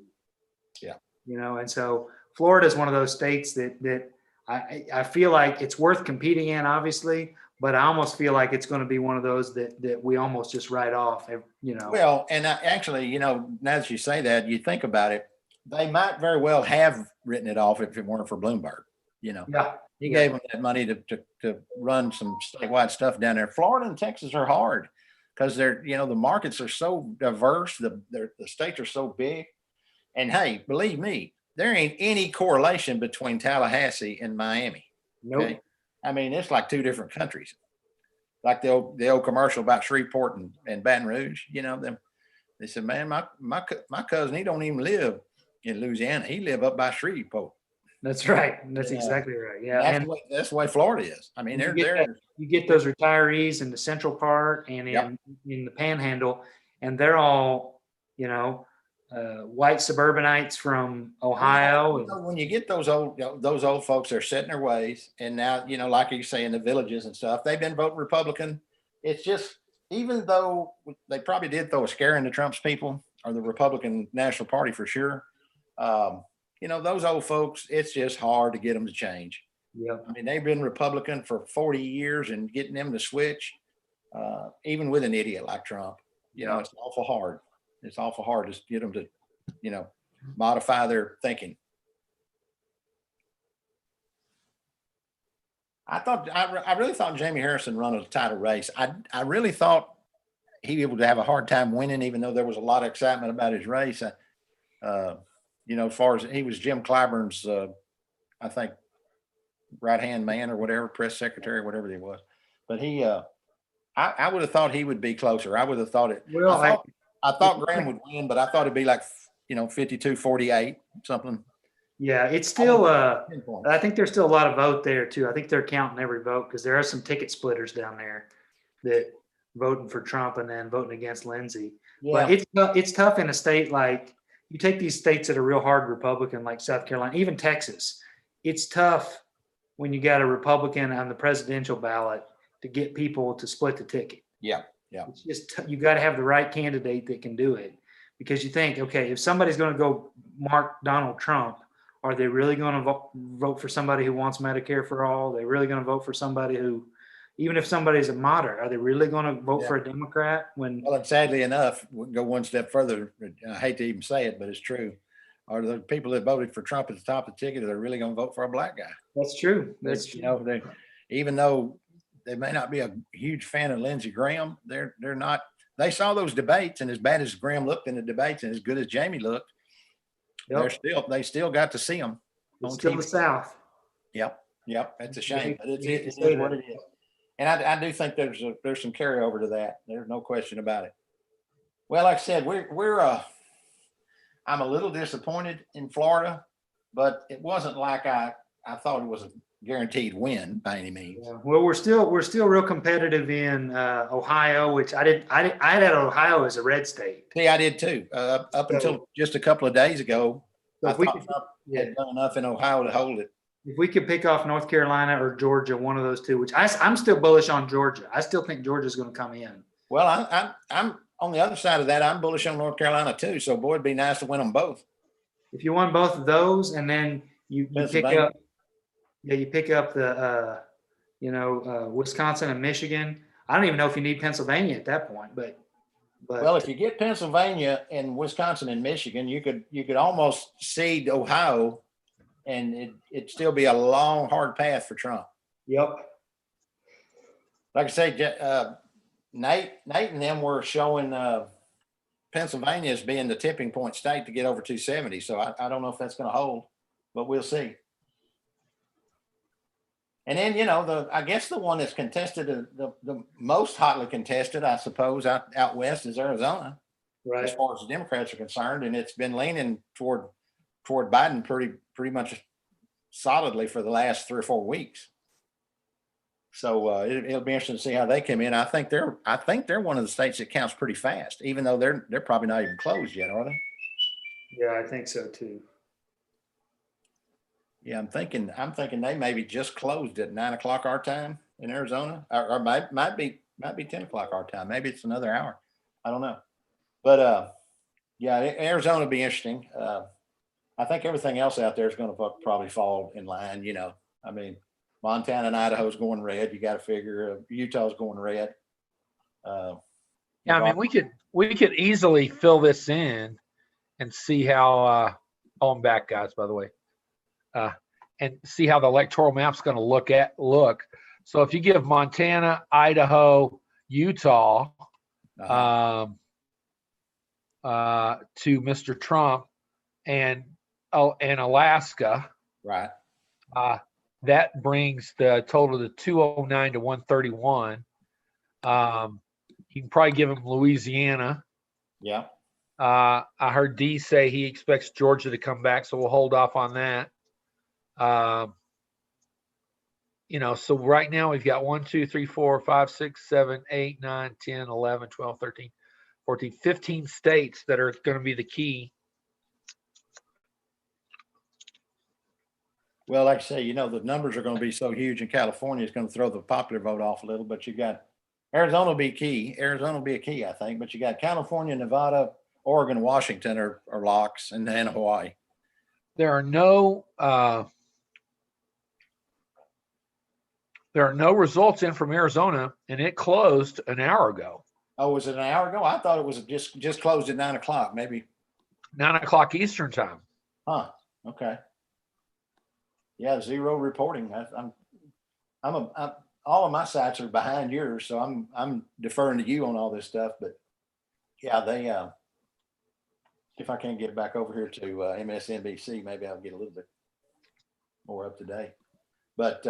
it. Yeah. And so Florida is one of those states that I feel like it's worth competing in, obviously, but I almost feel like it's going to be one of those that we almost just write off, Well, and actually, now that you say that, you think about it, they might very well have written it off if it weren't for Bloomberg. Yeah. He gave them that money to run some statewide stuff down there. Florida and Texas are hard because they're, the markets are so diverse. The states are so big. And hey, believe me, there ain't any correlation between Tallahassee and Miami. Nope. Okay? It's like two different countries. Like the old commercial about Shreveport and Baton Rouge, them. They said, man, my cousin, he don't even live in Louisiana. He live up by Shreveport. That's right. That's exactly right. Yeah. That's the way Florida is. They're there. You get those retirees in the central part and in the panhandle, and they're all, white suburbanites from Ohio. When you get those old folks, they're set in their ways. And now, like you say, in the villages and stuff, they've been voting Republican. It's just, even though they probably did throw a scare into Trump's people or the Republican National Party for sure. Those old folks, it's just hard to get them to change. Yeah. They've been Republican for 40 years, and getting them to switch, even with an idiot like Trump, it's awful hard. It's awful hard to get them to, modify their thinking. I really thought Jamie Harrison run a tighter race. I really thought he would have a hard time winning, even though there was a lot of excitement about his race. As far as he was Jim Clyburn's, I think, right-hand man or whatever, press secretary, whatever he was. But I would have thought he would be closer. I would have thought it. Well, I thought Graham would win, but I thought it'd be like, 52-48, something. Yeah, it's still, I think there's still a lot of vote there too. I think they're counting every vote because there are some ticket splitters down there that voting for Trump and then voting against Lindsey. Yeah. But it's tough in a state like, you take these states that are real hard Republican, like South Carolina, even Texas. It's tough when you got a Republican on the presidential ballot to get people to split the ticket. Yeah. It's just, you got to have the right candidate that can do it, because you think, okay, if somebody's going to go mark Donald Trump, are they really going to vote for somebody who wants Medicare for all? Are they really going to vote for somebody who, even if somebody's a moderate, are they really going to vote for a Democrat? Well, and sadly enough, we can go one step further. I hate to even say it, but it's true. Are the people that voted for Trump at the top of the ticket, are they really going to vote for a black guy? That's true. That's true. Even though they may not be a huge fan of Lindsey Graham, they're not. They saw those debates, and as bad as Graham looked in the debates, and as good as Jamie looked, they still got to see him. It's still the South. Yep. That's a shame, but it is what it is. And I do think there's some carryover to that. There's no question about it. Well, like I said, I'm a little disappointed in Florida, but it wasn't like I thought it was a guaranteed win by any means. Yeah. Well, we're still real competitive in Ohio, which I had Ohio as a red state. See, I did too. Up until just a couple of days ago, So I thought Trump had done enough in Ohio to hold it. If we could pick off North Carolina or Georgia, one of those two, which I'm still bullish on Georgia. I still think Georgia's going to come in. Well, I'm on the other side of that. I'm bullish on North Carolina too. So, boy, it'd be nice to win them both. If you won both of those, and then you pick up the Wisconsin and Michigan. I don't even know if you need Pennsylvania at that point, but But Well, if you get Pennsylvania and Wisconsin and Michigan, you could almost seed Ohio, and it'd still be a long, hard path for Trump. yep. Like I say, Nate and them were showing Pennsylvania as being the tipping point state to get over 270. So I don't know if that's going to hold, but we'll see. And then, I guess the one that's contested, the most hotly contested, I suppose, out west is Arizona, as Right. far as the Democrats are concerned. And it's been leaning toward Biden pretty much solidly for the last 3 or 4 weeks. So it'll be interesting to see how they come in. I think they're one of the states that counts pretty fast, even though they're probably not even closed yet, are they? Yeah, I think so too. Yeah, I'm thinking they maybe just closed at 9 o'clock our time in Arizona, or might be 10 o'clock our time. Maybe it's another hour. I don't know. But yeah, Arizona will be interesting. I think everything else out there is going to probably fall in line. I mean, Montana and Idaho's going red. You got to figure Utah's going red. Yeah, I mean, we could easily fill this in and see how. Oh, I'm back, guys. By the way, and see how the electoral map's going to look. So if you give Montana, Idaho, Utah to Mr. Trump and Alaska, right? That brings the total to 209 to 131. You can probably give him Louisiana. Yeah. I heard D say he expects Georgia to come back, so we'll hold off on that. So right now we've got 1, 2, 3, 4, 5, 6, 7, 8, 9, 10, 11, 12, 13, 14, 15 states that are going to be the key. Well, like I say, the numbers are going to be so huge in California, it's going to throw the popular vote off a little, but you got Arizona will be key. Arizona will be a key, I think, but you got California, Nevada, Oregon, Washington are locks, and then Hawaii. There are no results in from Arizona, and it closed an hour ago. Oh, was it an hour ago? I thought it was just closed at 9 o'clock, maybe. 9 o'clock Eastern time. Huh. Okay. Yeah, zero reporting. I'm all of my sites are behind yours, so I'm deferring to you on all this stuff. But yeah, they if I can't get back over here to MSNBC, maybe I'll get a little bit more up to date. But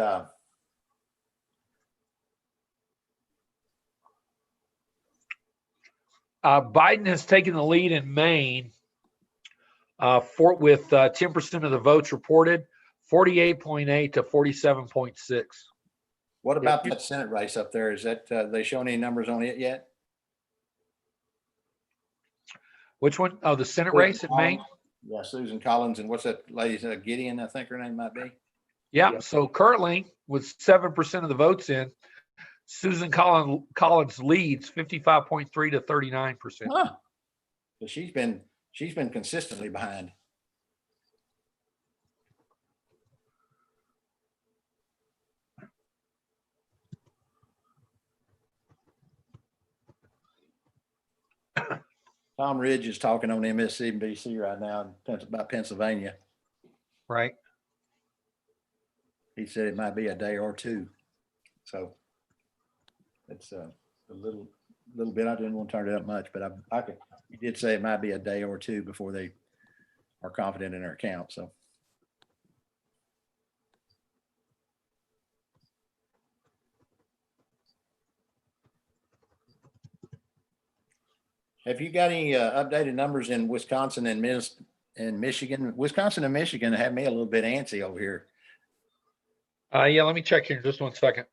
Biden has taken the lead in Maine with 10% of the votes reported, 48.8 to 47.6. what about that Senate race up there? Is that they showing any numbers on it yet? Which one? Oh, the Senate race in Maine? Yeah, Susan Collins and what's that lady's Gideon, I think her name might be. Yeah. So currently, with 7% of the votes in, Susan Collins leads 55.3 to 39%. Huh. So she's been consistently behind. Tom Ridge is talking on MSNBC right now about Pennsylvania. Right. He said it might be a day or two. So it's a little bit. I didn't want to turn it up much, but he did say it might be a day or two before they are confident in their account. So. Have you got any updated numbers in Wisconsin and Michigan? Wisconsin and Michigan have me a little bit antsy over here. Yeah, let me check here just 1 second.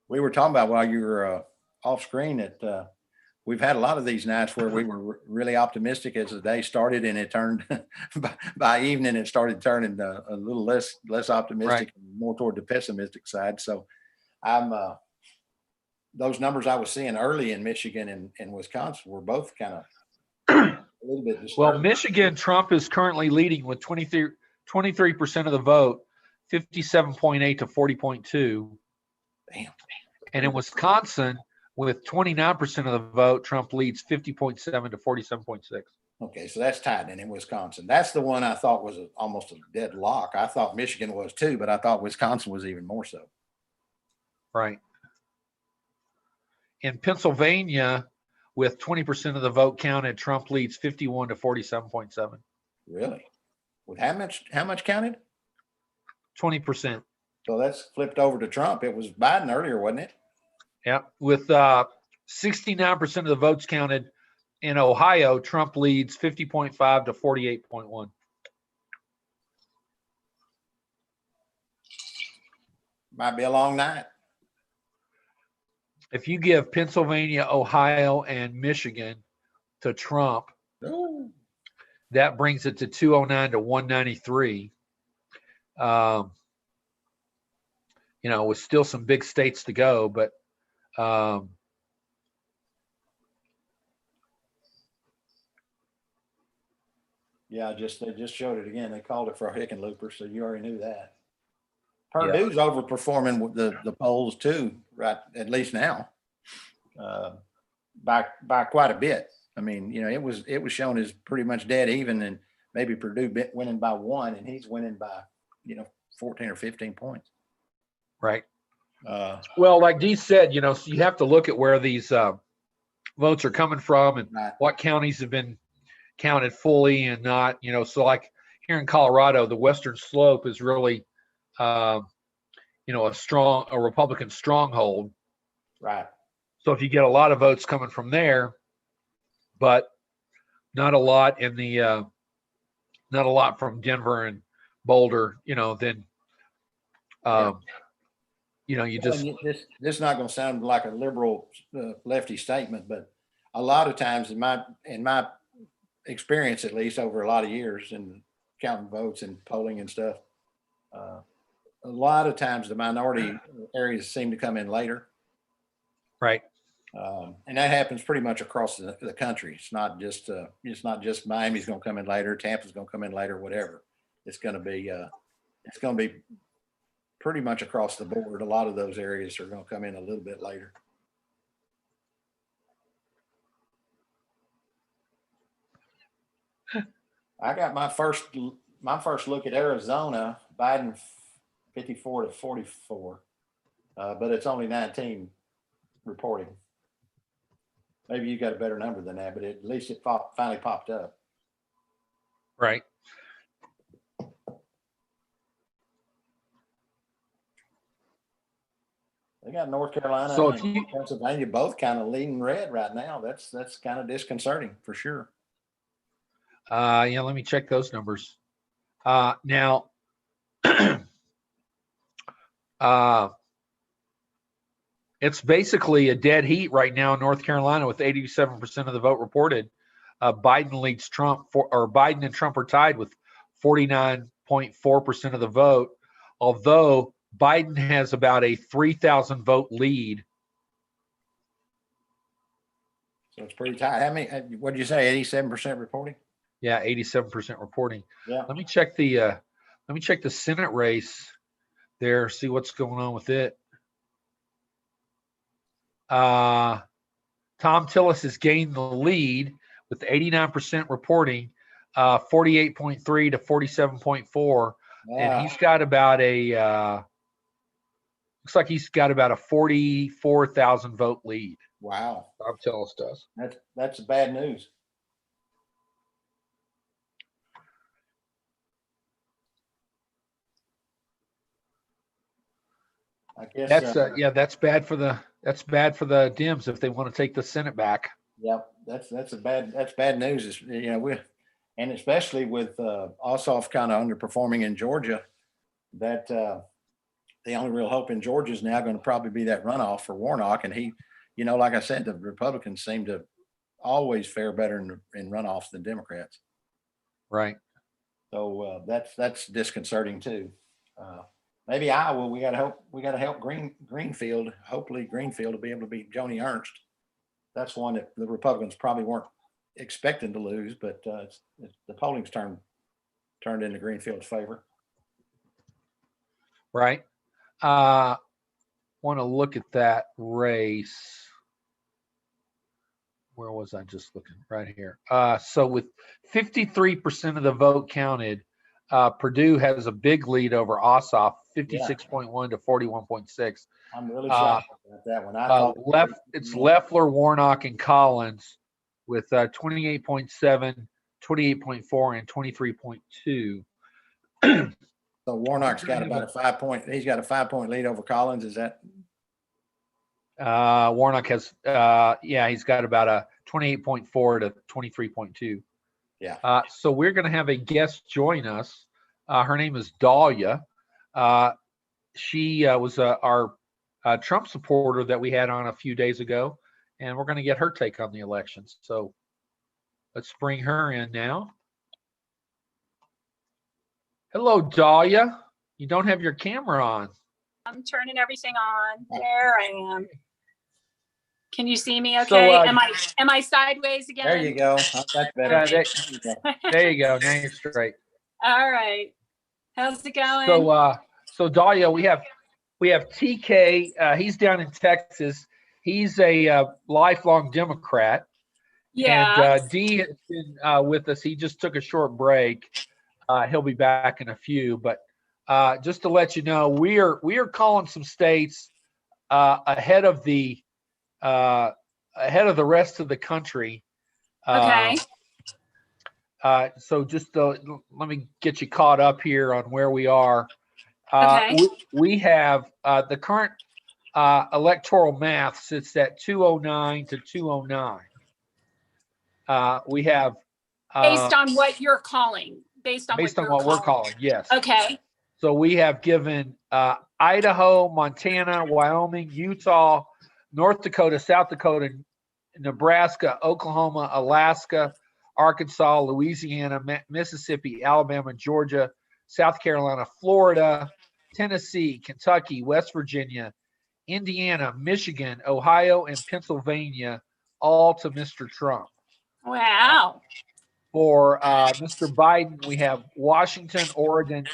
We were talking about while you were off screen that we've had a lot of these nights where we were really optimistic as the day started, and it turned by evening it started turning a little less optimistic, and more toward the pessimistic side. So I'm those numbers I was seeing early in Michigan and Wisconsin were both kind of a little bit disturbing. Well, Michigan, Trump is currently leading with 23% of the vote, 57.8 to 40.2. Damn. And in Wisconsin, With 29% of the vote, Trump leads 50.7 to 47.6. Okay, so that's tied in Wisconsin. That's the one I thought was almost a deadlock. I thought Michigan was too, but I thought Wisconsin was even more so. Right. In Pennsylvania, with 20% of the vote counted, Trump leads 51 to 47.7. Really? With how much counted? 20%. So that's flipped over to Trump. It was Biden earlier, wasn't it? Yeah. With 69% of the votes counted in Ohio, Trump leads 50.5 to 48.1. Might be a long night. If you give Pennsylvania, Ohio, and Michigan to Trump, Ooh. that brings it to 209 to 193. With still some big states to go, but Yeah, they just showed it again. They called it for a Hickenlooper, so you already knew that. Yeah. Purdue's overperforming with the polls too, right? At least now, by quite a bit. I mean, it was shown as pretty much dead even, and maybe Purdue winning by 1, and he's winning by 14 or 15 points. Right. Well, like Dee said, so you have to look at where these votes are coming from and right. what counties have been counted fully and not. So like here in Colorado, the Western Slope is really, a Republican stronghold. Right. So if you get a lot of votes coming from there, but not a lot in the, not a lot from Denver and Boulder, then, you just. This is not going to sound like a liberal lefty statement, but a lot of times in my experience, at least over a lot of years in counting votes and polling and stuff, a lot of times the minority areas seem to come in later. Right. And that happens pretty much across the country. It's not just Miami's going to come in later, Tampa's going to come in later, whatever. It's going to be pretty much across the board. A lot of those areas are going to come in a little bit later. I got my first look at Arizona, Biden 54 to 44, but it's only 19 reporting. Maybe you got a better number than that, but at least it finally popped up. Right. They got North Carolina and Pennsylvania both kind of leaning red right now. That's kind of disconcerting for sure. Let me check those numbers. Now, it's basically a dead heat right now in North Carolina with 87% of the vote reported. Biden leads Trump, Biden and Trump are tied with 49.4% of the vote, although Biden has about a 3,000 vote lead. So it's pretty tight. How many? What did you say? 87% reporting? Yeah, 87% reporting. Yeah. Let me check the Senate race there. See what's going on with it. Tom Tillis has gained the lead with 89% reporting, 48.3 to 47.4, and he's got about looks like he's got about a 44,000 vote lead. Wow. Tom Tillis does. That's bad news. I guess that's bad for the Dems if they want to take the Senate back. Yep, that's bad news. And especially with Ossoff kind of underperforming in Georgia, that the only real hope in Georgia is now going to probably be that runoff for Warnock. And he, like I said, the Republicans seem to always fare better in runoffs than Democrats. Right. So that's disconcerting too. Maybe Iowa, we got to help Greenfield. Hopefully Greenfield will be able to beat Joni Ernst. That's one that the Republicans probably weren't expecting to lose, but the polling's turned into Greenfield's favor. Right. Want to look at that race. where was I just looking? Right here. So with 53% of the vote counted, Purdue has a big lead over Ossoff, 56.1 to 41.6. I'm really shocked about that one. I thought It's Leffler, Warnock, and Collins with 28.7, 28.4, and 23.2. so. Warnock's got about a 5 point. He's got a 5 point lead over Collins. Is that? Warnock has, he's got about a 28.4 to 23.2. Yeah. So we're going to have a guest join us. Her name is Dahlia. She was our Trump supporter that we had on a few days ago, and we're going to get her take on the elections. So let's bring her in now. Hello, Dahlia. You don't have your camera on. I'm turning everything on. There I am. Can you see me okay? So, am I sideways again? There you go. That's better. There you go. Now you're straight. All right. How's it going? So Dahlia, we have TK. He's down in Texas. He's a lifelong Democrat. Yeah. And D has been with us. He just took a short break. He'll be back in a few. But just to let you know, we are calling some states ahead of the rest of the country. Okay. So just let me get you caught up here on where we are. Okay. We have the current electoral math sits at 209 to 209. We have Based on what you're calling. Based on what we're calling, yes. Okay. So we have given Idaho, Montana, Wyoming, Utah, North Dakota, South Dakota, Nebraska, Oklahoma, Alaska, Arkansas, Louisiana, Mississippi, Alabama, Georgia, South Carolina, Florida, Tennessee, Kentucky, West Virginia, Indiana, Michigan, Ohio, and Pennsylvania, all to Mr. Trump. Wow. For Mr. Biden, we have Washington, Oregon,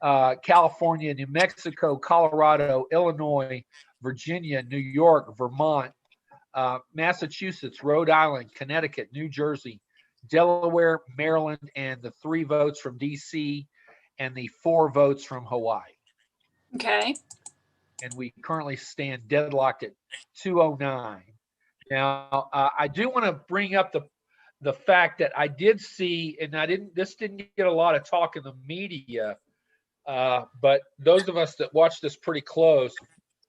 California, New Mexico, Colorado, Illinois, Virginia, New York, Vermont, Massachusetts, Rhode Island, Connecticut, New Jersey, Delaware, Maryland, and the 3 votes from D.C. and the 4 votes from Hawaii. Okay. And we currently stand deadlocked at 209. Now, I do want to bring up the fact that I did see, and this didn't get a lot of talk in the media, but those of us that watched this pretty close,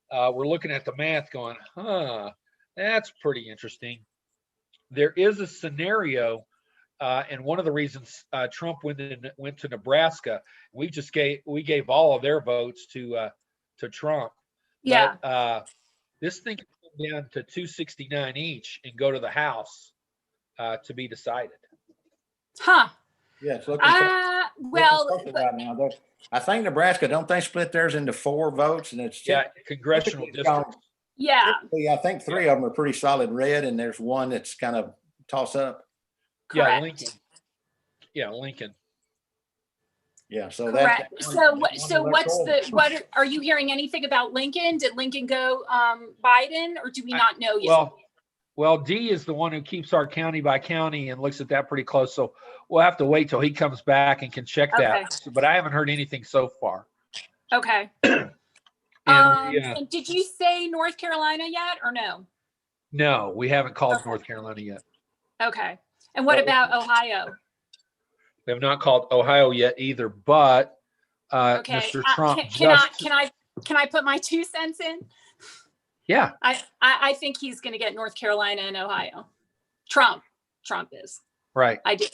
we're looking at the math going, that's pretty interesting. There is a scenario, and one of the reasons Trump went to Nebraska, we gave all of their votes to Trump. Yeah. But, this thing can come down to 269 each and go to the House to be decided. Huh. Yeah, it's looking right now. I think Nebraska, don't they split theirs into 4 votes? And it's congressional districts. Yeah. I think 3 of them are pretty solid red, and there's one that's kind of toss up. Correct. Lincoln. Yeah, Lincoln. Yeah, so correct. What are you hearing anything about Lincoln? Did Lincoln go Biden, or do we not know yet? Well, D is the one who keeps our county by county and looks at that pretty close. So we'll have to wait till he comes back and can check that. But I haven't heard anything so far. Okay. And did you say North Carolina yet, or no? No, we haven't called North Carolina yet. Okay. And what about Ohio? We have not called Ohio yet either, but Mr. Trump can I put my 2 cents in? Yeah. I think he's going to get North Carolina and Ohio. Trump is. Right. I do.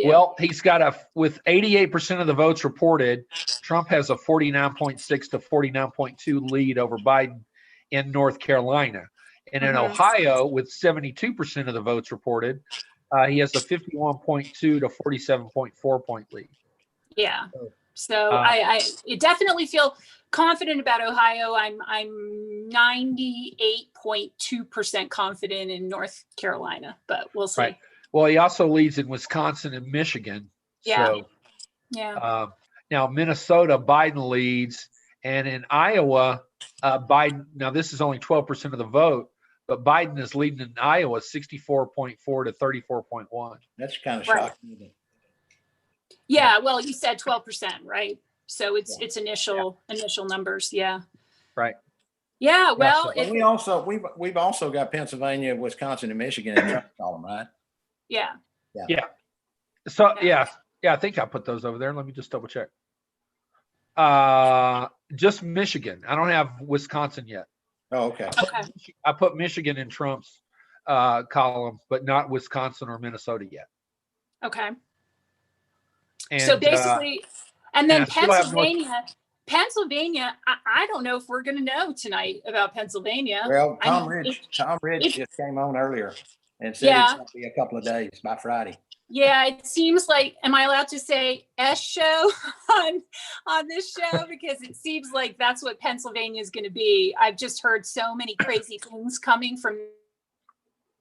Well, he's got with 88% of the votes reported, Trump has a 49.6 to 49.2 lead over Biden in North Carolina. And in Ohio, with 72% of the votes reported, he has a 51.2 to 47.4 point lead. Yeah. So I definitely feel confident about Ohio. I'm 98.2% confident in North Carolina, but we'll see. Right. Well, he also leads in Wisconsin and Michigan. Yeah. So, yeah. Now Minnesota, Biden leads, and in Iowa, Biden. Now this is only 12% of the vote, but Biden is leading in Iowa 64.4 to 34.1. That's kind of Right. shocking. Isn't it? Yeah, well, you said 12%, right? So it's Yeah. it's initial numbers. Yeah. Right. Yeah. Well, so- But we've also got Pennsylvania, Wisconsin, and Michigan in Trump column, right? yeah. So yeah, I think I put those over there. Let me just double check. Just Michigan. I don't have Wisconsin yet. Oh, okay. Okay. I put Michigan in Trump's column, but not Wisconsin or Minnesota yet. Okay. And, So basically, and then I still have Pennsylvania, I don't know if we're going to know tonight about Pennsylvania. Well, I Tom mean, Ridge just came on earlier and said it's going to be a couple of days by Friday. Yeah, it seems like, am I allowed to say S show on this show? Because it seems like that's what Pennsylvania is going to be. I've just heard so many crazy things coming from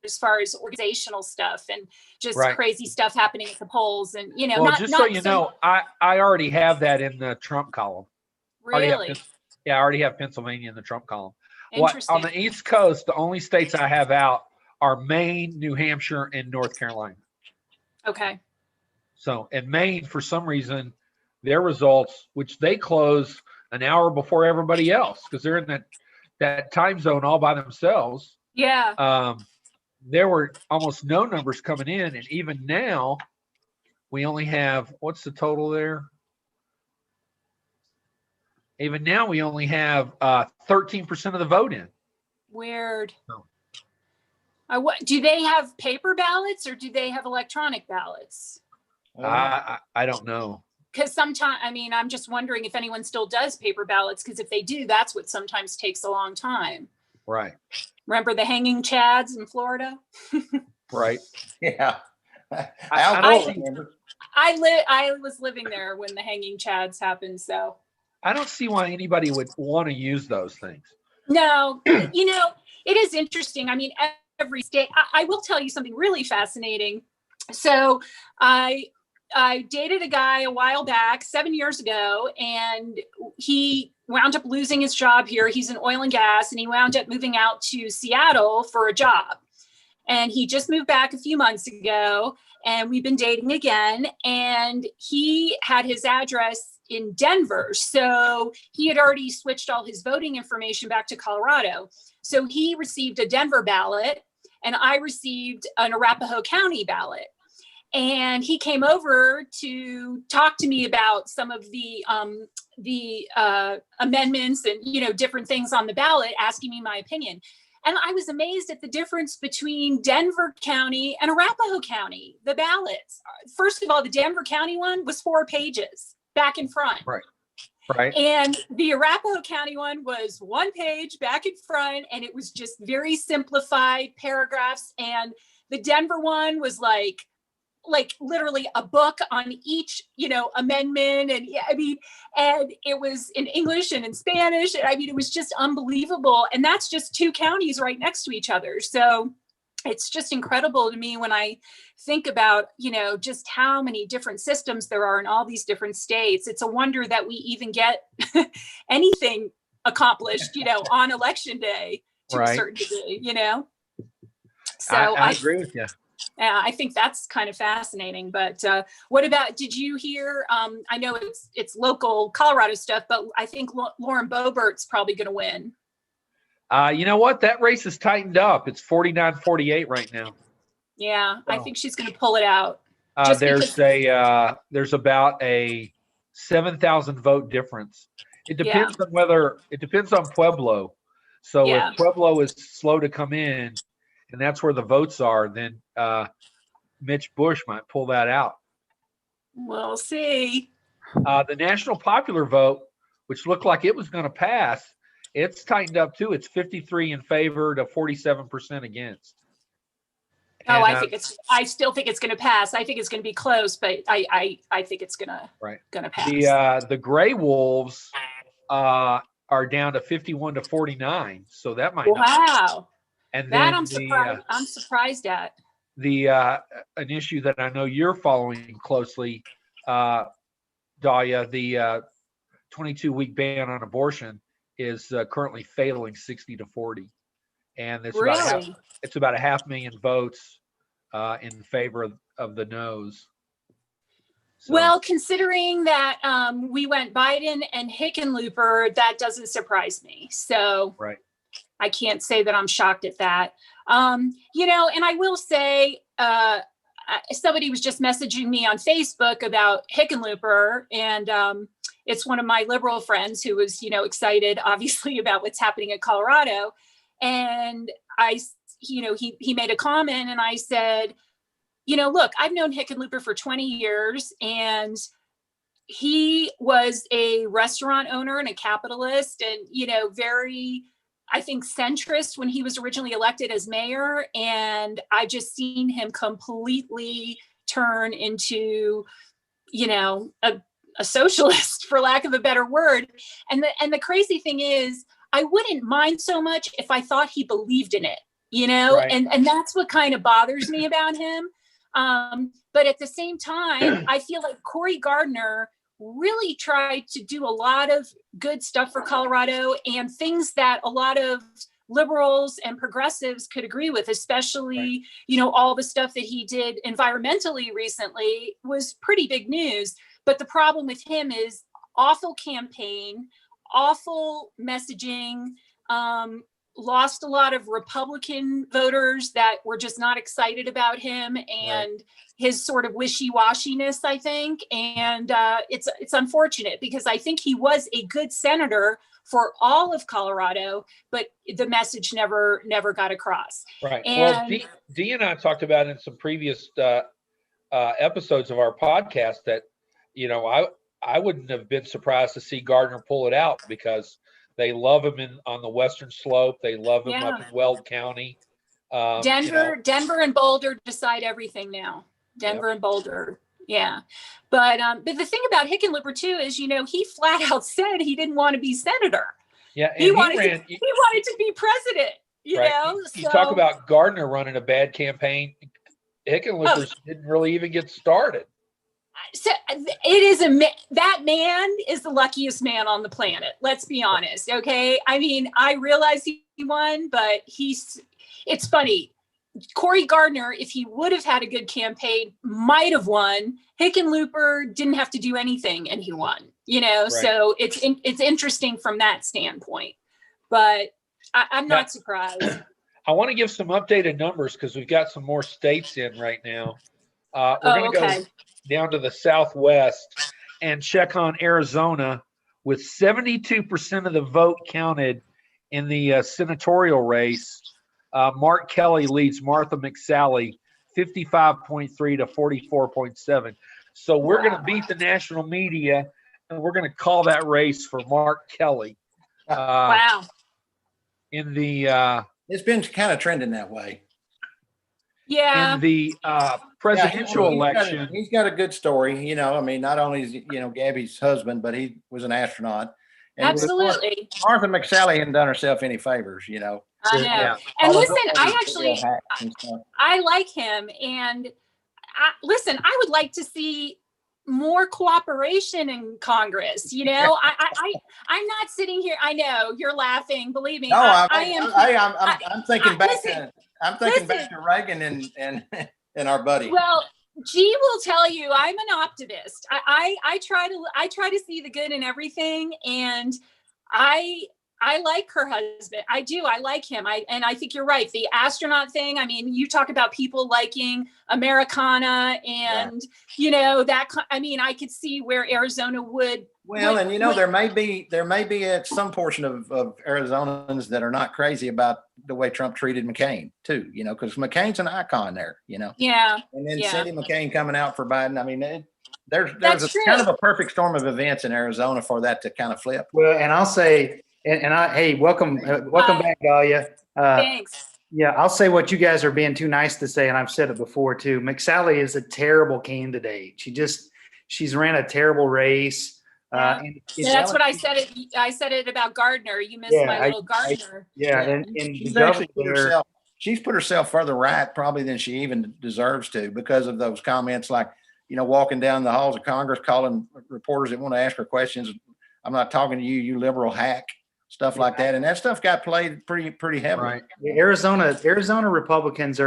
as far as organizational stuff and just Right. crazy stuff happening at the polls. And, you know, well, not, just not so you know, I already have that in the Trump column. really I already have Pennsylvania in the Trump column. What interesting. on the East Coast, the only states I have out are Maine, New Hampshire, and North Carolina. Okay. So, and Maine, for some reason, their results, which they close an hour before everybody else, because they're in that time zone all by themselves. Yeah. There were almost no numbers coming in, and even now, we only have what's the total there? Even now, we only have 13% of the vote in. Weird. No. What do they have paper ballots or do they have electronic ballots? I don't know. Because sometimes, I mean, I'm just wondering if anyone still does paper ballots, because if they do, that's what sometimes takes a long time. Right. Remember the hanging chads in Florida? Right. Yeah. I Al remember. I was living there when the hanging chads happened, so. I don't see why anybody would want to use those things. No, you know, it is interesting. I mean, every state, I will tell you something really fascinating. So I dated a guy a while back, 7 years ago, and he wound up losing his job here. He's in oil and gas, and he wound up moving out to Seattle for a job. And he just moved back a few months ago, and we've been dating again. And he had his address in Denver. So he had already switched all his voting information back to Colorado. So he received a Denver ballot, and I received an Arapahoe County ballot. And he came over to talk to me about some of the amendments and, you know, different things on the ballot, asking me my opinion. And I was amazed at the difference between Denver County and Arapahoe County, the ballots. First of all, the Denver County one was 4 pages back and front. Right. And the Arapahoe County one was 1 page back and front, and it was just very simplified paragraphs. And the Denver one was like literally a book on each, you know, amendment. And I mean, and it was in English and in Spanish. I mean, it was just unbelievable. And that's just 2 counties right next to each other. So it's just incredible to me when I think about, you know, just how many different systems there are in all these different states. It's a wonder that we even get anything accomplished, you know, on election day to a certain degree, you know? So I agree with you. I think that's kind of fascinating. But what about, did you hear, I know it's local Colorado stuff, but I think Lauren Boebert's probably going to win. You know what? That race is tightened up. It's 49-48 right now. Yeah, I think she's going to pull it out. There's about a 7,000 vote difference. It depends on Pueblo. So if Pueblo is slow to come in, and that's where the votes are, then Mitch Bush might pull that out. We'll see. The national popular vote, which looked like it was going to pass, it's tightened up too. It's 53 in favor to 47% against. And, I still think it's going to pass. I think it's going to be close, but I think it's going to pass. The Gray Wolves are down to 51 to 49, so that might wow. And that then I'm surprised at. An issue that I know you're following closely, Dahlia, the 22-week ban on abortion is currently failing 60 to 40. and Really? it's about a 500,000 votes in favor of the no's. So, Well, considering that we went Biden and Hickenlooper, that doesn't surprise me. So right. I can't say that I'm shocked at that. You know, and I will say, somebody was just messaging me on Facebook about Hickenlooper, and it's one of my liberal friends who was, you know, excited, obviously, about what's happening in Colorado. And he made a comment, and I said, you know, look, I've known Hickenlooper for 20 years, and he was a restaurant owner and a capitalist, and, you know, very, I think, centrist when he was originally elected as mayor. And I've just seen him completely turn into, you know, a socialist, for lack of a better word. And the crazy thing is, I wouldn't mind so much if I thought he believed in it, you know, Right. and that's what kind of bothers me about him. But at the same time, I feel like Cory Gardner really tried to do a lot of good stuff for Colorado, and things that a lot of liberals and progressives could agree with, especially, Right. you know, all the stuff that he did environmentally recently was pretty big news. But the problem with him is awful campaign, awful messaging, lost a lot of Republican voters that were just not excited about him and his sort of wishy-washiness, I think. And it's unfortunate, because I think he was a good senator for all of Colorado, but the message never got across. Right. And Well, Dee and I talked about in some previous episodes of our podcast that, you know, I wouldn't have been surprised to see Gardner pull it out, because they love him on the Western Slope. They love him up in Weld County. Denver and Boulder decide everything now. Denver and Boulder. Yeah. But the thing about Hickenlooper too is, you know, he flat out said he didn't want to be senator. Yeah. And he wanted to be president, you know? You talk about Gardner running a bad campaign. Hickenlooper didn't really even get started. So it is that man is the luckiest man on the planet. Let's be honest. Okay. I mean, I realize he won, but it's funny. Cory Gardner, if he would have had a good campaign, might have won. Hickenlooper didn't have to do anything, and he won, you know? Right. So it's interesting from that standpoint, but I'm not surprised. I want to give some updated numbers, because we've got some more states in right now. We're going to go down to the Southwest and check on Arizona, with 72% of the vote counted in the senatorial race. Mark Kelly leads Martha McSally 55.3 to 44.7. So we're going to beat the national media, and we're going to call that race for Mark Kelly. Wow. In the it's been kind of trending that way. Yeah. In the presidential election. He's got a good story. You know, I mean, not only is he, you know, Gabby's husband, but he was an astronaut. And absolutely. Martha McSally hadn't done herself any favors, you know. I know. Yeah. And listen, I like him. And listen, I would like to see more cooperation in Congress. You know, I'm not sitting here. I know you're laughing. Believe me. No, I'm thinking back to Reagan and our buddy. Well, G will tell you I'm an optimist. I try to see the good in everything, and I like her husband. I do. I like him. And I think you're right. The astronaut thing. I mean, you talk about people liking Americana, and you know that. I mean, I could see where Arizona would. Well, and you know, there may be some portion of Arizonans that are not crazy about the way Trump treated McCain too. You know, because McCain's an icon there. You know. Yeah. And then Cindy McCain coming out for Biden. I mean, there's kind of a perfect storm of events in Arizona for that to kind of flip. Well, and I'll say. Hey, welcome back, Dahlia. Thanks. Yeah, I'll say what you guys are being too nice to say, and I've said it before too. McSally is a terrible candidate. She's ran a terrible race. And that's what I said. I said it about Gardner. You missed my little Gardner. And she's put herself further right probably than she even deserves to, because of those comments, like, you know, walking down the halls of Congress, calling reporters that want to ask her questions. I'm not talking to you, you liberal hack. stuff like that. And that stuff got played pretty heavily. Right. Yeah, Arizona Republicans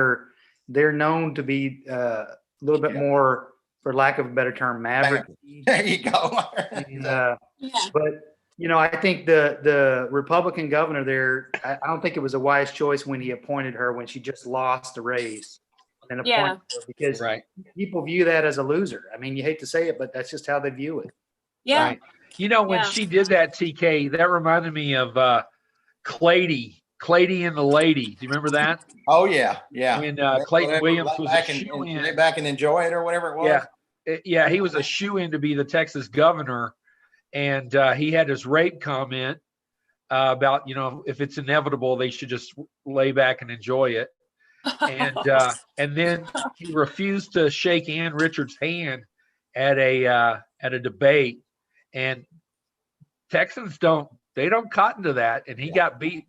they're known to be a little bit more, for lack of a better term, maverick. There you go. And, Yeah. but I think the Republican governor there, I don't think it was a wise choice when he appointed her when she just lost the race and appointed Yeah. her, because Right. people view that as a loser. I mean, you hate to say it, but that's just how they view it. Yeah. Right. You know, when Yeah. she did that, TK, that reminded me of Clady and the Lady. Do you remember that? Oh yeah. Yeah. When Clayton Williams was a lay shoe-in. back and enjoy it or whatever it was. Yeah, he was a shoe-in to be the Texas governor, and he had his rape comment about, if it's inevitable, they should just lay back and enjoy it. And then he refused to shake Ann Richards' hand at a debate, and Texans don't cotton to that, and he got beat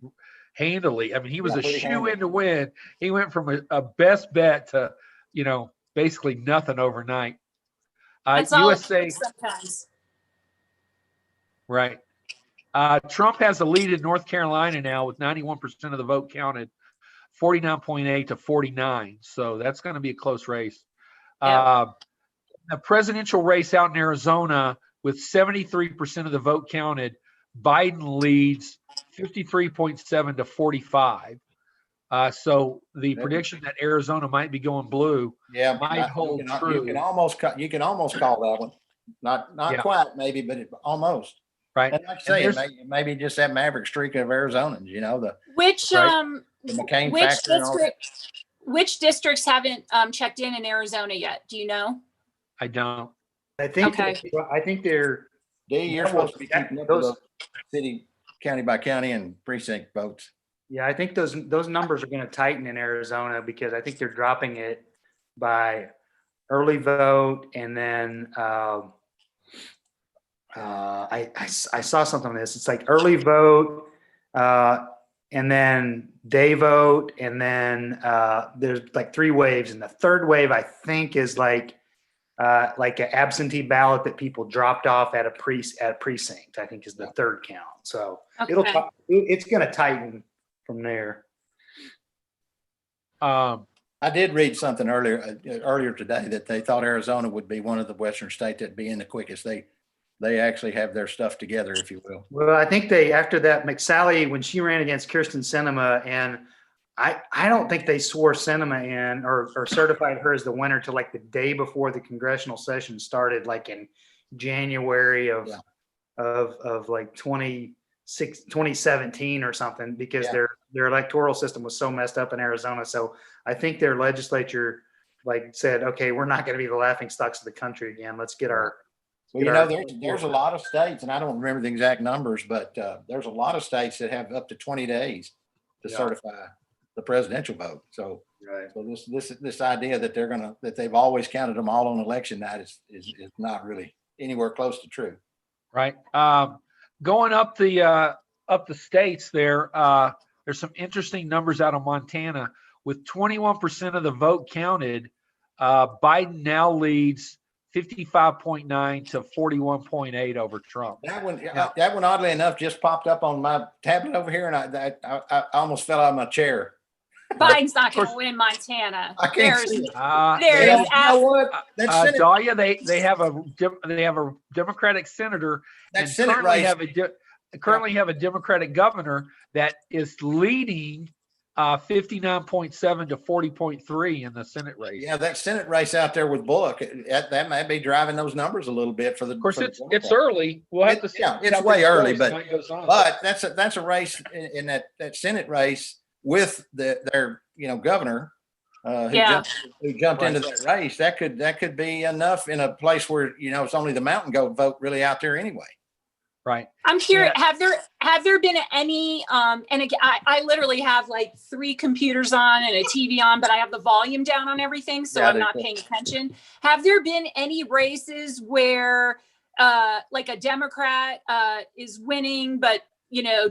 handily. I mean, he was a shoe-in to win. He went from a best bet to, basically nothing overnight. That's all it USA, takes sometimes. right. Trump has a lead in North Carolina now with 91% of the vote counted, 49.8 to 49. So that's going to be a close race. Yeah. The presidential race out in Arizona with 73% of the vote counted, Biden leads 53.7 to 45. So the prediction that Arizona might be going blue might hold true. You can almost call that one. Not quite maybe, but almost. Right. And like I say, maybe just that maverick streak of Arizonans, Which the McCain factor and all that. which districts haven't checked in Arizona yet? Do you know? I don't. I think. Okay. I think they're. You're supposed to be keeping up with those city, county by county, and precinct votes. Yeah, I think those numbers are going to tighten in Arizona, because I think they're dropping it by early vote, and then I saw something on this. It's like early vote, and then day vote, and then there's like 3 waves, and the third wave I think is like an absentee ballot that people dropped off at a precinct. I think is the third count. So Okay. it's going to tighten from there. I did read something earlier today that they thought Arizona would be one of the western states that'd be in the quickest. They actually have their stuff together, if you will. Well, I think after that, McSally, when she ran against Kirsten Sinema, and I don't think they swore Sinema in or certified her as the winner till like the day before the congressional session started, like in January of like 2017 or something, because their electoral system was so messed up in Arizona. So I think their legislature said, okay, we're not going to be the laughing stocks of the country again. Let's get our. Well, there's a lot of states, and I don't remember the exact numbers, but there's a lot of states that have up to 20 days to certify the presidential vote. So, so this idea that they've always counted them all on election night is not really anywhere close to true. Right. Going up the states there, there's some interesting numbers out of Montana. With 21% of the vote counted, Biden now leads 55.9 to 41.8 over Trump. That one, oddly enough, just popped up on my tablet over here, and I almost fell out of my chair. Biden's not going to win Montana. I can't see it. Dahlia, they have a Democratic senator and currently have a Democratic governor that is leading 59.7 to 40.3 in the Senate race. Yeah, that Senate race out there with Bullock, that may be driving those numbers a little bit for the. Of course, it's early. We'll have to see. Yeah, it's way early, but that's a race in that Senate race with their governor who jumped into that race. That could be enough in a place where it's only the mountain goat vote really out there anyway. Right. I'm curious. Yeah. Have there been any? And again, I literally have like 3 computers on and a TV on, but I have the volume down on everything, so I'm not paying attention. Have there been any races where, like a Democrat is winning, but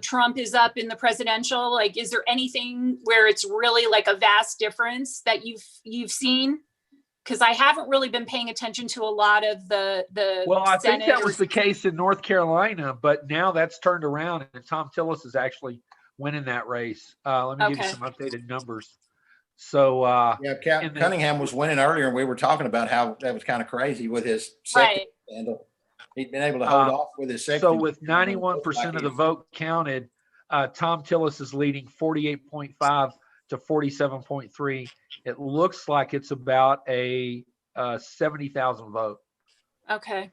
Trump is up in the presidential? Like, is there anything where it's really like a vast difference that you've seen? because I haven't really been paying attention to a lot of the Well, I think that was senators. the case in North Carolina, but now that's turned around and Tom Tillis is actually winning that race. Let me give you Okay. some updated numbers. So, Yeah, in the- Cunningham was winning earlier, and we were talking about how that was kind of crazy with his second Right. scandal. He'd been able to hold off with his second. so with 91% of the vote counted, Tom Tillis is leading 48.5 to 47.3. It looks like it's about a 70,000 vote. Okay.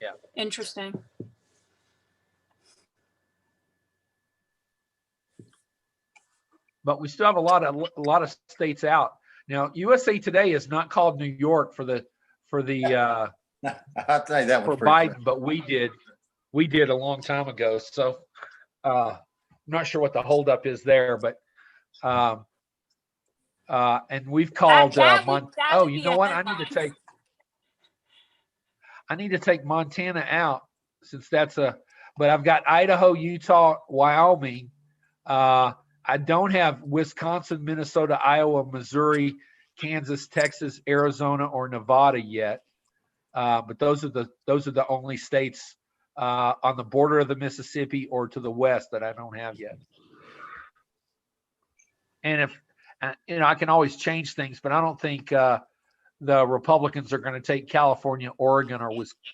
Yeah. Interesting. But we still have a lot of states out. Now, USA Today is not called New York for the I'll tell you that for was pretty Biden, crazy. but we did a long time ago. So I'm not sure what the holdup is there, but and we've called that would oh, be you know a what? headline. I need to take Montana out since but I've got Idaho, Utah, Wyoming. I don't have Wisconsin, Minnesota, Iowa, Missouri, Kansas, Texas, Arizona, or Nevada yet. But those are the only states on the border of the Mississippi or to the west that I don't have yet. And if I can always change things, but I don't think the Republicans are going to take California, Oregon,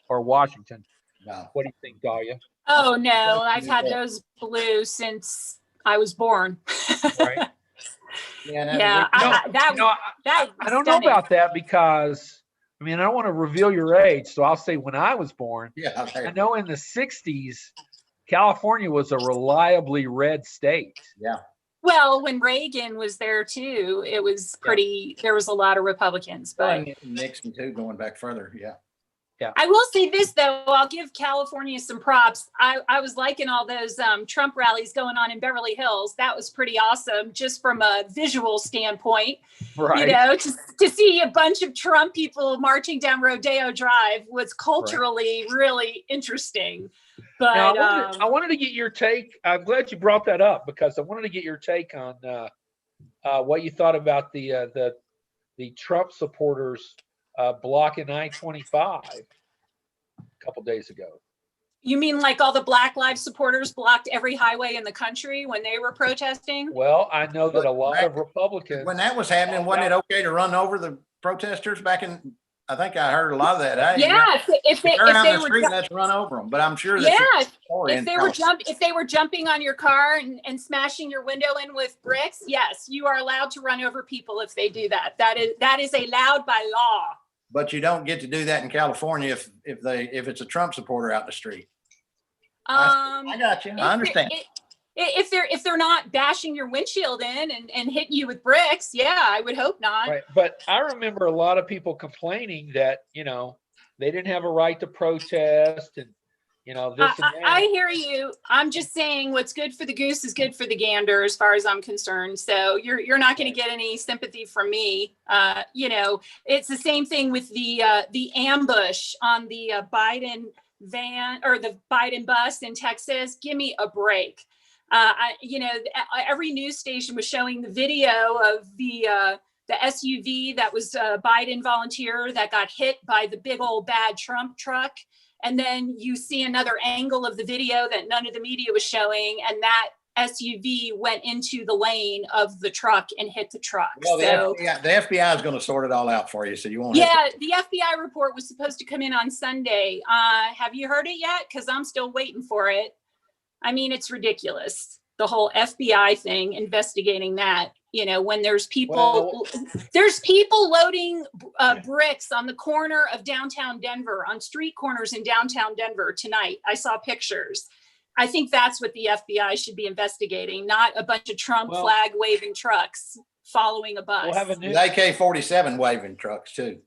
or Washington. No. What do you think, Dahlia? Oh no, I've had those blue since I was born. Right? Yeah, Yeah, I don't know about that because I don't want to reveal your age, so I'll say when I was born. Yeah, I know in the 60s, California was a reliably red state. yeah. Well, when Reagan was there too, it was pretty. There was a lot of Republicans, but Nixon too, going back further. Yeah. I will say this though, I'll give California some props. I was liking all those Trump rallies going on in Beverly Hills. That was pretty awesome, just from a visual standpoint. Right. You know, to see a bunch of Trump people marching down Rodeo Drive was culturally really interesting. But now, I wanted to get your take. I'm glad you brought that up because I wanted to get your take on what you thought about the Trump supporters blocking I-25 a couple days ago. you mean like all the Black Lives supporters blocked every highway in the country when they were protesting? Well, I know that a lot of Republicans. When that was happening, wasn't it okay to run over the protesters back in? I think I heard a lot of that. Hey, Yeah, if they the were street, let's run over them. But I'm sure that if they were jumping on your car and smashing your window in with bricks, yes, you are allowed to run over people if they do that. That is allowed by law. But you don't get to do that in California if it's a Trump supporter out in the street. I got you. I understand. If they're not bashing your windshield in and hitting you with bricks, yeah, I would hope not. Right. But I remember a lot of people complaining that, they didn't have a right to protest and, this and that. I hear you. I'm just saying what's good for the goose is good for the gander as far as I'm concerned. So you're not going to get any sympathy from me. It's the same thing with the ambush on the Biden van or the Biden bus in Texas. Give me a break. Every news station was showing the video of the SUV that was a Biden volunteer that got hit by the big old bad Trump truck. And then you see another angle of the video that none of the media was showing. And that SUV went into the lane of the truck and hit the truck. Well, the FBI is going to sort it all out for you. So you won't. Yeah, the FBI report was supposed to come in on Sunday. Have you heard it yet? Because I'm still waiting for it. It's ridiculous. The whole FBI thing, investigating that, when there's people loading bricks on the corner of downtown Denver, on street corners in downtown Denver tonight. I saw pictures. I think that's what the FBI should be investigating, not a bunch of Trump flag waving trucks following a bus. We'll have a new AK-47 waving trucks too.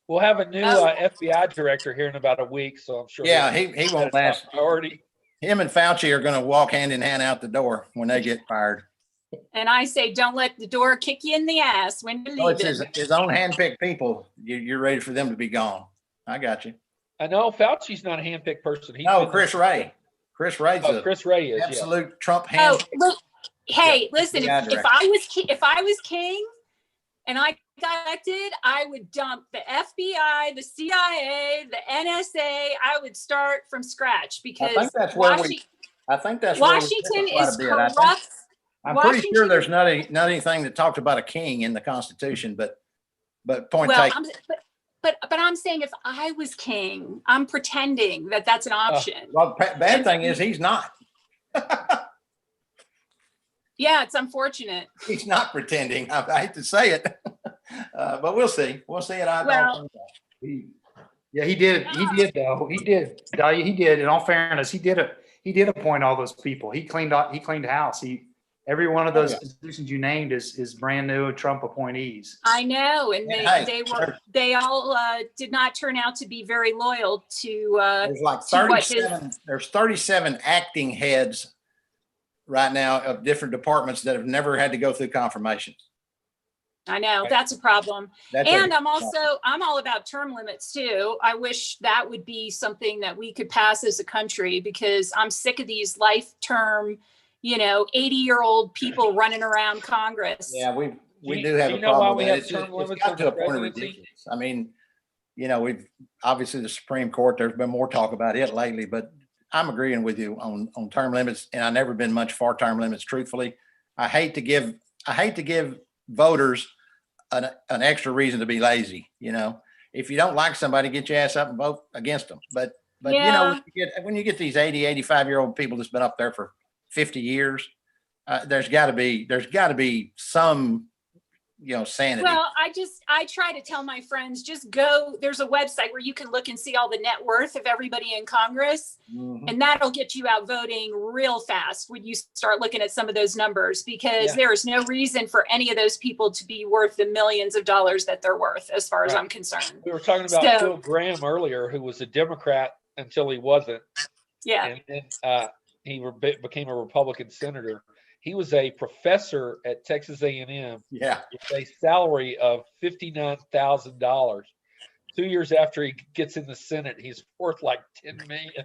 We'll have a new FBI director here in about a week, so I'm sure. Yeah, he won't last. Priority. Him and Fauci are going to walk hand in hand out the door when they get fired. And I say, don't let the door kick you in the ass when you're leaving. It's his own handpicked people. You're ready for them to be gone. I got you. I know Fauci's not a handpicked person. Chris Ray. Chris Ray's Chris Ray is absolute Trump hand. Look, hey, listen, if I was king and I got elected, I would dump the FBI, the CIA, the NSA. I would start from scratch because that's where I think that's where we Washington differ quite is a bit. I think- corrupt. I'm pretty sure Washington- there's not anything that talks about a king in the Constitution, but point Well, taken. but I'm saying if I was king, I'm pretending that that's an option. Well, bad thing is he's not. Yeah, it's unfortunate. He's not pretending. I hate to say it, but we'll see. We'll see it. Well- Yeah, he did. He did though. He did. Dahlia, he did. In all fairness, he did appoint all those people. He cleaned house. Every one of those yeah. institutions you named is brand new Trump appointees. I know, and Yeah, they all did not turn out to be very loyal to. There's like to what his- 37. There's 37 acting heads right now of different departments that have never had to go through confirmations. I know that's a problem. That's And a- I'm all about term limits too. I wish that would be something that we could pass as a country because I'm sick of these life term, 80-year-old people running around Congress. Yeah, we Do do have you a know why problem we with that. have It's term limits got on to a the point of presidency? ridiculous. I mean, we've obviously the Supreme Court, there's been more talk about it lately, but I'm agreeing with you on term limits, and I've never been much for term limits, truthfully. I hate to give voters an extra reason to be lazy. If you don't like somebody, get your ass up and vote against them. But Yeah. when you get these 80, 85-year-old people that's been up there for 50 years, there's got to be some sanity. Well, I try to tell my friends, just go, there's a website where you can look and see all the net worth of everybody in Congress. Mhm. And that'll get you out voting real fast when you start looking at some of those numbers, because Yeah. there is no reason for any of those people to be worth the millions of dollars that they're worth, as far as Right. I'm concerned. We were talking about So- Phil Graham earlier, who was a Democrat until he wasn't, Yeah. and then became a Republican senator. He was a professor at Texas A&M Yeah. with a salary of $59,000. 2 years after he gets in the Senate, he's worth like $10 million.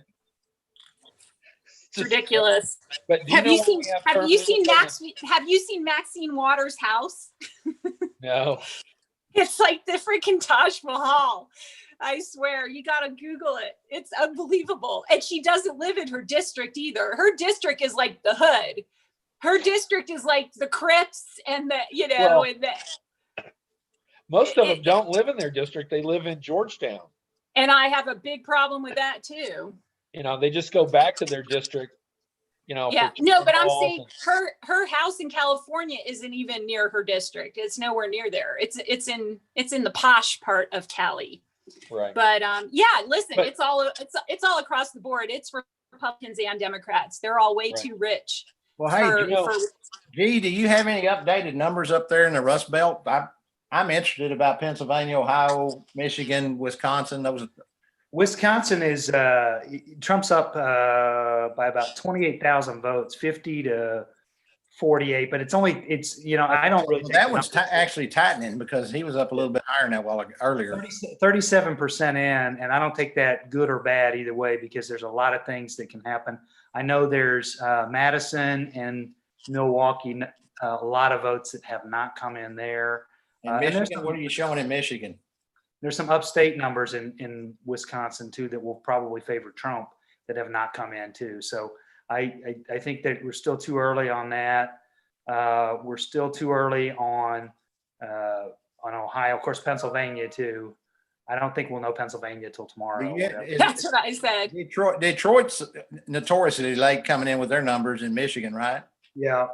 It's ridiculous. But do Have know you why seen, we have have term you seen limits on have you seen Maxine Waters' house? the- No. It's like the freaking Taj Mahal. I swear, you got to Google it. It's unbelievable. And she doesn't live in her district either. Her district is like the hood. Her district is like the Crips and Well, and Most of them don't live in their district. They live in Georgetown. I have a big problem with that too. They just go back to their district, Yeah, for no, but I'm balls saying her house in California isn't even near her district. It's nowhere near there. It's in the posh part of Cali. Right. But yeah, listen, But- it's all across the board. It's for Republicans and Democrats. They're all way Right. too rich. Well, hey, for- G, do you have any updated numbers up there in the Rust Belt? I'm interested about Pennsylvania, Ohio, Michigan, Wisconsin. Wisconsin is Trump's up by about 28,000 votes, 50 to 48. But it's I don't really. That one's actually tightening because he was up a little bit higher now earlier. 37% in, and I don't take that good or bad either way because there's a lot of things that can happen. I know there's Madison and Milwaukee, a lot of votes that have not come in there. In and there's Michigan, some- what are you showing in Michigan? There's some upstate numbers in Wisconsin too that will probably favor Trump that have not come in too. So I think that we're still too early on that. We're still too early on Ohio, of course, Pennsylvania too. I don't think we'll know Pennsylvania till tomorrow. That's what I said. Detroit's notoriously late coming in with their numbers in Michigan, right? Yeah.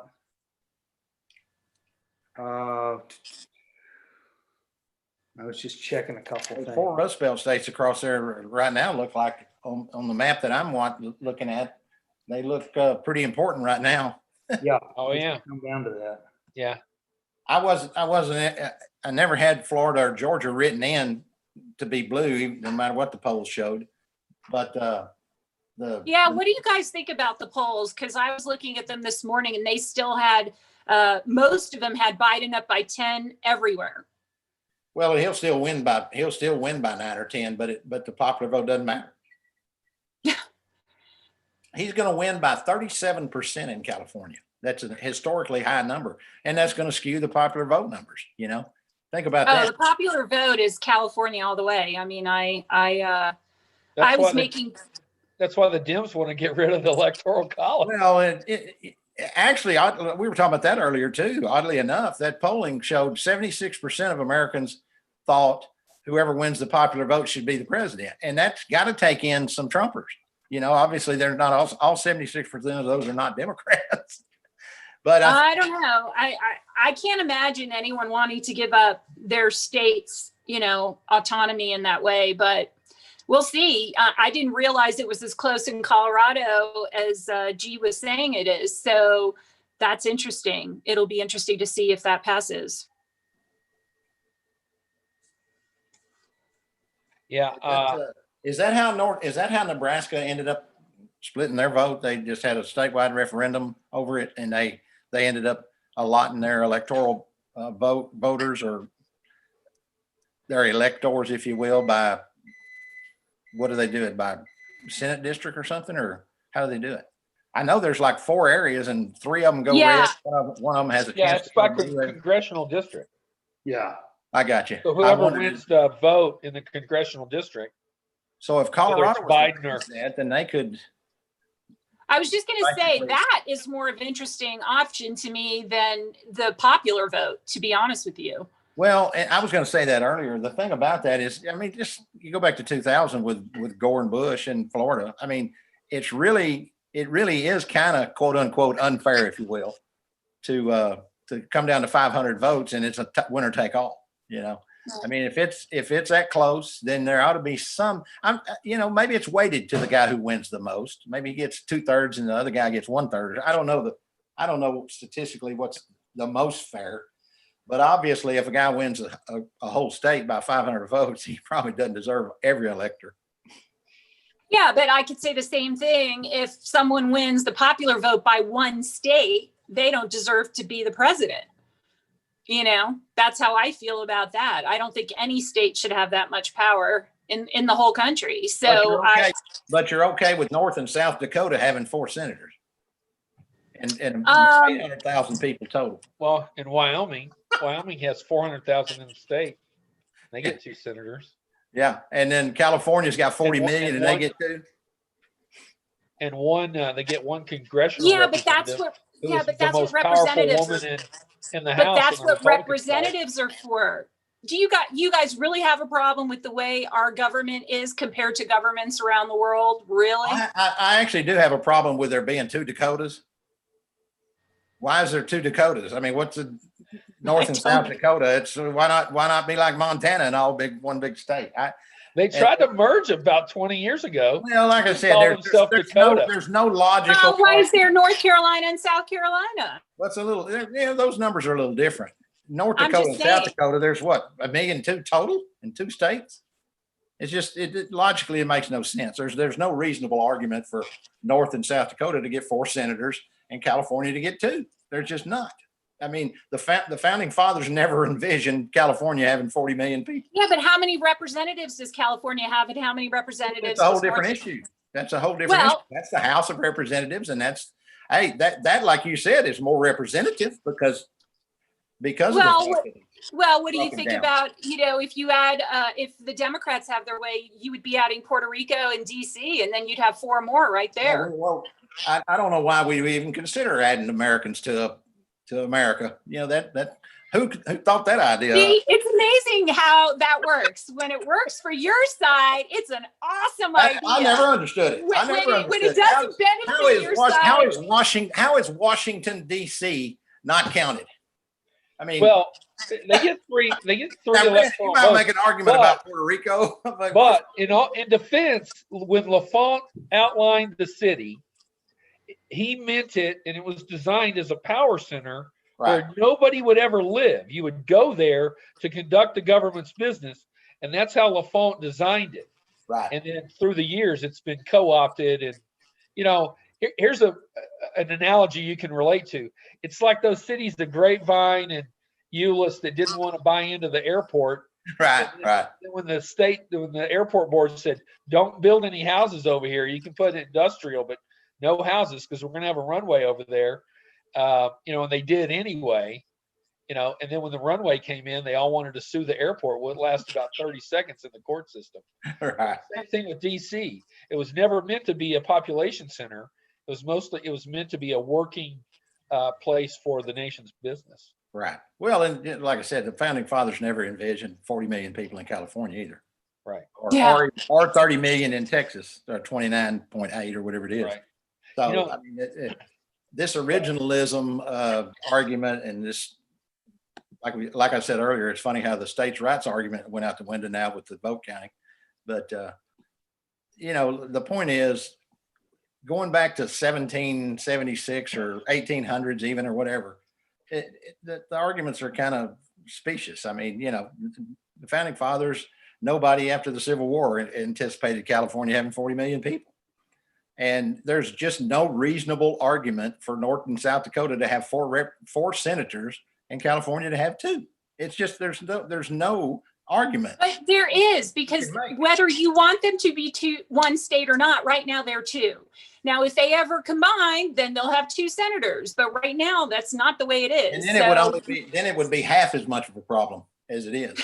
I was just checking a couple things. 4 Rust Belt states across there right now look like on the map that I'm looking at, they look pretty important right now. Yeah. Oh, yeah. Come down to that. Yeah. I never had Florida or Georgia written in to be blue, no matter what the polls showed. But Yeah, what do you guys think about the polls? Because I was looking at them this morning, and they still had most of them had Biden up by 10 everywhere. well, he'll still win by 9 or 10, but the popular vote doesn't matter. He's going to win by 37% in California. That's a historically high number, and that's going to skew the popular vote numbers. Think about Oh, that. the popular vote is California all the way. I mean, I That's was why making, that's why the Dems want to get rid of the Electoral College. Well, actually, we were talking about that earlier too. Oddly enough, that polling showed 76% of Americans thought whoever wins the popular vote should be the president. And that's got to take in some Trumpers. You know, obviously they're not all 76% of those are not Democrats. But I don't know. I can't imagine anyone wanting to give up their state's, autonomy in that way, but we'll see. I didn't realize it was as close in Colorado as G was saying it is. So that's interesting. It'll be interesting to see if that passes. Yeah. is that how Nebraska ended up splitting their vote? They just had a statewide referendum over it, and they ended up allotting their electoral voters, or their electors, if you will, by, what do they do it by, Senate district or something, or how do they do it? I know there's like 4 areas and 3 of them go Yeah. red. One of them has a Yeah, chance it's to by go blue, red. congressional district. Yeah. I got you. So I whoever wondered wins the vote in the congressional district, so if Colorado was Biden to or- do that, then they could. I was just going to say Basically. that is more of an interesting option to me than the popular vote, to be honest with you. Well, and I was going to say that earlier. The thing about that is, I mean, just you go back to 2000 with Gore and Bush in Florida. I mean, it really is kind of quote unquote unfair, if you will, to come down to 500 votes and it's a winner take all. You know, I mean, if it's that close, then there ought to be some. Maybe it's weighted to the guy who wins the most. Maybe he gets 2/3 and the other guy gets 1/3. I don't know statistically what's the most fair. But obviously, if a guy wins a whole state by 500 votes, he probably doesn't deserve every elector. Yeah, but I could say the same thing. If someone wins the popular vote by one state, they don't deserve to be the president. That's how I feel about that. I don't think any state should have that much power in the whole country. So But you're okay with North and South Dakota having 4 senators and 800,000 people total. well, in Wyoming has 400,000 in the state. They get 2 senators. Yeah, and then California's got 40 million, and they get 2. And they get 1 congressional. yeah, but that's representative what who yeah, is but the that's what most powerful representatives woman in the but House. that's on the what Republican side. representatives are for. Do you guys really have a problem with the way our government is compared to governments around the world? Really? I actually do have a problem with there being 2 Dakotas. Why is there 2 Dakotas? I mean, what's the North and South Dakota? It's why not be like Montana and all one big state? They tried to merge about 20 years ago. Well, like I said, Call there's themselves there's Dakota. no logical. Why is there North Carolina and South Carolina? What's a little? Those numbers are a little different. North I'm Dakota just and South saying. Dakota, there's what, 1.2 million total in 2 states. It's just logically it makes no sense. There's no reasonable argument for North and South Dakota to get 4 senators and California to get 2. There's just not. I mean, the founding fathers never envisioned California having 40 million people. Yeah, but how many representatives does California have, and how many representatives? That's a whole does North- different issue. That's a whole different issue. Well- That's the House of Representatives, and that like you said is more representative because of the fact that Well, what do you broken think down. about, if you add, if the Democrats have their way, you would be adding Puerto Rico and DC, and then you'd have 4 more right there. Well, I don't know why we even consider adding Americans to America. That who thought that idea up? See, it's amazing how that works. When it works for your side, it's an awesome idea. I never understood it. I never understood when it doesn't benefit your side. How is Washington D.C. not counted? I mean, Well, they get 3. They get 3 now, you electoral might votes. make an argument but- about Puerto Rico, But in defense, when Lafont outlined the city, he meant it, and it was designed as a power center right, where nobody would ever live. You would go there to conduct the government's business, and that's how Lafont designed it. right. And then through the years, it's been co-opted. And here's an analogy you can relate to. It's like those cities, the Grapevine and Euless, that didn't want to buy into the airport. Right. When the airport board said, "Don't build any houses over here. You can put industrial, but no houses because we're going to have a runway over there." And they did anyway. And then when the runway came in, they all wanted to sue the airport. Well, it lasted about 30 seconds in the court system. Right. Same thing with DC. It was never meant to be a population center. It was meant to be a working place for the nation's business. Right. Well, and like I said, the founding fathers never envisioned 40 million people in California either. Right. Or 30 million in Texas, or 29.8 or whatever it is. Right. So, I mean, this originalism argument and this, like I said earlier, it's funny how the states' rights argument went out the window now with the vote counting. But, the point is, going back to 1776 or 1800s even or whatever, the arguments are kind of specious. I mean, the founding fathers, nobody after the Civil War anticipated California having 40 million people. And there's just no reasonable argument for North and South Dakota to have four senators and California to have 2. It's just, there's no argument. But there is, because whether you want them to be one state or not, right now they're 2. Now, if they ever combine, then they'll have 2 senators. But right now, that's not the way it is. And then it would be half as much of a problem as it is.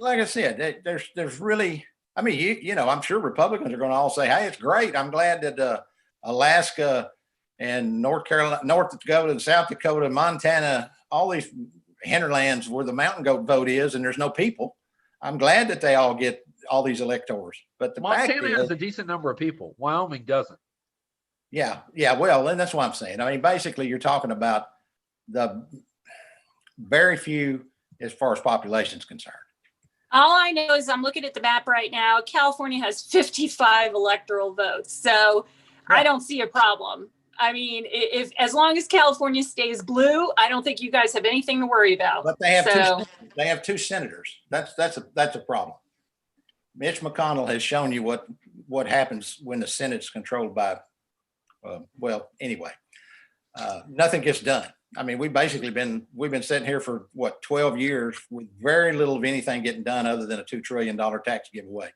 Like I said, there's really, I mean, I'm sure Republicans are going to all say, hey, it's great. I'm glad that Alaska and North Dakota and South Dakota, Montana, all these hinterlands where the mountain goat vote is, and there's no people. I'm glad that they all get all these electors. But the Montana has a decent number of people. Wyoming doesn't. Yeah. Well, and that's what I'm saying. I mean, basically, you're talking about the very few as far as population is concerned. All I know is I'm looking at the map right now. California has 55 electoral votes. So I don't see a problem. I mean, if as long as California stays blue, I don't think you guys have anything to worry about. But they have 2 senators. That's a problem. Mitch McConnell has shown you what happens when the Senate's controlled by, nothing gets done. I mean, we've been sitting here for 12 years with very little of anything getting done other than a $2 trillion tax giveaway.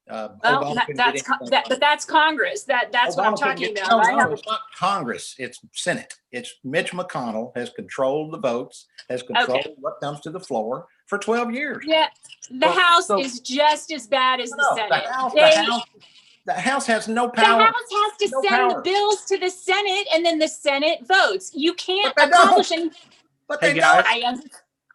That's Congress. That's what I'm talking about. No, it's not Congress. It's Senate. It's Mitch McConnell has controlled the votes, has controlled what comes to the floor for 12 years. Yeah, the House is just as bad as the Senate. The House has no power. The House has to send the bills to the Senate, and then the Senate votes. You can't accomplish anything. But they don't.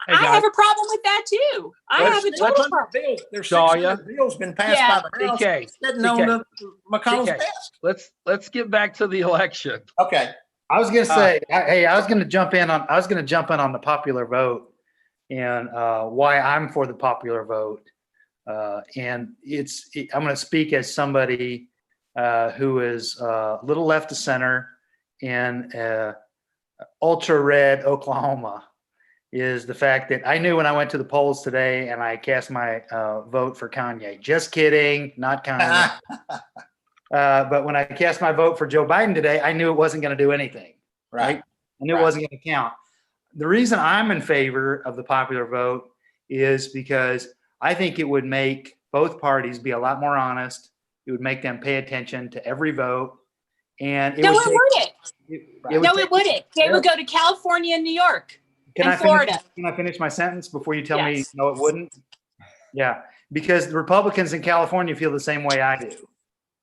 I have a problem with that too. I have a total problem. There's 600 bills been passed by the House sitting on the McConnell's desk. Let's get back to the election. Okay. I was going to say, I was going to jump in on the popular vote and why I'm for the popular vote. And I'm going to speak as somebody who is a little left of center in ultra red Oklahoma. Is the fact that I knew when I went to the polls today and I cast my vote for Kanye. Just kidding, not Kanye. But when I cast my vote for Joe Biden today, I knew it wasn't going to do anything. Right? I knew it wasn't going to count. The reason I'm in favor of the popular vote is because I think it would make both parties be a lot more honest. It would make them pay attention to every vote. And it wouldn't. It wouldn't. They would go to California and New York. Florida. Can I finish my sentence before you tell me no, it wouldn't? Yeah, because the Republicans in California feel the same way I do.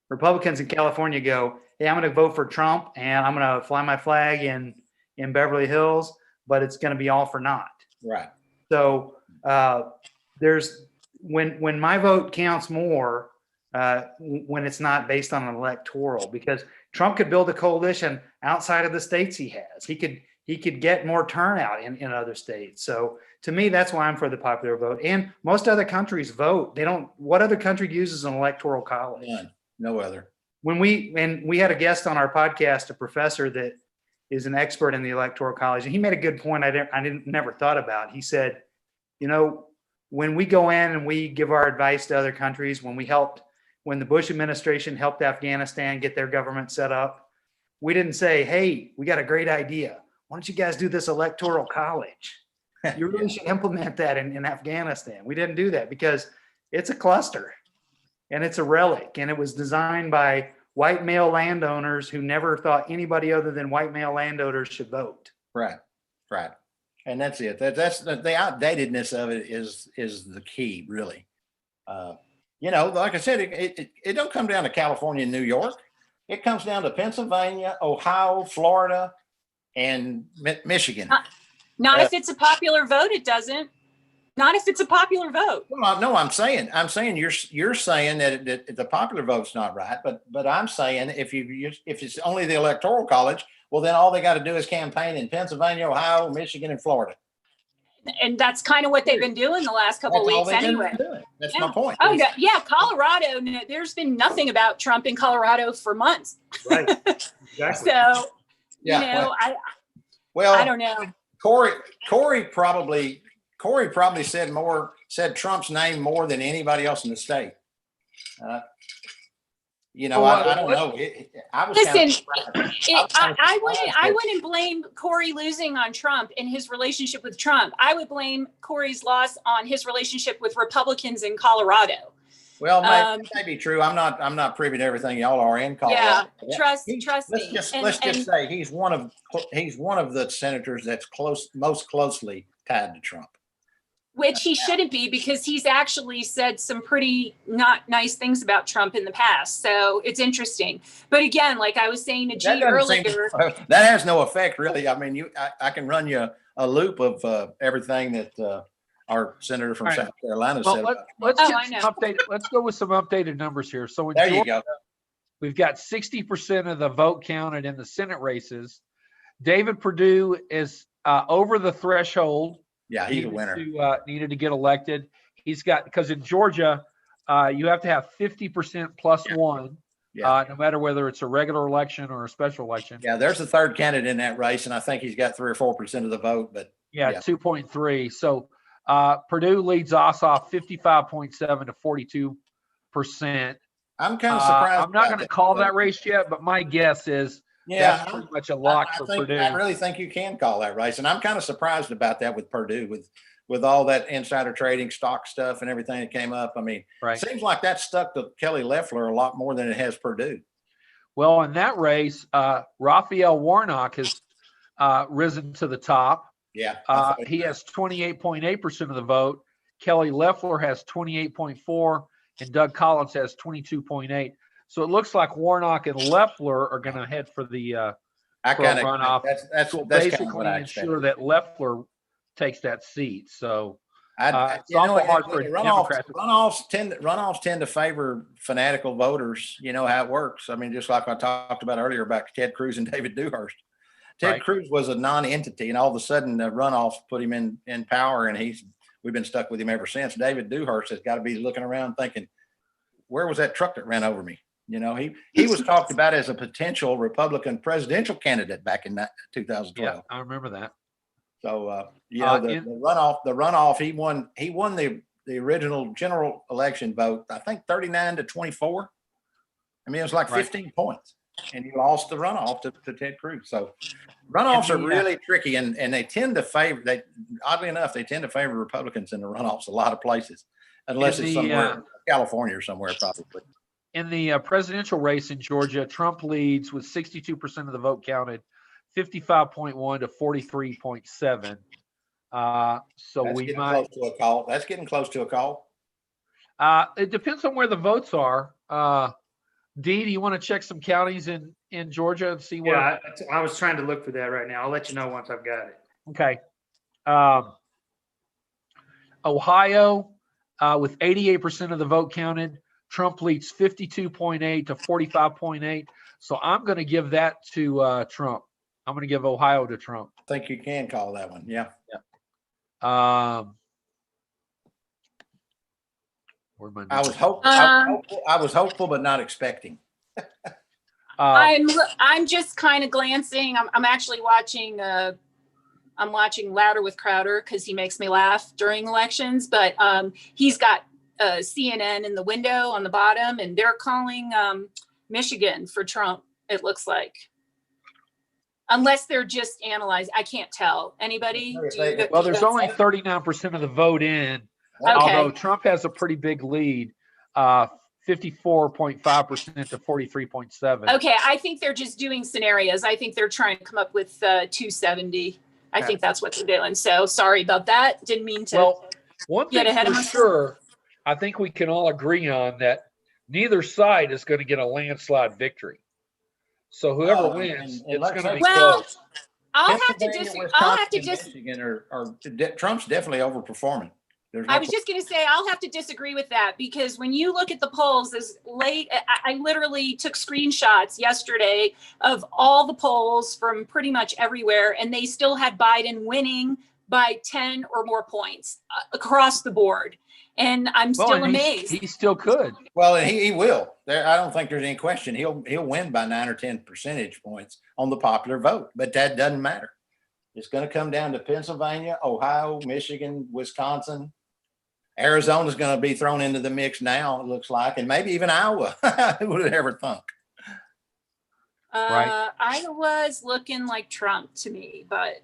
Republicans in California go, hey, I'm going to vote for Trump and I'm going to fly my flag in Beverly Hills, but it's going to be all for naught. Right. So there's when my vote counts more when it's not based on an electoral, because Trump could build a coalition outside of the states he has. He could get more turnout in other states. So to me, that's why I'm for the popular vote. And most other countries vote. What other country uses an electoral college? None. No other. When we had a guest on our podcast, a professor that is an expert in the electoral college, and he made a good point I never thought about. He said, when we go in and we give our advice to other countries, when the Bush administration helped Afghanistan get their government set up, we didn't say, hey, we got a great idea. Why don't you guys do this electoral college? You really should implement that in Afghanistan. We didn't do that because it's a cluster and it's a relic. And it was designed by white male landowners who never thought anybody other than white male landowners should vote. Right. Right. And that's it. That's the outdatedness of it is the key, really. Like I said, it don't come down to California and New York. It comes down to Pennsylvania, Ohio, Florida, and Michigan. Not if it's a popular vote, it doesn't. Not if it's a popular vote. Well, no, I'm saying you're saying that the popular vote's not right, but I'm saying if it's only the electoral college, well, then all they got to do is campaign in Pennsylvania, Ohio, Michigan, and Florida. And that's kind of what they've been doing the last couple of weeks anyway. That's Yeah. my point. Oh yeah, Colorado. There's been nothing about Trump in Colorado for months. Right. Exactly. So, Yeah, I don't know. Corey probably said Trump's name more than anybody else in the state. I don't know. I was Listen, kind I wouldn't blame Corey losing on Trump and his relationship with Trump. I would blame Corey's loss on his relationship with Republicans in Colorado. well, that may be true. I'm not privy to everything y'all are in Colorado. Yeah, trust me. Let's just say he's one of the senators that's most closely tied to Trump. Which he shouldn't be, because he's actually said some pretty not nice things about Trump in the past. So it's interesting. But again, like I was saying to G earlier, that has no effect, really. I mean, I can run you a loop of everything that our senator from South Carolina said. Let's go with some updated numbers here. So in There you Georgia, go. we've got 60% of the vote counted in the Senate races. David Perdue is over the threshold. Yeah, he's a winner. Needed to get elected. He's got, because in Georgia, you have to have 50% plus one, no matter whether it's a regular election or a special election. Yeah, there's a third candidate in that race, and I think he's got 3 or 4% of the vote. But 2.3. So Perdue leads Ossoff 55.7 to 42%. I'm kind of surprised. I'm not going to call that race yet, but my guess is that's pretty much a lock for Perdue. I really think you can call that race, and I'm kind of surprised about that with Perdue, with all that insider trading, stock stuff, and everything that came up. I mean, It seems like that stuck to Kelly Loeffler a lot more than it has Perdue. Well, in that race, Raphael Warnock has risen to the top. Yeah, he has 28.8% of the vote. Kelly Loeffler has 28.4%, and Doug Collins has 22.8%. So it looks like Warnock and Loeffler are going to head for the runoff. That's basically ensure that Loeffler takes that seat. So it's awful hard for Democrats. Runoffs tend to favor fanatical voters. You know how it works. I mean, just like I talked about earlier about Ted Cruz and David Dewhurst. Ted Cruz was a non-entity, and all of a sudden the runoffs put him in power, and we've been stuck with him ever since. David Dewhurst has got to be looking around thinking, where was that truck that ran over me? You know, he was talked about as a potential Republican presidential candidate back in 2012. Yeah, I remember that. So the runoff, he won the original general election vote, I think 39 to 24. I mean, it was like 15 points, and he lost the runoff to Ted Cruz. So runoffs are really tricky, and they tend to favor. Oddly enough, they tend to favor Republicans in the runoffs a lot of places, unless it's somewhere California or somewhere probably. In the presidential race in Georgia, Trump leads with 62% of the vote counted, 55.1 to 43.7. So That's we getting might. Close to a call. That's getting close to a call. It depends on where the votes are. Dee, do you want to check some counties in Georgia and see where? Yeah, I was trying to look for that right now. I'll let you know once I've got it. Okay. Ohio, with 88% of the vote counted, Trump leads 52.8 to 45.8. So I'm going to give that to Trump. I'm going to give Ohio to Trump. I think you can call that one. Yeah. Where'd my I was hopeful, but not expecting. I'm just kind of glancing. I'm actually watching. I'm watching Louder with Crowder because he makes me laugh during elections. But he's got CNN in the window on the bottom, and they're calling Michigan for Trump. It looks like, unless they're just analyzing. I can't tell. Anybody? Well, there's only 39% of the vote in. Okay. Although Trump has a pretty big lead, 54.5% to 43.7. Okay, I think they're just doing scenarios. I think they're trying to come up with 270. I think that's what they're doing. So sorry about that. Didn't mean to. Well, one get thing ahead of for myself. sure, I think we can all agree on that neither side is going to get a landslide victory. So whoever Oh, wins, and it's like going to I be said, Well, close. I'll have to Pennsylvania, disagree. I'll have to Wisconsin, just. and Michigan Trump's definitely overperforming. There's I no was just going to say I'll have to disagree with that because when you look at the polls as late, I literally took screenshots yesterday of all the polls from pretty much everywhere, and they still had Biden winning by 10 or more points across the board. And I'm Well, still and amazed. he still could. Well, and he will. I don't think there's any question. He'll win by 9 or 10 percentage points on the popular vote, but that doesn't matter. It's going to come down to Pennsylvania, Ohio, Michigan, Wisconsin. Arizona's going to be thrown into the mix now, it looks like, and maybe even Iowa. Who would have ever thunk? Right. Iowa's looking like Trump to me, but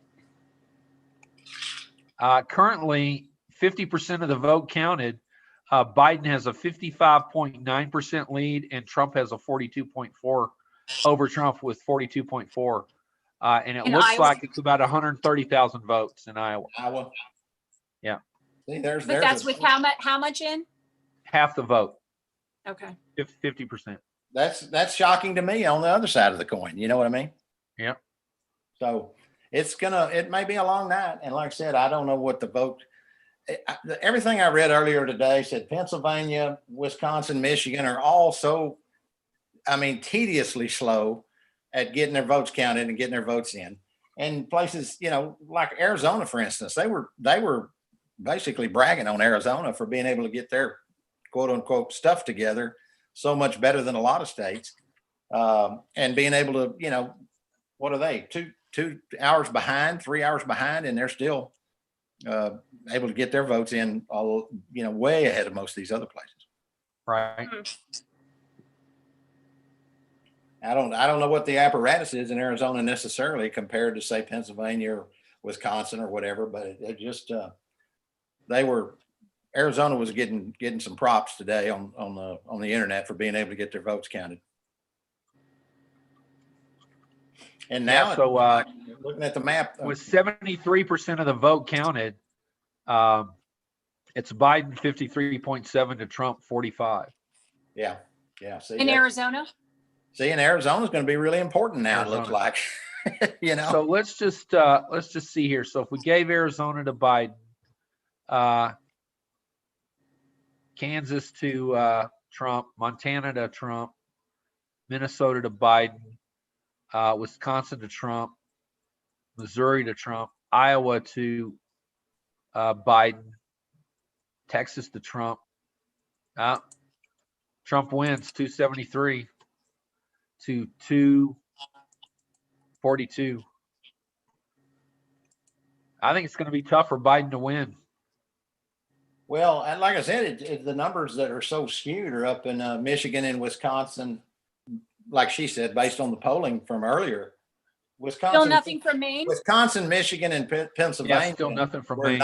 Currently, 50% of the vote counted. Biden has a 55.9% lead, and Trump has a 42.4 over Trump with 42.4. And it In looks Iowa? like it's about 130,000 votes in Iowa. Iowa. Yeah. See, but that's with how much in? Half the vote, Okay. 50%. That's shocking to me on the other side of the coin. You know what I mean? Yeah. So it may be a long night. And like I said, I don't know what the vote, everything I read earlier today said Pennsylvania, Wisconsin, Michigan are all so, tediously slow at getting their votes counted and getting their votes in. And places, like Arizona, for instance, they were basically bragging on Arizona for being able to get their quote unquote stuff together so much better than a lot of states. And being able to, what are they? 2 hours behind, 3 hours behind, and they're still able to get their votes in all, way ahead of most of these other places. Right. I don't know what the apparatus is in Arizona necessarily compared to say Pennsylvania or Wisconsin or whatever, but it just Arizona was getting some props today on the internet for being able to get their votes counted. And now, Yeah, so looking at the map, with 73% of the vote counted, it's Biden 53.7 to Trump 45. yeah. See, In Arizona? See, and Arizona's going to be really important now. It looks like, So let's just see here. So if we gave Arizona to Biden, Kansas to Trump, Montana to Trump, Minnesota to Biden, Wisconsin to Trump, Missouri to Trump, Iowa to Biden, Texas to Trump. Trump wins 273 to 242. I think it's going to be tough for Biden to win. Well, and like I said, the numbers that are so skewed are up in Michigan and Wisconsin, like she said, based on the polling from earlier. Still nothing from Maine? Wisconsin, Michigan, and Pennsylvania. Yeah, still nothing from Maine.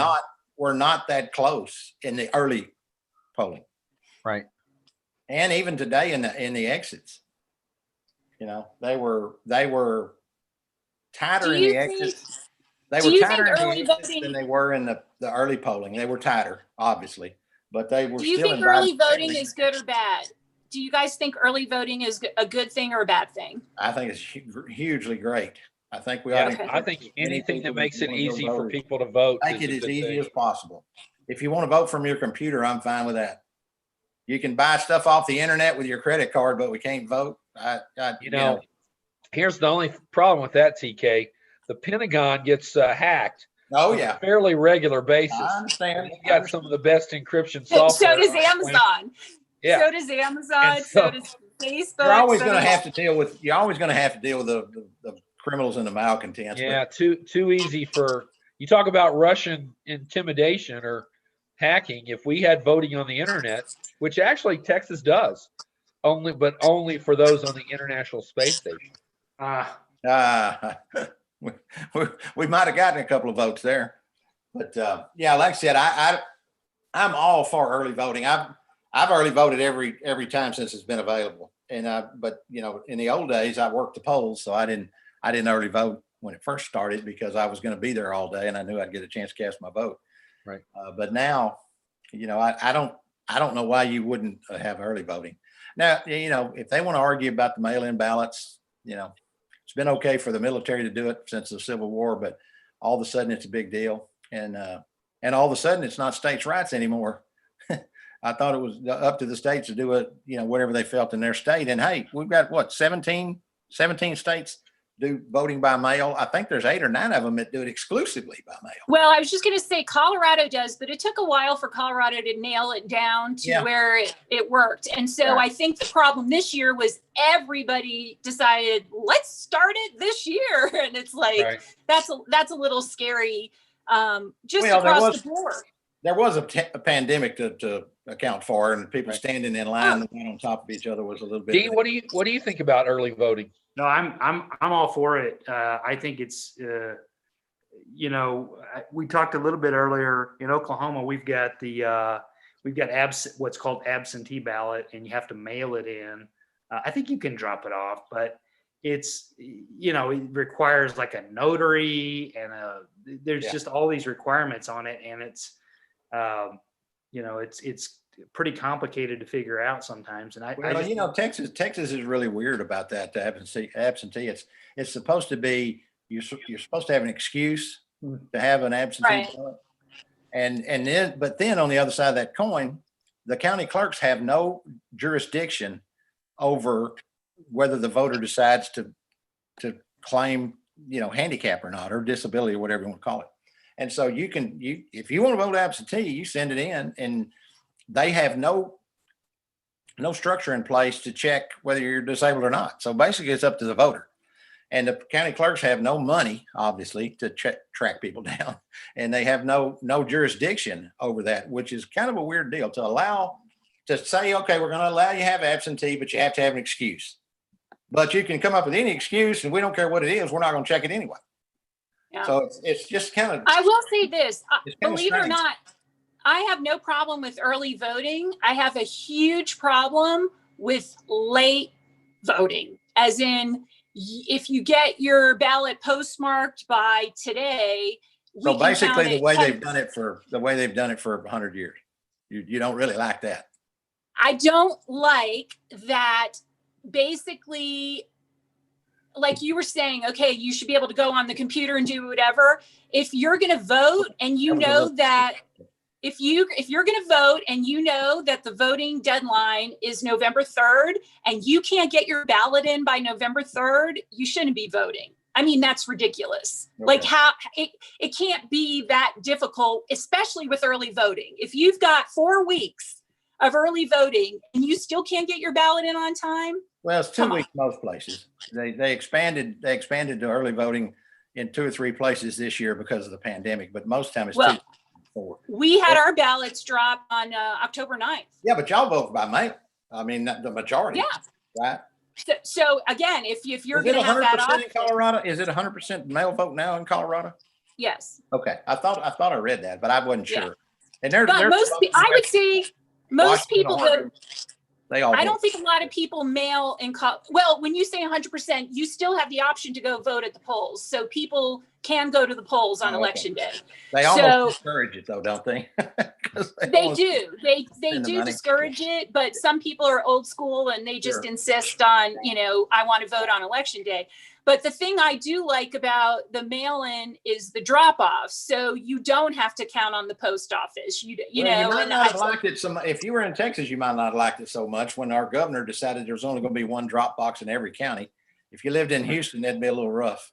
We're not that close in the early polling. Right. And even today in the exits, they were tighter in the exits. They were tighter in the exits than they were in the early polling. They were tighter, obviously, but they were. Do you think early voting is good or bad? Do you guys think early voting is a good thing or a bad thing? I think it's hugely great. I think we ought to. I think anything that makes it easy for people to vote. Make it as easy as possible. If you want to vote from your computer, I'm fine with that. You can buy stuff off the internet with your credit card, but we can't vote. Here's the only problem with that, TK. The Pentagon gets hacked. Oh, on a fairly regular basis. I understand. We got some of the best encryption software. So does Amazon. Yeah. So does Amazon. So does Facebook. You're always going to have to deal with. You're always going to have to deal with the criminals and the malcontents. Yeah, too easy for you. Talk about Russian intimidation or hacking. If we had voting on the internet, which actually Texas does, only for those on the International Space Station. We might have gotten a couple of votes there, but yeah, like I said, I'm all for early voting. I've early voted every time since it's been available, but in the old days I worked the polls, so I didn't early vote when it first started because I was going to be there all day and I knew I'd get a chance to cast my vote. Right. But now, I don't know why you wouldn't have early voting. Now, if they want to argue about the mail-in ballots, it's been okay for the military to do it since the Civil War, but all of a sudden it's a big deal. And all of a sudden it's not states' rights anymore. I thought it was up to the states to do it, whatever they felt in their state. And hey, we've got what, 17 states do voting by mail. I think there's 8 or 9 of them that do it exclusively by mail. Well, I was just going to say Colorado does, but it took a while for Colorado to nail it down to where it worked. And so I think the problem this year was everybody decided, let's start it this year. And it's like, that's a little scary, just across the board. There was a pandemic to account for, and people standing in line on top of each other was a little bit. Dean, what do you think about early voting? No, I'm all for it. I think it's, we talked a little bit earlier in Oklahoma. We've got what's called absentee ballot, and you have to mail it in. I think you can drop it off, but it's, it requires like a notary and there's just all these requirements on it, and it's, it's pretty complicated to figure out sometimes. And Texas is really weird about that. The absentee. It's supposed to be, you're supposed to have an excuse to have an absentee ballot. But then on the other side of that coin, the county clerks have no jurisdiction over whether the voter decides to claim, handicap or not, or disability or whatever you want to call it. And so if you want to vote absentee, you send it in, and they have no structure in place to check whether you're disabled or not. So basically it's up to the voter, and the county clerks have no money, obviously, to track people down, and they have no jurisdiction over that, which is kind of a weird deal to say, okay, we're going to allow you to have absentee, but you have to have an excuse. But you can come up with any excuse, and we don't care what it is. We're not going to check it anyway. Yeah. So it's just kind of. I will say this, believe it or strange. not, I have no problem with early voting. I have a huge problem with late voting, as in if you get your ballot postmarked by today. So basically the way they've done it for 100 years, you don't really like that. I don't like that. Basically, like you were saying, okay, you should be able to go on the computer and do whatever. If you're going to vote and you know that if you're going to vote and you know that the voting deadline is November 3rd and you can't get your ballot in by November 3rd, you shouldn't be voting. I mean, that's ridiculous. Okay. Like how it can't be that difficult, especially with early voting. If you've got 4 weeks of early voting and you still can't get your ballot in on time. Well, it's 2 weeks most places. They expanded to early voting in 2 or 3 places this year because of the pandemic, but most time it's 2 or 4. We had our ballots drop on October 9th. Yeah, but y'all vote by mail. I mean, the majority. Yeah. Right. So again, if you're going to have that option, in Colorado, is it 100% mail vote now in Colorado? Yes. Okay, I thought I read that, but I wasn't sure. And I would say most people vote. I don't think a lot of people mail in. Well, when you say 100%, you still have the option to go vote at the polls. So people can go to the polls on election day. They almost discourage it though, don't they? They do. They do discourage it, but some people are old school and they just insist on, I want to vote on election day. But the thing I do like about the mail-in is the drop-off. So you don't have to count on the post office. You might not have liked it if you were in Texas, you might not have liked it so much when our governor decided there was only going to be one drop box in every county. If you lived in Houston, that'd be a little rough.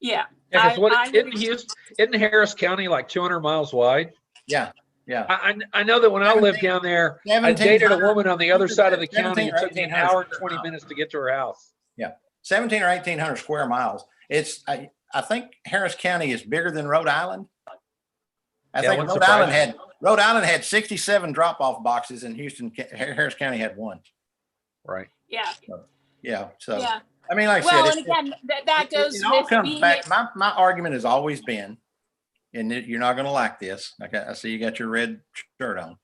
Yeah. Isn't Harris County like 200 miles wide? Yeah. Yeah. I know that when I lived down there, I dated a woman on the other side of the county. It took me an hour and 20 minutes to get to her house. Yeah. 17 or 1,800 square miles. I think Harris County is bigger than Rhode Island. I think Rhode Island had 67 drop-off boxes, and Harris County had 1. Right. Yeah. So I mean, like I said, and again, that goes. It all comes back. My argument has always been, and you're not going to like this. I see you got your red shirt on.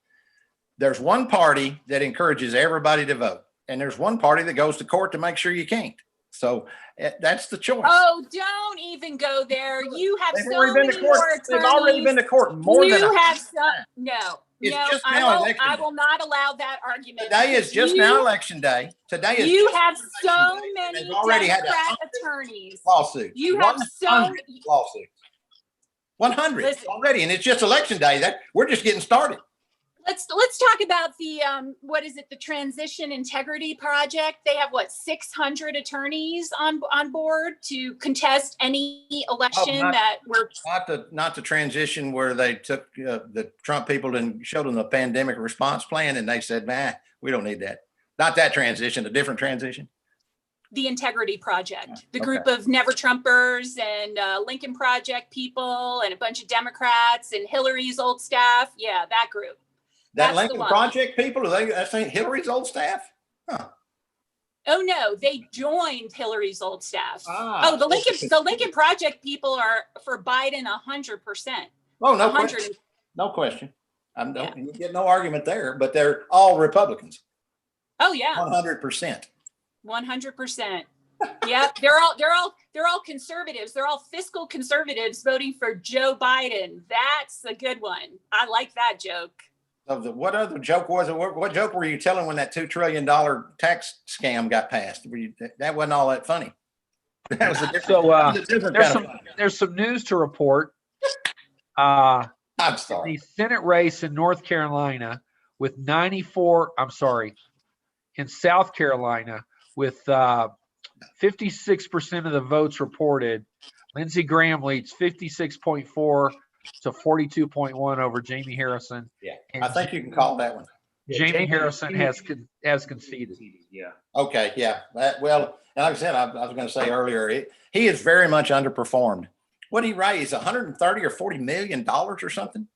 There's one party that encourages everybody to vote, and there's one party that goes to court to make sure you can't. So that's the choice. Oh, don't even go there. You have They've so already been many to court. more They've already been attorneys. to court more than You a have some, no, It's no, just now election I day. will not allow that argument. Today is because just now election day. Today is You just have so election day. many They've already had Democrat 100 attorneys. lawsuits. You have so 100 lawsuits. 100 Listen. already, and it's just election day. That we're just getting started. Let's talk about the what is it, the Transition Integrity Project. They have what, 600 attorneys on board to contest any election not- that we're Not the transition where they took the Trump people and showed them the pandemic response plan, and they said, "Man, we don't need that." Not that transition, a different transition. the Integrity Project, the Okay. group of Never Trumpers and Lincoln Project people and a bunch of Democrats and Hillary's old staff. Yeah, that group. That That's the Lincoln one. Project people, that's ain't Hillary's old staff. Huh. Oh no, they joined Hillary's old staff. Ah, Oh, the Lincoln Project people are for Biden 100%. Oh, no 100. question. No question. Yeah. You get no argument there, but they're all Republicans, Oh yeah, 100%. 100%. Yep, they're all conservatives. They're all fiscal conservatives voting for Joe Biden. That's a good one. I like that joke. So what other joke was it? What joke were you telling when that $2 trillion tax scam got passed? That wasn't all that funny. That was a different, So that was a different there's kind some of funny. there's some news to report. I'm The sorry. Senate race in North Carolina with 94, I'm sorry, in South Carolina with 56% of the votes reported. Lindsey Graham leads 56.4 to 42.1 over Jamie Harrison. Yeah, And I think you can call that one. Jamie Harrison has conceded. Yeah. Okay, yeah. Well, and like I said, I was going to say earlier, he is very much underperformed. What did he raise? 130 or 40 million dollars or something?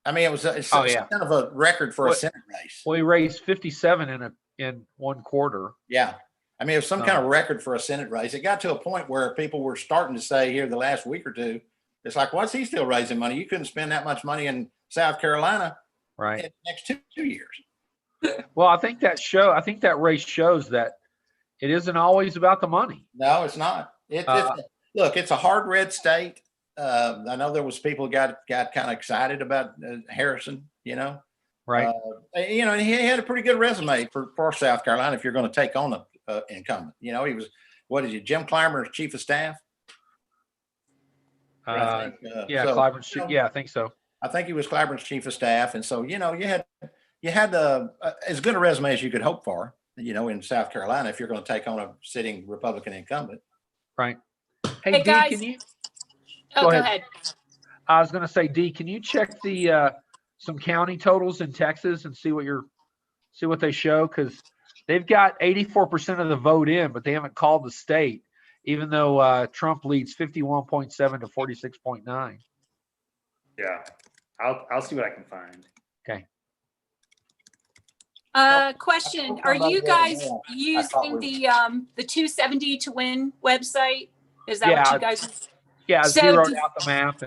I mean, it's Oh, yeah. kind of a record for a What- Senate race. Well, he raised 57 in one quarter. Yeah. I mean, it was some kind of record for a Senate race. It got to a point where people were starting to say here the last week or two, it's like, what's he still raising money? You couldn't spend that much money in South Carolina in Right. the next two years. Well, I think that race shows that it isn't always about the money. No, it's not. Look, it's a hard red state. I know there was people who got kind of excited about Harrison, Right. And he had a pretty good resume for South Carolina if you're going to take on an incumbent. He was, Jim Clymer's chief of staff? I think, Yeah, so, Clyburn's, yeah, I think so. I think he was Clyburn's chief of staff. And so, you had as good a resume as you could hope for, in South Carolina, if you're going to take on a sitting Republican incumbent. Right. Hey, Hey, Dee, guys. can you? Oh, Go go ahead. ahead. I was going to say, Dee, can you check the some county totals in Texas and see what they show? Because they've got 84% of the vote in, but they haven't called the state, even though Trump leads 51.7 to 46.9. Yeah. I'll see what I can find. Question: I are thought you about guys that. I thought using we- the 270 to win website? Is that Yeah, what you guys? Yeah, I So zeroed did- out the map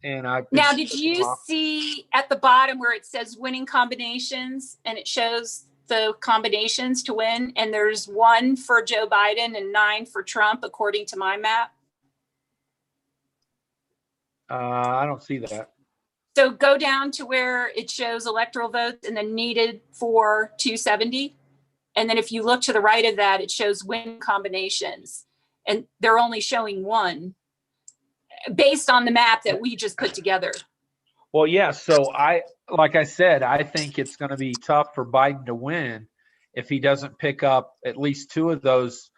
and I. Now, did you see at the bottom where it says winning combinations and it shows the combinations to win? And there's 1 for Joe Biden and 9 for Trump, according to my map. I don't see that. So go down to where it shows electoral votes and then needed for 270. And then if you look to the right of that, it shows win combinations. And they're only showing 1 based on the map that we just put together. Well, yeah. So like I said, I think it's going to be tough for Biden to win if he doesn't pick up at least 2 of those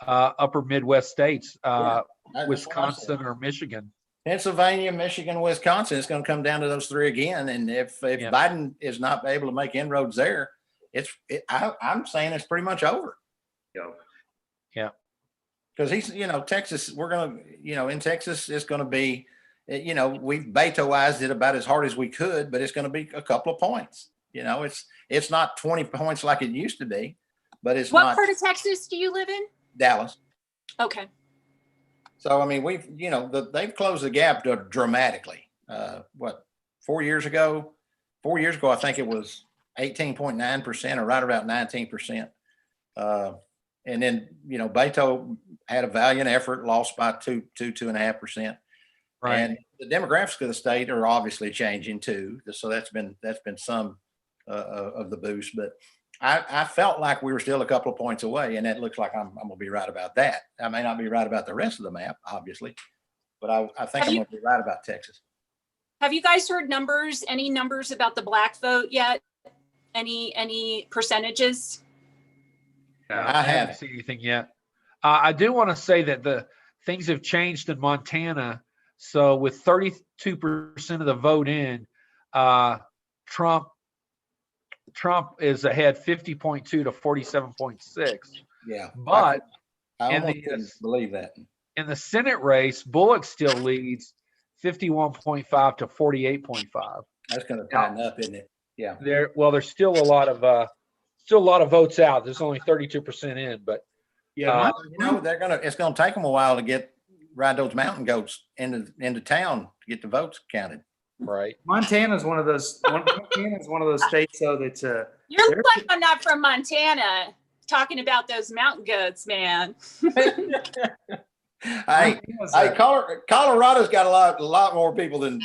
upper Midwest states, That's what I Wisconsin said. or Michigan. Pennsylvania, Michigan, Wisconsin, it's going to come down to those 3 again. And if Yeah. Biden is not able to make inroads there, I'm saying it's pretty much over. Yo. Because he's, Texas, we're going to, in Texas, it's going to be, we've Betoized it about as hard as we could, but it's going to be a couple of points. It's not 20 points like it used to be, but it's What not part of Texas do you live in? Dallas. Okay. So, I mean, they've closed the gap dramatically. 4 years ago? 4 years ago, I think it was 18.9% or right about 19%. And then, Beto had a valiant effort, lost by 2.5%. Right. And the demographics of the state are obviously changing too. So that's been some of the boost. But I felt like we were still a couple of points away, and it looks like I'm going to be right about that. I may not be right about the rest of the map, obviously, but I think I'm going to be right about Texas. Have you guys heard any numbers about the black vote yet? Any percentages? I haven't haven't seen anything yet. I do want to say that the things have changed in Montana. So with 32% of the vote in, Trump is ahead 50.2 to 47.6. Yeah. But I in almost couldn't believe that. in the Senate race, Bullock still leads 51.5 to 48.5. That's going to tighten up, isn't it? Yeah. There's still a lot of votes out. There's only 32% in, but Yeah, it's going to take them a while to ride those mountain goats into town to get the votes counted. right. Montana's one of those. Montana's one of those states, though, that's You're like, I'm not from Montana. Talking about those mountain goats, man. Hey, Colorado's got a lot more people than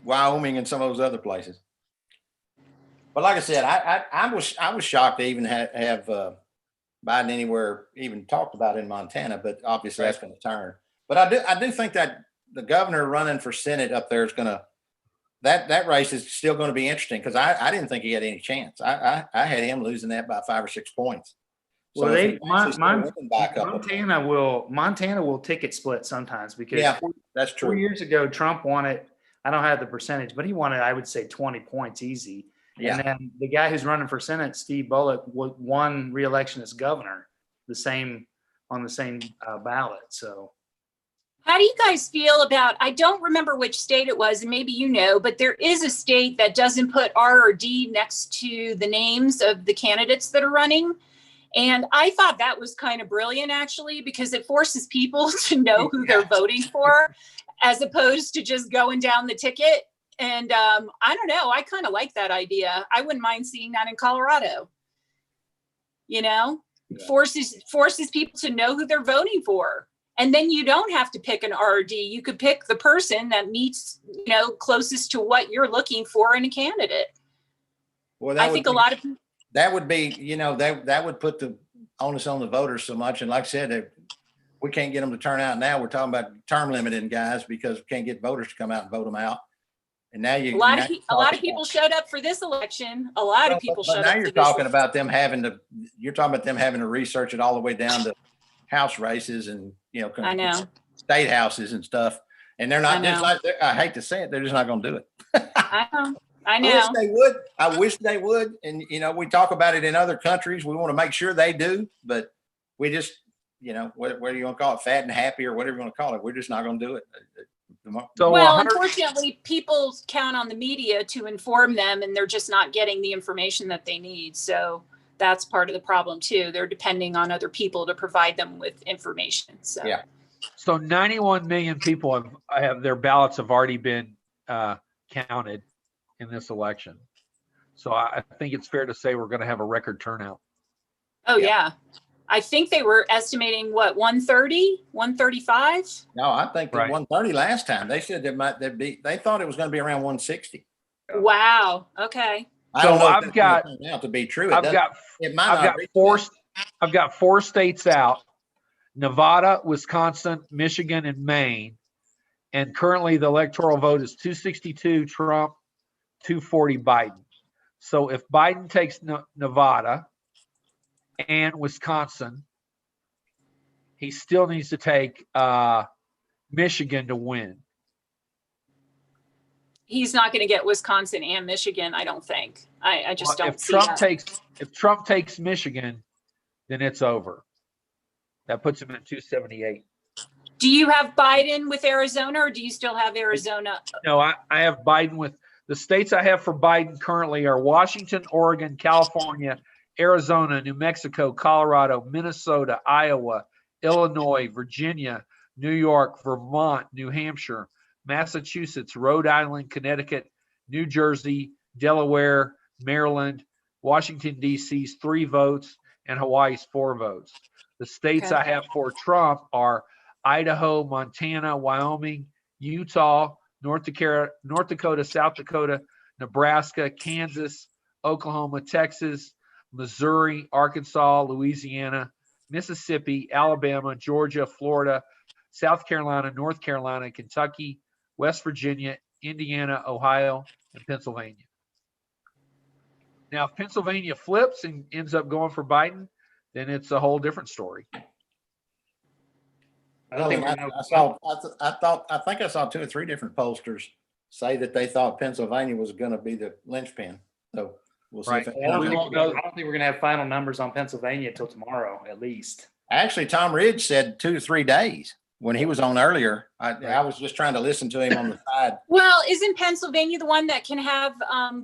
Wyoming and some of those other places. But like I said, I was shocked to even have Biden anywhere even talked about in Montana, but obviously that's going to turn. But I do think that the governor running for Senate up there is going to that race is still going to be interesting because I didn't think he had any chance. I had him losing that by 5 or 6 points. well, So Montana will ticket split sometimes because yeah, that's 4 true. years ago Trump won it. I don't have the percentage, but he won it. I would say 20 points easy. Yeah. And then the guy who's running for Senate, Steve Bullock, won re-election as governor, on the same ballot. So. How do you guys feel about, I don't remember which state it was, and maybe you know, but there is a state that doesn't put R or D next to the names of the candidates that are running. And I thought that was kind of brilliant, actually, because it forces people to know who they're voting for, as opposed to just going down the ticket. And I don't know, I kind of like that idea. I wouldn't mind seeing that in Colorado. Forces people to know who they're voting for. And then you don't have to pick an RD. You could pick the person that meets, closest to what you're looking for in a candidate. Well, I think a lot of people. That would be, that would put the onus on the voters so much. And like I said, we can't get them to turn out now. We're talking about term limiting guys because we can't get voters to come out and vote them out. And now A lot of people showed up for this election. A lot of people showed up. Now you're talking about them having to research it all the way down to house races and, I know. state houses and stuff. And they're not just like, I hate to say it, they're just not going to do it. I know. I wish they would. And, we talk about it in other countries. We want to make sure they do, but we just, whether you want to call it fat and happy or whatever you want to call it, we're just not going to do it. So unfortunately, people count on the media to inform them, and they're just not getting the information that they need. So that's part of the problem too. They're depending on other people to provide them with information. So yeah. So 91 million people have their ballots have already been counted in this election. So I think it's fair to say we're going to have a record turnout. Oh yeah. I think they were estimating 130, 135. No, I think 130 last time. They said they thought it was going to be around 160. Wow. Okay. I don't know if I've got out to be true. I've got 4 states out: Nevada, Wisconsin, Michigan, and Maine. And currently the electoral vote is 262 Trump, 240 Biden. So if Biden takes Nevada and Wisconsin, he still needs to take Michigan to win. He's not going to get Wisconsin and Michigan, I don't think. I just don't see that. If Trump takes Michigan, then it's over. That puts him at 278. Do you have Biden with Arizona, or do you still have Arizona? No, I have Biden with the states I have for Biden currently are Washington, Oregon, California, Arizona, New Mexico, Colorado, Minnesota, Iowa, Illinois, Virginia, New York, Vermont, New Hampshire, Massachusetts, Rhode Island, Connecticut, New Jersey, Delaware, Maryland, Washington, D.C.'s 3 votes, and Hawaii's 4 votes. The states Okay. I have for Trump are Idaho, Montana, Wyoming, Utah, North Dakota, South Dakota, Nebraska, Kansas, Oklahoma, Texas, Missouri, Arkansas, Louisiana, Mississippi, Alabama, Georgia, Florida, South Carolina, North Carolina, Kentucky, West Virginia, Indiana, Ohio, and Pennsylvania. Now, if Pennsylvania flips and ends up going for Biden, then it's a whole different story. I don't think we know. I think I saw 2 or 3 different pollsters say that they thought Pennsylvania was going to be the linchpin. So we'll see. Right. If it I don't comes think out. we're going to have final numbers on Pennsylvania till tomorrow, at least. Actually, Tom Ridge said 2 to 3 days when he was on earlier. I was just trying to listen to him on the side. Well, isn't Pennsylvania the one that can have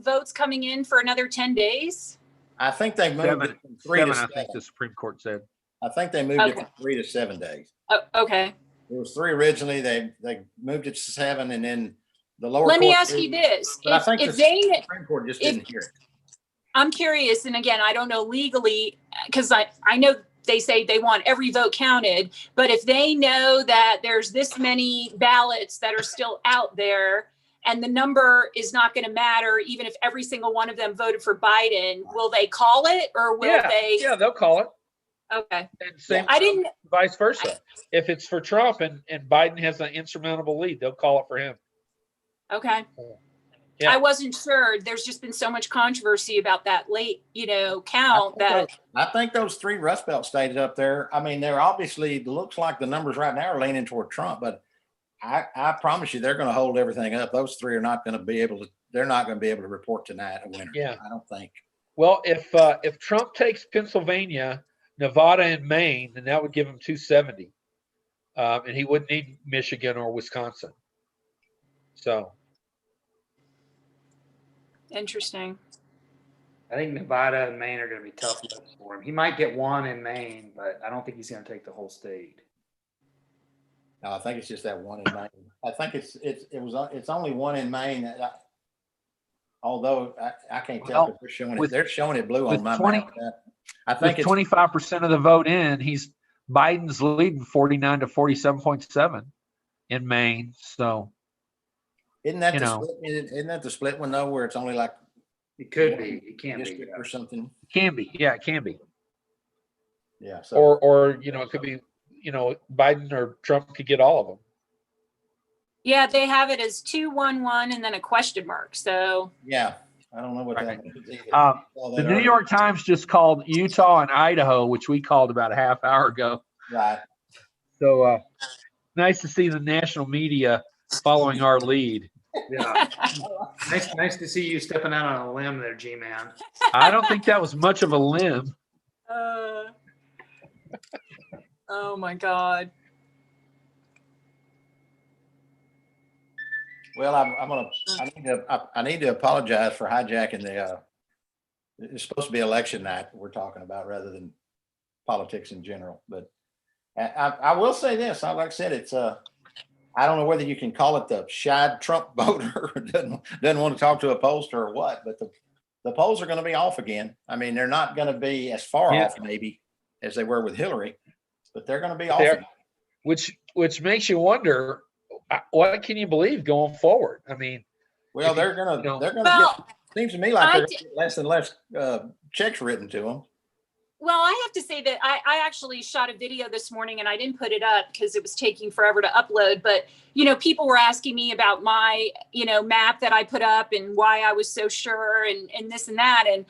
votes coming in for another 10 days? I think they moved it from 3 Seven, to I 7. think the Supreme Court said. I think they moved it Okay. from 3 to 7 days. Oh, okay. It was 3 originally. They moved it to 7, and then the lower. Let me court ask you moved- this. But I If, think if the they, Supreme Court just if- didn't hear it. I'm curious, and again, I don't know legally, because I know they say they want every vote counted, but if they know that there's this many ballots that are still out there and the number is not going to matter, even if every single one of them voted for Biden, will they call it or will they? Yeah, they'll call it. Okay. And same, I didn't, vice versa. If it's for Trump and Biden has an insurmountable lead, they'll call it for him. okay. Yeah. I wasn't sure. There's just been so much controversy about that late, count that. I think those 3 Rust Belt states up there, I mean, they're obviously, it looks like the numbers right now are leaning toward Trump, but I promise you, they're going to hold everything up. Those 3 are not going to be able to, they're not going to be able to report tonight a winner. Yeah. I don't think. Well, if Trump takes Pennsylvania, Nevada, and Maine, then that would give him 270, and he wouldn't need Michigan or Wisconsin. So Interesting. I think Nevada and Maine are going to be tough votes for him. He might get 1 in Maine, but I don't think he's going to take the whole state. No, I think it's just that 1 in Maine. I think it's only 1 in Maine. Although I can't tell, Well, but they're showing it blue on with my 20 map. I think with it's 25% of the vote in, Biden's leading 49 to 47.7 in Maine. So isn't that you the know. split? Isn't that the split one though, where it's only like It could be. It can't be. district or something? it can be, yeah, it can be, Yeah. So or it could be, Biden or Trump could get all of them. Yeah, they have it as 211 and then a question mark. So yeah, I don't know what that Right. means either. The Saw that New earlier. York Times just called Utah and Idaho, which we called about a half hour ago. Right. So nice to see the national media following our lead. Yeah. Nice to see you stepping out on a limb there, G-Man. I don't think that was much of a limb. oh my God. Well, I need to apologize for hijacking the. It's supposed to be election night we're talking about rather than politics in general. But I will say this. Like I said, it's I don't know whether you can call it the shied Trump voter doesn't want to talk to a pollster or what, but the polls are going to be off again. I mean, they're not going to be as far off maybe as they were with Hillary, but they're going to be off. Again. Which makes you wonder, what can you believe going forward? I mean, well, they're going to Well, get. Seems to me like they're gonna get less and less checks written to them. Well, I have to say that I actually shot a video this morning and I didn't put it up because it was taking forever to upload. But, people were asking me about my, map that I put up and why I was so sure and this and that. And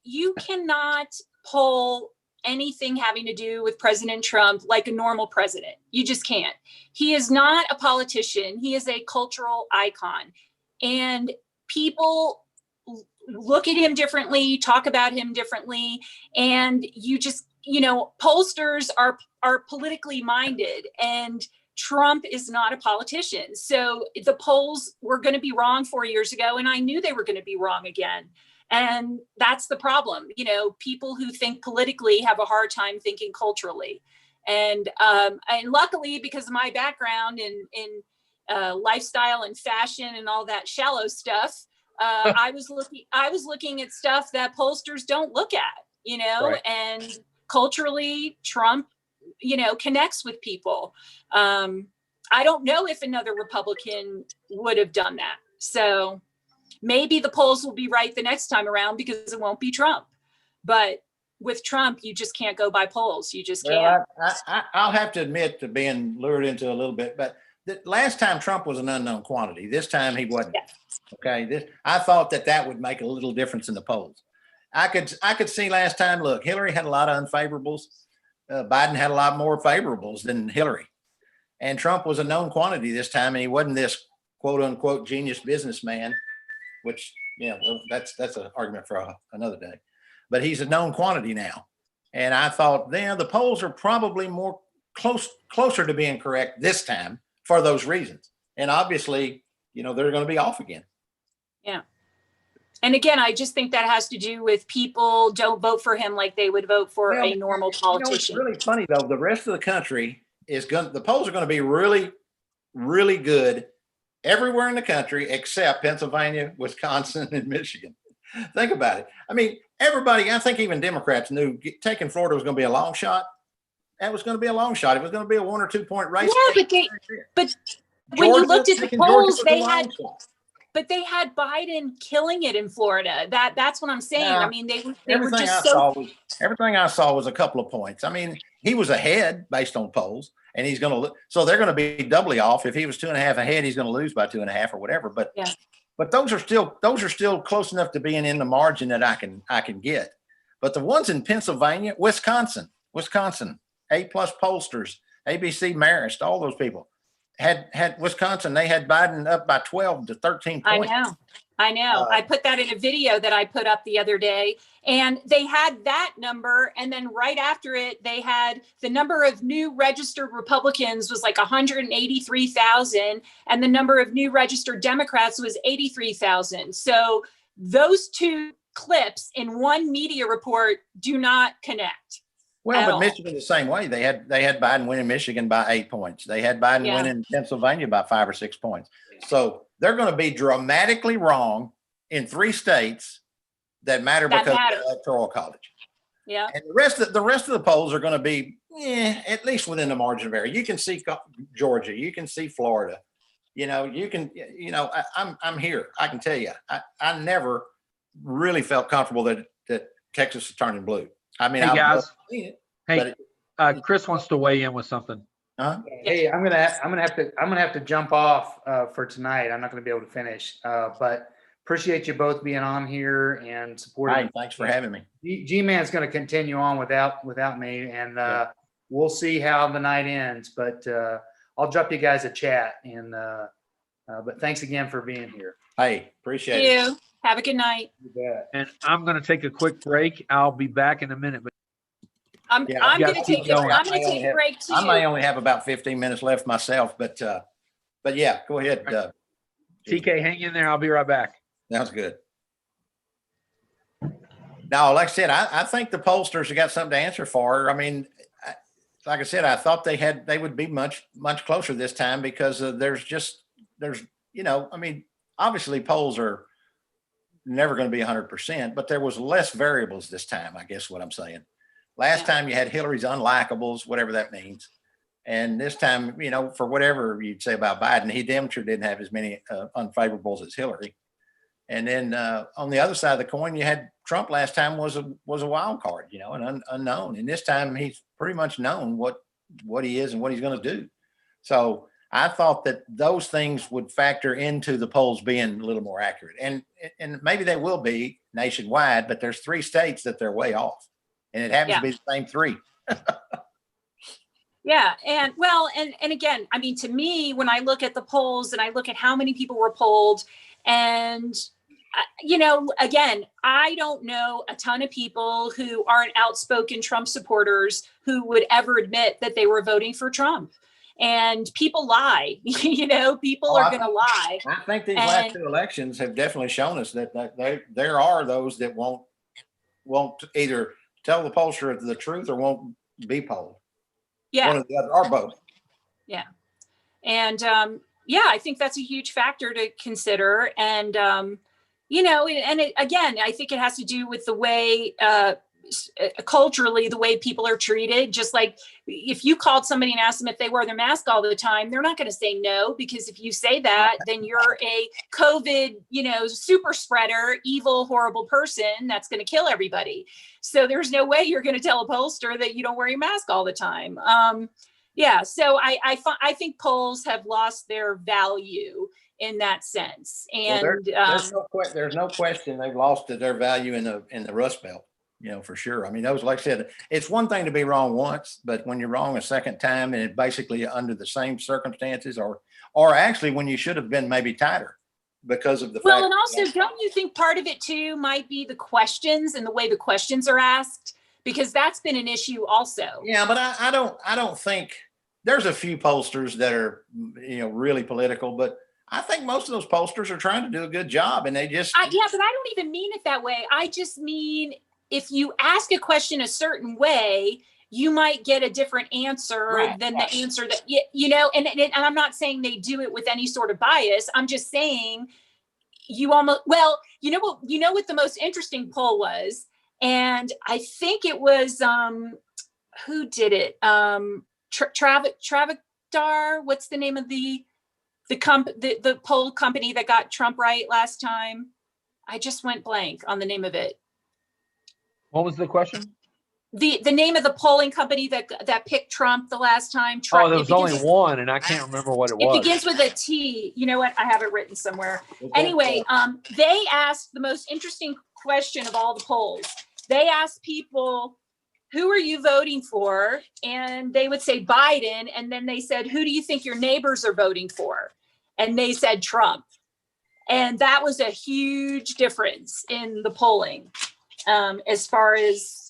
you cannot poll anything having to do with President Trump like a normal president. You just can't. He is not a politician. He is a cultural icon. And people look at him differently, talk about him differently, and you just, pollsters are politically minded, and Trump is not a politician. So the polls were going to be wrong 4 years ago, and I knew they were going to be wrong again. And that's the problem. People who think politically have a hard time thinking culturally. And luckily, because of my background in lifestyle and fashion and all that shallow stuff, I was looking at stuff that pollsters don't look at. you know, Right. and culturally, Trump, you know, connects with people. I don't know if another Republican would have done that. So maybe the polls will be right the next time around because it won't be Trump. But with Trump, you just can't go by polls. You just can't. Well, I'll have to admit to being lured into a little bit, but the last time Trump was an unknown quantity. This time he wasn't. Yeah. Okay. I thought that would make a little difference in the polls. I could see last time, look, Hillary had a lot of unfavorables. Biden had a lot more favorables than Hillary. And Trump was a known quantity this time, and he wasn't this quote unquote genius businessman, which, well, that's an argument for another day. But he's a known quantity now. And I thought, the polls are probably more closer to being correct this time for those reasons. And obviously, they're going to be off again. Yeah. And again, I just think that has to do with people don't vote for him like they would vote for a normal politician. It's really funny though. The rest of the country the polls are going to be really, really good everywhere in the country except Pennsylvania, Wisconsin, and Michigan. Think about it. I mean, everybody, I think even Democrats knew taking Florida was going to be a long shot. That was going to be a long shot. It was going to be a 1 or 2 point race. Yeah, but when you looked at the polls, they had Biden killing it in Florida. That's what I'm saying. I mean, they were just everything I saw was a couple of points. I mean, he was ahead based on polls, and so they're going to be doubly off. If he was 2.5 ahead, he's going to lose by 2.5 or whatever. But those are still close enough to being in the margin that I can get. But the ones in Pennsylvania, Wisconsin, A+ pollsters, ABC Marist, all those people had Wisconsin. They had Biden up by 12 to 13 points. I know. I put that in a video that I put up the other day, and they had that number. And then right after it, they had the number of new registered Republicans was like 183,000. And the number of new registered Democrats was 83,000. So those two clips in one media report do not connect. Well, but Michigan the same way. They had Biden winning Michigan by 8 points. They had Biden winning Pennsylvania by 5 or 6 points. So they're going to be dramatically wrong in 3 states that matter because of the Electoral College. Yeah. And the rest of the polls are going to be at least within the margin of error. You can see Georgia. You can see Florida. I'm here. I can tell you, I never really felt comfortable that Texas is turning blue. I mean, hey guys, Chris wants to weigh in with something. Hey, I'm gonna have to jump off for tonight. I'm not gonna be able to finish, but appreciate you both being on here and supporting. Hey, thanks for having me. G-Man's gonna continue on without me, and we'll see how the night ends. But I'll drop you guys a chat, and but thanks again for being here. Hey, appreciate it. Have a good night. You bet. And I'm going to take a quick break. I'll be back in a minute. But I'm going to take a break too. I may only have about 15 minutes left myself, but yeah, go ahead. TK, hang in there. I'll be right back. Sounds good. Now, like I said, I think the pollsters have got something to answer for. I mean, like I said, I thought they would be much closer this time because obviously polls are never going to be 100%, but there was less variables this time, I guess what I'm saying. Last time you had Hillary's unlikables, whatever that means. And this time, for whatever you'd say about Biden, he damn sure didn't have as many unfavorables as Hillary. And then on the other side of the coin, you had Trump last time was a wild card, an unknown. And this time he's pretty much known what he is and what he's going to do. So I thought that those things would factor into the polls being a little more accurate. And maybe they will be nationwide, but there's 3 states that they're way off. And it happens to be the same 3. Yeah. And again, I mean, to me, when I look at the polls and I look at how many people were polled and, again, I don't know a ton of people who aren't outspoken Trump supporters who would ever admit that they were voting for Trump. And people lie, people are going to lie. I think these last 2 elections have definitely shown us that there are those that won't either tell the pollster the truth or won't be polled. Yeah. One or the other, or both. Yeah. And I think that's a huge factor to consider. And, again, I think it has to do with the way culturally the way people are treated. Just like if you called somebody and asked them if they wear their mask all the time, they're not going to say no, because if you say that, then you're a COVID, super spreader, evil, horrible person that's going to kill everybody. So there's no way you're going to tell a pollster that you don't wear your mask all the time. So I think polls have lost their value in that sense. And there's no question they've lost their value in the Rust Belt, for sure. I mean, those, like I said, it's one thing to be wrong once, but when you're wrong a second time and it basically under the same circumstances, or actually when you should have been maybe tighter because of the well, fact. and also, don't you think part of it too might be the questions and the way the questions are asked? Because that's been an issue also. Yeah, but I don't think there's a few pollsters that are, really political, but I think most of those pollsters are trying to do a good job, and they just. But I don't even mean it that way. I just mean if you ask a question a certain way, you might get a different answer than the answer that, and I'm not saying they do it with any sort of bias. I'm just saying you almost, well, you know what the most interesting poll was? And I think it was, who did it? Travadar, what's the name of the poll company that got Trump right last time? I just went blank on the name of it. What was the question? The name of the polling company that picked Trump the last time. There was only one, and I can't remember what it was. It begins with a T. You know what? I have it written somewhere. Anyway, they asked the most interesting question of all the polls. They asked people, who are you voting for? And they would say Biden. And then they said, who do you think your neighbors are voting for? And they said Trump. And that was a huge difference in the polling. As far as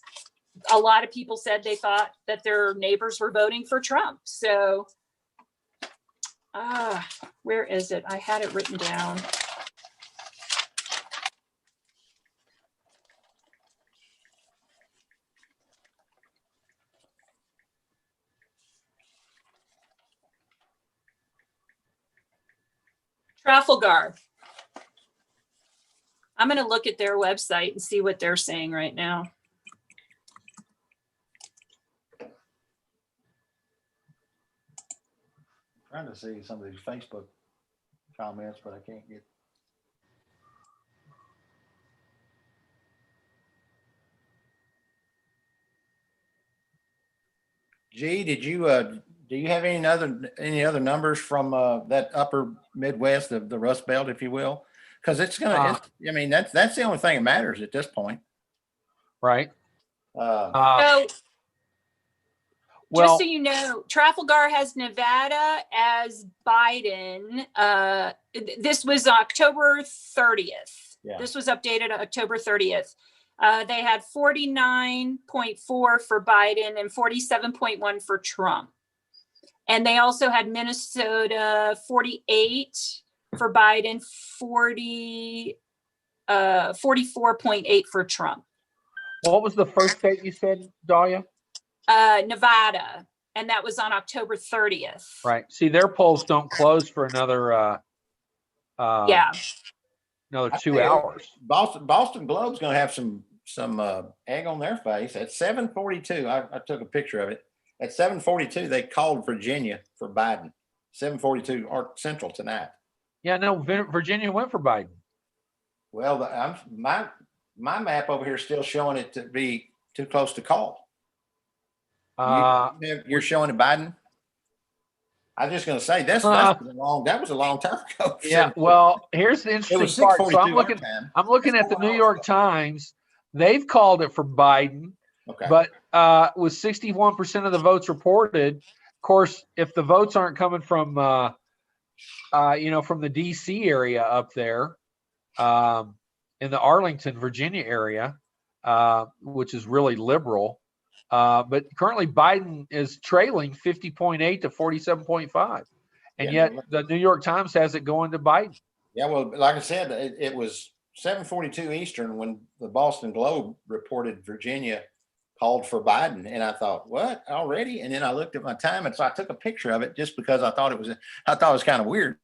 a lot of people said they thought that their neighbors were voting for Trump. So, where is it? I had it written down. Trafalgar. I'm going to look at their website and see what they're saying right now. Trying to see some of these Facebook comments, but I can't get. G, do you have any other numbers from that upper Midwest, the Rust Belt, if you will? Because that's the only thing that matters at this point. Right. So, just so you know, Trafalgar has Nevada as Biden. This was October 30th. Yeah. This was updated October 30th. They had 49.4 for Biden and 47.1 for Trump. And they also had Minnesota 48 for Biden, 44.8 for Trump. What was the first state you said, Dahlia? Nevada, and that was on October 30th. Right. See, their polls don't close for another another 2 hours. Boston Globe's going to have some egg on their face at 7:42. I took a picture of it. At 7:42, they called Virginia for Biden. 7:42 or Central tonight. Yeah, no, Virginia went for Biden. Well, my map over here is still showing it to be too close to call. You're showing it Biden. I'm just going to say that was a long time ago. Yeah. Well, here's the interesting part. So I'm looking at the New York Times. They've called it for Biden, but with 61% of the votes reported. Of course, if the votes aren't coming from, from the DC area up there, in the Arlington, Virginia area, which is really liberal. But currently Biden is trailing 50.8 to 47.5. And yet the New York Times has it going to Biden. Yeah, well, like I said, it was 7:42 Eastern when the Boston Globe reported Virginia called for Biden. And I thought, what, already? And then I looked at my time, and so I took a picture of it just because I thought it was kind of weird.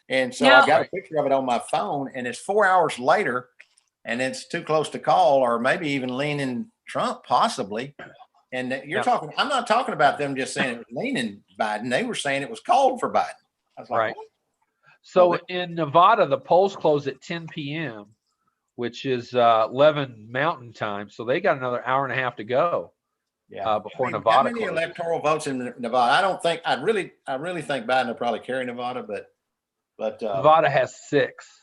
And so I got a picture of it on my phone, and it's 4 hours later, and it's too close to call, or maybe even leaning Trump possibly. And you're Yeah. talking, I'm not talking about them just saying it was leaning Biden. They were saying it was cold for Biden. I was like, Right. what? So Well, in Nevada, the polls close at 10 p.m., which is 11 Mountain Time. So they got another hour and a half to go Yeah. before How Nevada many closes. electoral votes in Nevada? I don't think, I really think Biden will probably carry Nevada, but Nevada has 6.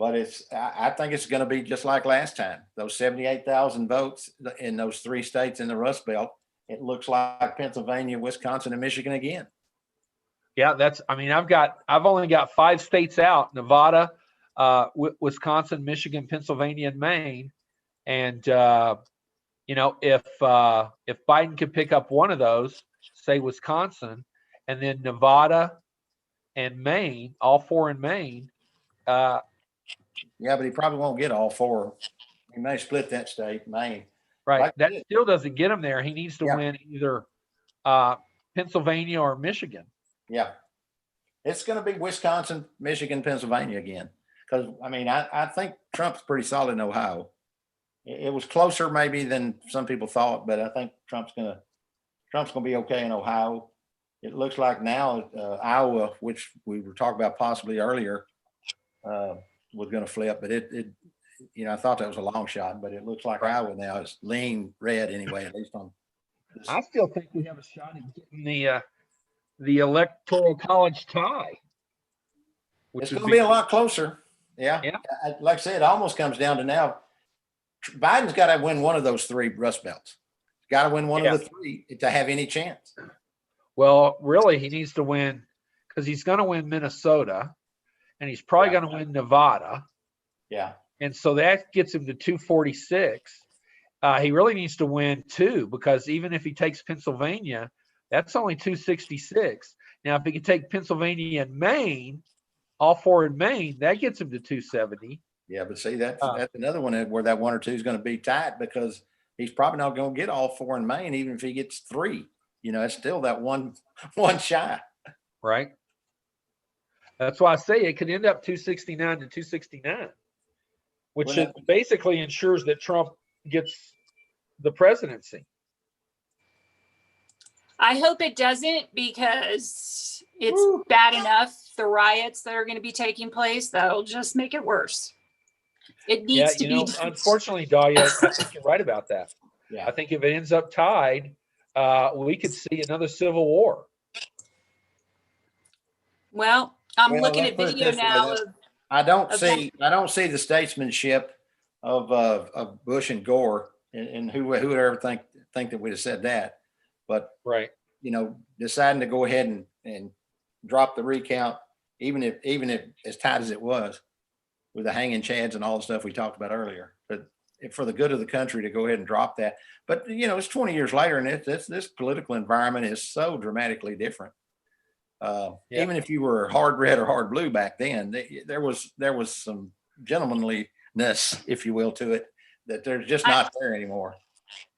I think it's going to be just like last time. Those 78,000 votes in those 3 states in the Rust Belt. It looks like Pennsylvania, Wisconsin, and Michigan again. Yeah, I've only got 5 states out: Nevada, Wisconsin, Michigan, Pennsylvania, and Maine. And if Biden could pick up one of those, say Wisconsin, and then Nevada and Maine, all 4 in Maine. Yeah, but he probably won't get all 4. He may split that state, Maine. Right. Like That this. still doesn't get him there. He needs to Yeah. win either Pennsylvania or Michigan. Yeah. It's going to be Wisconsin, Michigan, Pennsylvania again. Because, I think Trump's pretty solid in Ohio. It was closer maybe than some people thought, but I think Trump's going to be okay in Ohio. It looks like now Iowa, which we were talking about possibly earlier, was going to flip, but I thought that was a long shot, but it looks like Iowa now is lean red anyway, at least on this. I still think we have a shot at getting the electoral college tie. It's going to be a lot closer. Yeah. Yeah. Like I said, it almost comes down to now. Biden's got to win one of those 3 Rust Belts. Got to win one of the 3 to have any chance. Well, really, he needs to win because he's going to win Minnesota, and he's probably going to win Nevada. Yeah. And so that gets him to 246. He really needs to win 2 because even if he takes Pennsylvania, that's only 266. Now, if he can take Pennsylvania and Maine, all 4 in Maine, that gets him to 270. Yeah, but see, that's another one where that 1 or 2 is going to be tight because he's probably not going to get all 4 in Maine, even if he gets 3. It's still that one shy. Right. That's why I say it could end up 269 to 269, which basically ensures that Trump gets the presidency. I hope it doesn't because it's bad enough, the riots that are going to be taking place. That'll just make it worse. It needs to be. Unfortunately, Dahlia, I think you're right about that. Yeah. I think if it ends up tied, we could see another civil war. Well, I'm Well, looking let's at put it video this way, now that- of I don't Okay. see the statesmanship of Bush and Gore and who would ever think that we'd have said that. But Right. deciding to go ahead and drop the recount, even if as tight as it was, with the hanging chads and all the stuff we talked about earlier, but for the good of the country to go ahead and drop that. But it's 20 years later, and this political environment is so dramatically different. Even if you were hard red or hard blue back then, there was some gentlemanliness, if you will, to it that there's just not there anymore.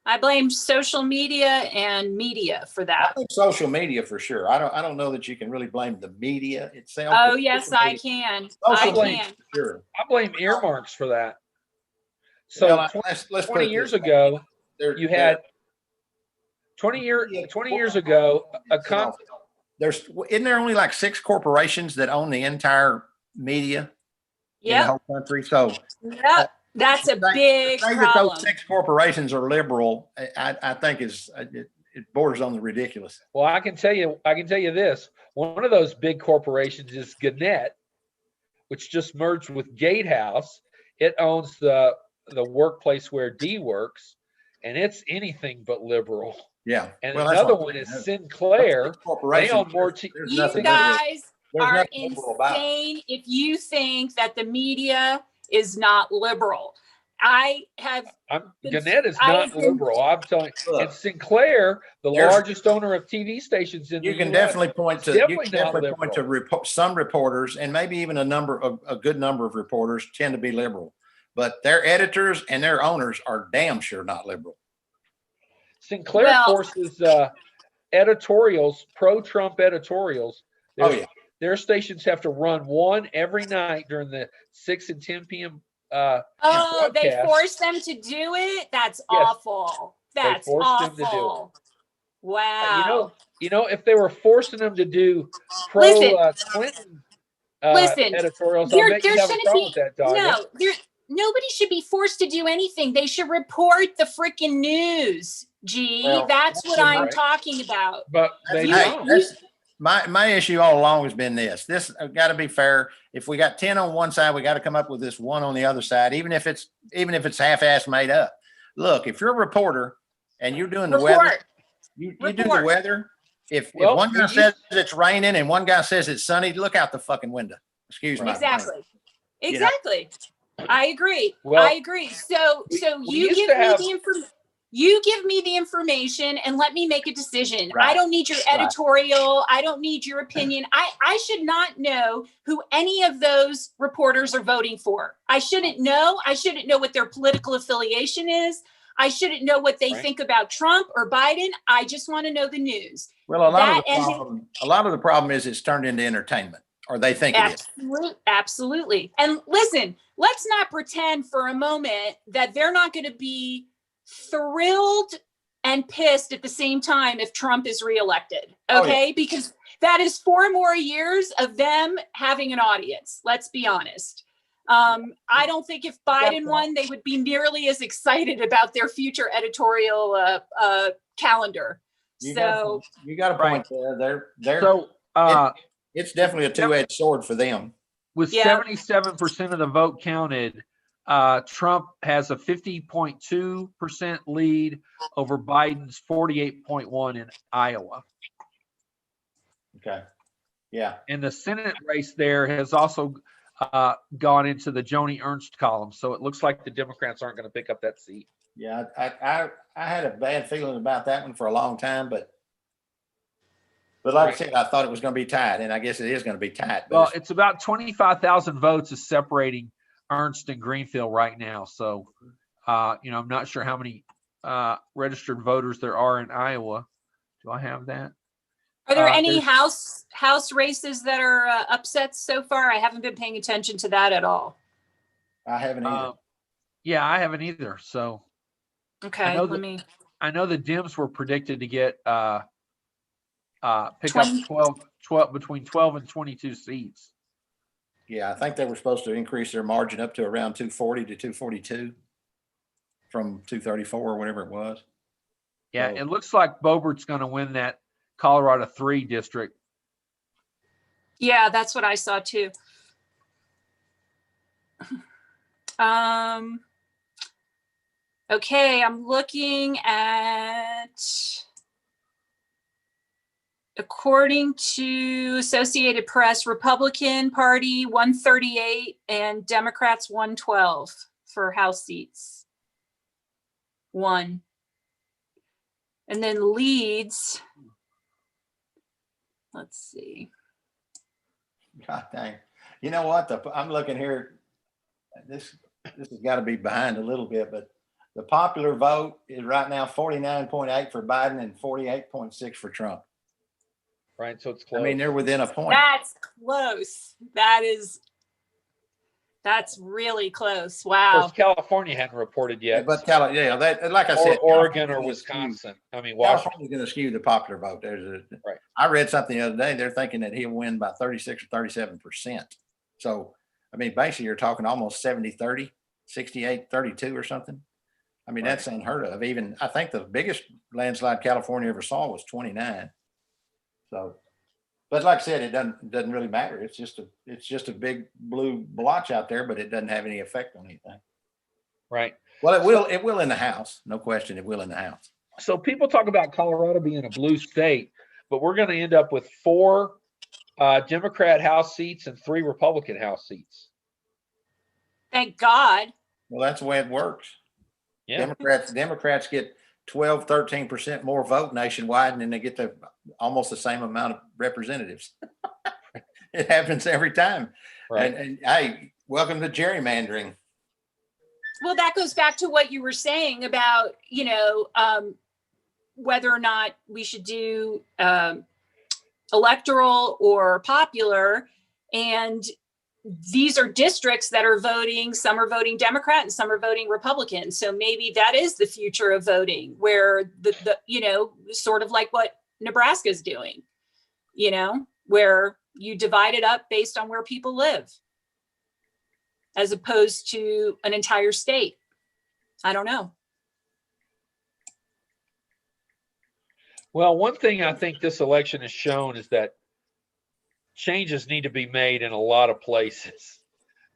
I blame social media and media for I that. think social media for sure. I don't know that you can really blame the media itself. Oh, but yes, social I media- can. social I media, can. for sure. I blame earmarks for that. So Well, let's put 20 it years this way. ago, There- you had 20 years ago, isn't there only like 6 corporations that own the entire media in the Yep. whole country? So Yep. That's a big say that problem. those 6 corporations are liberal, I think it borders on the ridiculous. well, I can tell you this. One of those big corporations is Gannett, which just merged with Gatehouse. It owns the workplace where D works, and it's anything but liberal. Yeah. And Well, that's another what- one is Sinclair. They own more. There's You nothing liberal. guys There's are nothing liberal about it. insane if you think that the media is not liberal. I have Gannett is I not have been- liberal. I'm telling you. Look, And Sinclair, the There's- largest owner of TV stations in You the can US, definitely point to definitely not some reporters, and maybe even a good number of reporters tend to be liberal, but their editors and their owners are damn sure not liberal. Sinclair Well- forces editorials, pro-Trump editorials. Oh, yeah. Their stations have to run one every night during the 6 and 10 p.m. Oh, they broadcast. forced them to do it? That's Yes. awful. That's forced them to do it. awful. Wow. If they were forcing them to do Listen. Clinton Listen, editorials, I bet there you'd have a shouldn't problem be with that, Tanya. nobody should be forced to do anything. They should report the freaking news. Well, That's what that's I'm right. talking about. But they You- Hey, don't. that's my issue all along has been this. This got to be fair. If we got 10 on one side, we got to come up with this one on the other side, even if it's half-ass made up. Look, if you're a reporter and you're doing the weather, Report. you do the Report. weather. If Well, one guy you- says it's raining and one guy says it's sunny, look out the fucking window. Excuse me. Exactly. You know? Exactly. I agree. Well, I agree. So we you used give to me have- the information. You give me the information and let me make a decision. I Right. don't need your editorial. I don't need your opinion. I should not know who any of those reporters are voting for. I shouldn't know. I shouldn't know what their political affiliation is. I shouldn't know what they Right. think about Trump or Biden. I just want to know the news. Well, a lot That of the problem is it's turned into entertainment, or they think it is. Absolutely. And listen, let's not pretend for a moment that they're not going to be thrilled and pissed at the same time if Trump is reelected. Oh, Okay. Because that is 4 more years of them having an audience. Let's be honest. I don't think if Biden won, they would be nearly as excited about their future editorial calendar. You So got a point there. They're So it's definitely a two-edged sword for them. with Yeah. 77% of the vote counted, Trump has a 50.2% lead over Biden's 48.1 in Iowa. Okay. Yeah. And the Senate race there has also gone into the Joni Ernst column. So it looks like the Democrats aren't going to pick up that seat. Yeah. I had a bad feeling about that one for a long time, but like I Right. said, I thought it was going to be tight, and I guess it is going to be tight. But Well, it's about 25,000 votes is separating Ernst and Greenfield right now. So, I'm not sure how many registered voters there are in Iowa. Do I have that? are there any there's- house races that are upsets so far? I haven't been paying attention to that at all. I haven't either. Yeah, I haven't either. So Okay, know let that- me. I know the Dems were predicted to get pick 20 up 12 between 12 and 22 seats. Yeah, I think they were supposed to increase their margin up to around 240 to 242 from 234 or whatever it was. Yeah, So- it looks like Boebert's going to win that Colorado 3 district. Yeah, that's what I saw too. Okay, I'm looking at, according to Associated Press, Republican Party 138 and Democrats 112 for House seats. One. And then leads. Let's see. God dang. You know what? I'm looking here. This has got to be behind a little bit, but the popular vote is right now 49.8 for Biden and 48.6 for Trump. Right, so it's I close. mean, they're within a point. That's close. That's really close. Of Wow. course, California hadn't reported yet. But that, like I or said, Oregon or California's gonna skew- Wisconsin. I mean, Washington. California's going to skew the popular vote. Right. I read something the other day. They're thinking that he'll win by 36 or 37%. So, I mean, basically, you're talking almost 70-30, 68-32 or something. I mean, Right. that's unheard of. Even I think the biggest landslide California ever saw was 29. So, but like I said, it doesn't really matter. It's just a big blue blotch out there, but it doesn't have any effect on anything. Right. Well, it will in the House, no question. It will in the House. So people talk about Colorado being a blue state, but we're going to end up with 4 Democrat House seats and 3 Republican House seats. Thank God. Well, that's the way it works. Yeah. Democrats get 12, 13% more vote nationwide, and then they get almost the same amount of representatives. It happens every time. Right. And hey, welcome to gerrymandering. Well, that goes back to what you were saying about, whether or not we should do electoral or popular. And these are districts that are voting, some are voting Democrat and some are voting Republican. So maybe that is the future of voting, where the you know, sort of like what Nebraska is doing, you know, where you divide it up based on where people live, as opposed to an entire state. I don't know. Well, one thing I think this election has shown is that changes need to be made in a lot of places,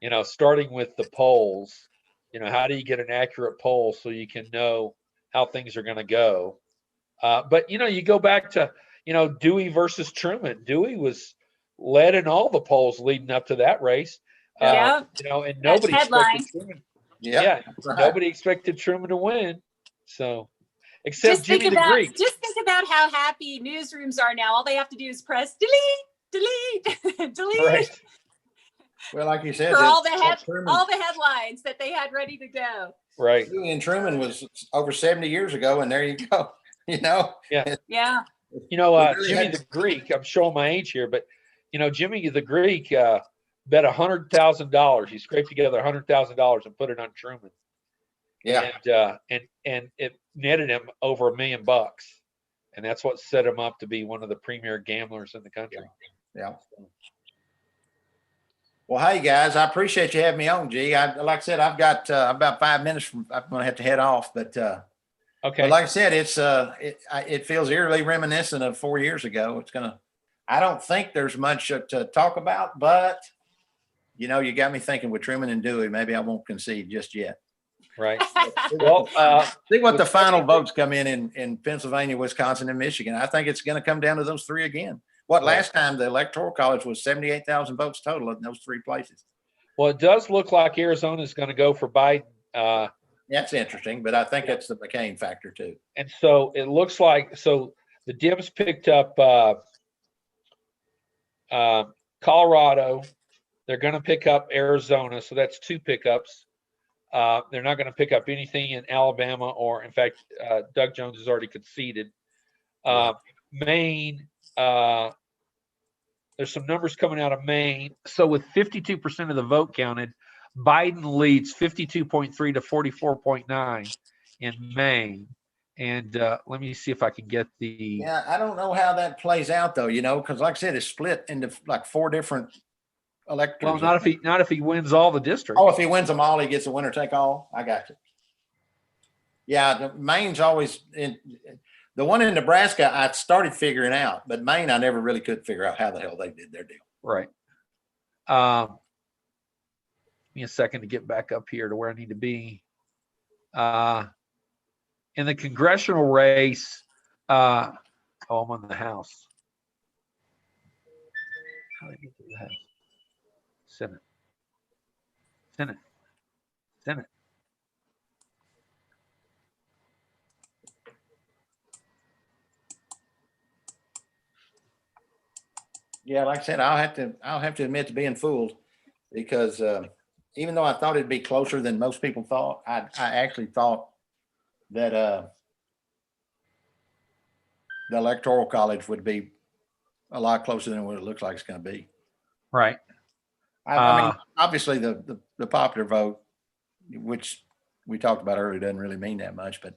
you know, starting with the polls. You know, how do you get an accurate poll so you can know how things are going to go? But, you know, you go back to, you know, Dewey versus Truman. Dewey was led in all the polls leading up to that race. Yeah. You know, and That's nobody headline. expected Truman. Yeah. Yeah, right. nobody expected Truman to win. So, except Just think Jimmy the about Greek. how happy newsrooms are now. All they have to do is press delete, delete Right. Well, like you said, for all the Truman, headlines that they had ready to go. Right. Dewey and Truman was over 70 years ago, and there you go. You know, Yeah. You know, We really Jimmy had- the Greek, I'm showing my age here, but, you know, Jimmy the Greek bet $100,000. He scraped together $100,000 and put it on Truman. yeah, And it netted him over $1 million. And that's what set him up to be one of the premier gamblers in the country. yeah. Well, hey guys, I appreciate you having me on, G. Like I said, I've got about 5 minutes from. I'm going to have to head off, but Okay. like I said, it feels eerily reminiscent of 4 years ago. I don't think there's much to talk about, but you know, you got me thinking with Truman and Dewey. Maybe I won't concede just yet. Right. Well, See what the final votes come in Pennsylvania, Wisconsin, and Michigan. I think it's going to come down to those three again. Last time the Electoral College was 78,000 votes total in those three places. well, it does look like Arizona is going to go for Biden. That's interesting, but I think that's the McCain factor too. And so it looks like, so the Dems picked up Colorado. They're going to pick up Arizona. So that's 2 pickups. They're not going to pick up anything in Alabama, or in fact, Doug Jones has already conceded. Maine, there's some numbers coming out of Maine. So with 52% of the vote counted, Biden leads 52.3 to 44.9 in Maine. And let me see if I can get the. Yeah, I don't know how that plays out though, you know, because like I said, it's split into like 4 different electors. Well, not if he wins all the districts. Oh, if he wins them all, he gets a winner take all. I got you. Yeah, Maine's always in. The one in Nebraska, I started figuring out, but Maine, I never really could figure out how the hell they did their deal. Right. Give me a second to get back up here to where I need to be. In the congressional race, I'm on the House. How do I get to the House? Senate. Yeah, like I said, I'll have to admit to being fooled, because even though I thought it'd be closer than most people thought, I actually thought that the Electoral College would be a lot closer than what it looks like it's going to be. Right. I mean, obviously the popular vote, which we talked about earlier, doesn't really mean that much, but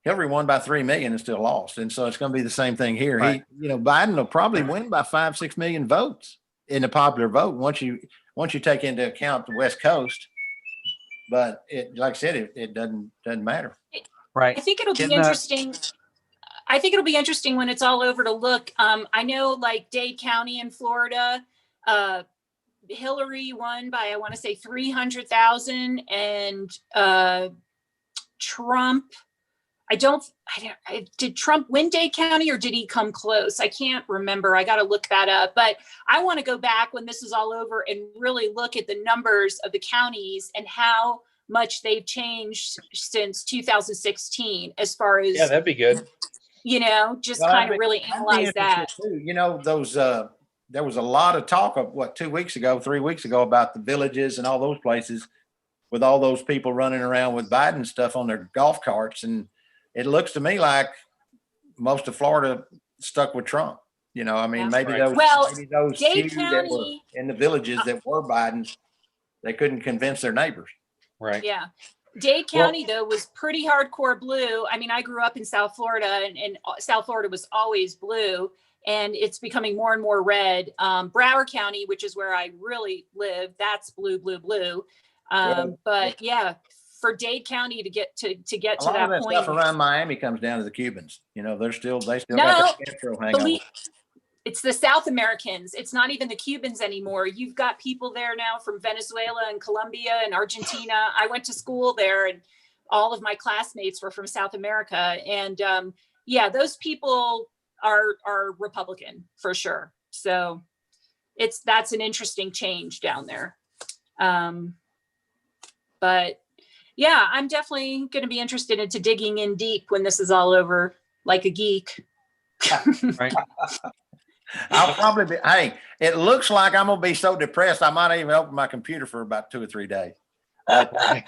Hillary won by 3 million and still lost. And so it's going to be the same thing here. Right. Biden will probably win by 5-6 million votes in the popular vote once you take into account the West Coast. But like I said, it doesn't matter. Right. I think it'll be interesting. I think it'll be interesting when it's all over to look. I know, like Dade County in Florida, Hillary won by, I want to say 300,000, and Trump. Did Trump win Dade County, or did he come close? I can't remember. I got to look that up. But I want to go back when this is all over and really look at the numbers of the counties and how much they've changed since 2016, as far as, Yeah, that'd be good. just kind of really analyze that. Too. Those there was a lot of talk of 3 weeks ago about the villages and all those places with all those people running around with Biden stuff on their golf carts. And it looks to me like most of Florida stuck with Trump, You know, I mean, Yeah. maybe Right. those, Well, maybe those Dade few that were County- in the villages that were Biden's, they couldn't convince their neighbors. Right. Yeah. Dade Well- County, though, was pretty hardcore blue. I mean, I grew up in South Florida, and South Florida was always blue, and it's becoming more and more red. Broward County, which is where I really live, that's blue, blue, blue. But yeah, for Dade County to get to A get to lot of that that point, stuff around Miami comes down to the Cubans. You know, they still No, got the Castro hangover. believe it's the South Americans. It's not even the Cubans anymore. You've got people there now from Venezuela and Colombia and Argentina. I went to school there, and all of my classmates were from South America. And yeah, those people are Republican for sure. So that's an interesting change down there. But yeah, I'm definitely going to be interested into digging in deep when this is all over, like a geek. Right. I'll probably be, hey, it looks like I'm going to be so depressed, I might even open my computer for about 2 or 3 days. Right.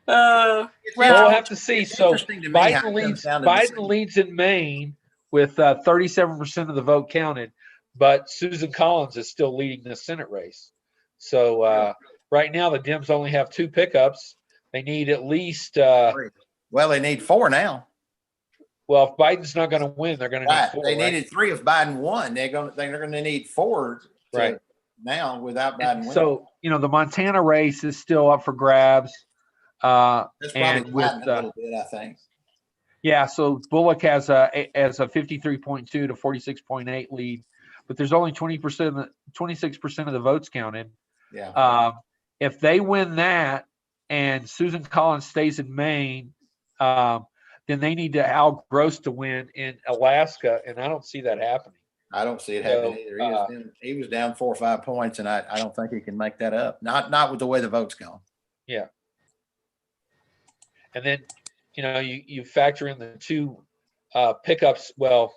Oh, Well, well, we'll have to see. It's So interesting to me how it Biden comes leads. down to the Biden Senate. leads in Maine with 37% of the vote counted, but Susan Collins is still leading the Senate race. So right now the Dems only have 2 pickups. They need at least. Well, they need 4 now. Well, if Biden's not going to win, they're going to Right. need 4. They right? needed 3 if Biden won. They're going to need 4 Right. now without Biden winning. So the Montana race is still up for grabs. That's probably and with Biden a little bit, I think. Yeah, so Bullock has a 53.2 to 46.8 lead, but there's only 26% of the votes counted. Yeah. If they win that and Susan Collins stays in Maine, then they need Al Gross to win in Alaska, and I don't see that happening. I don't see it happening either. He was down 4 or 5 points, and I don't think he can make that up. Not with the way the vote's going. Yeah. And then, you factor in the 2 pickups. Well,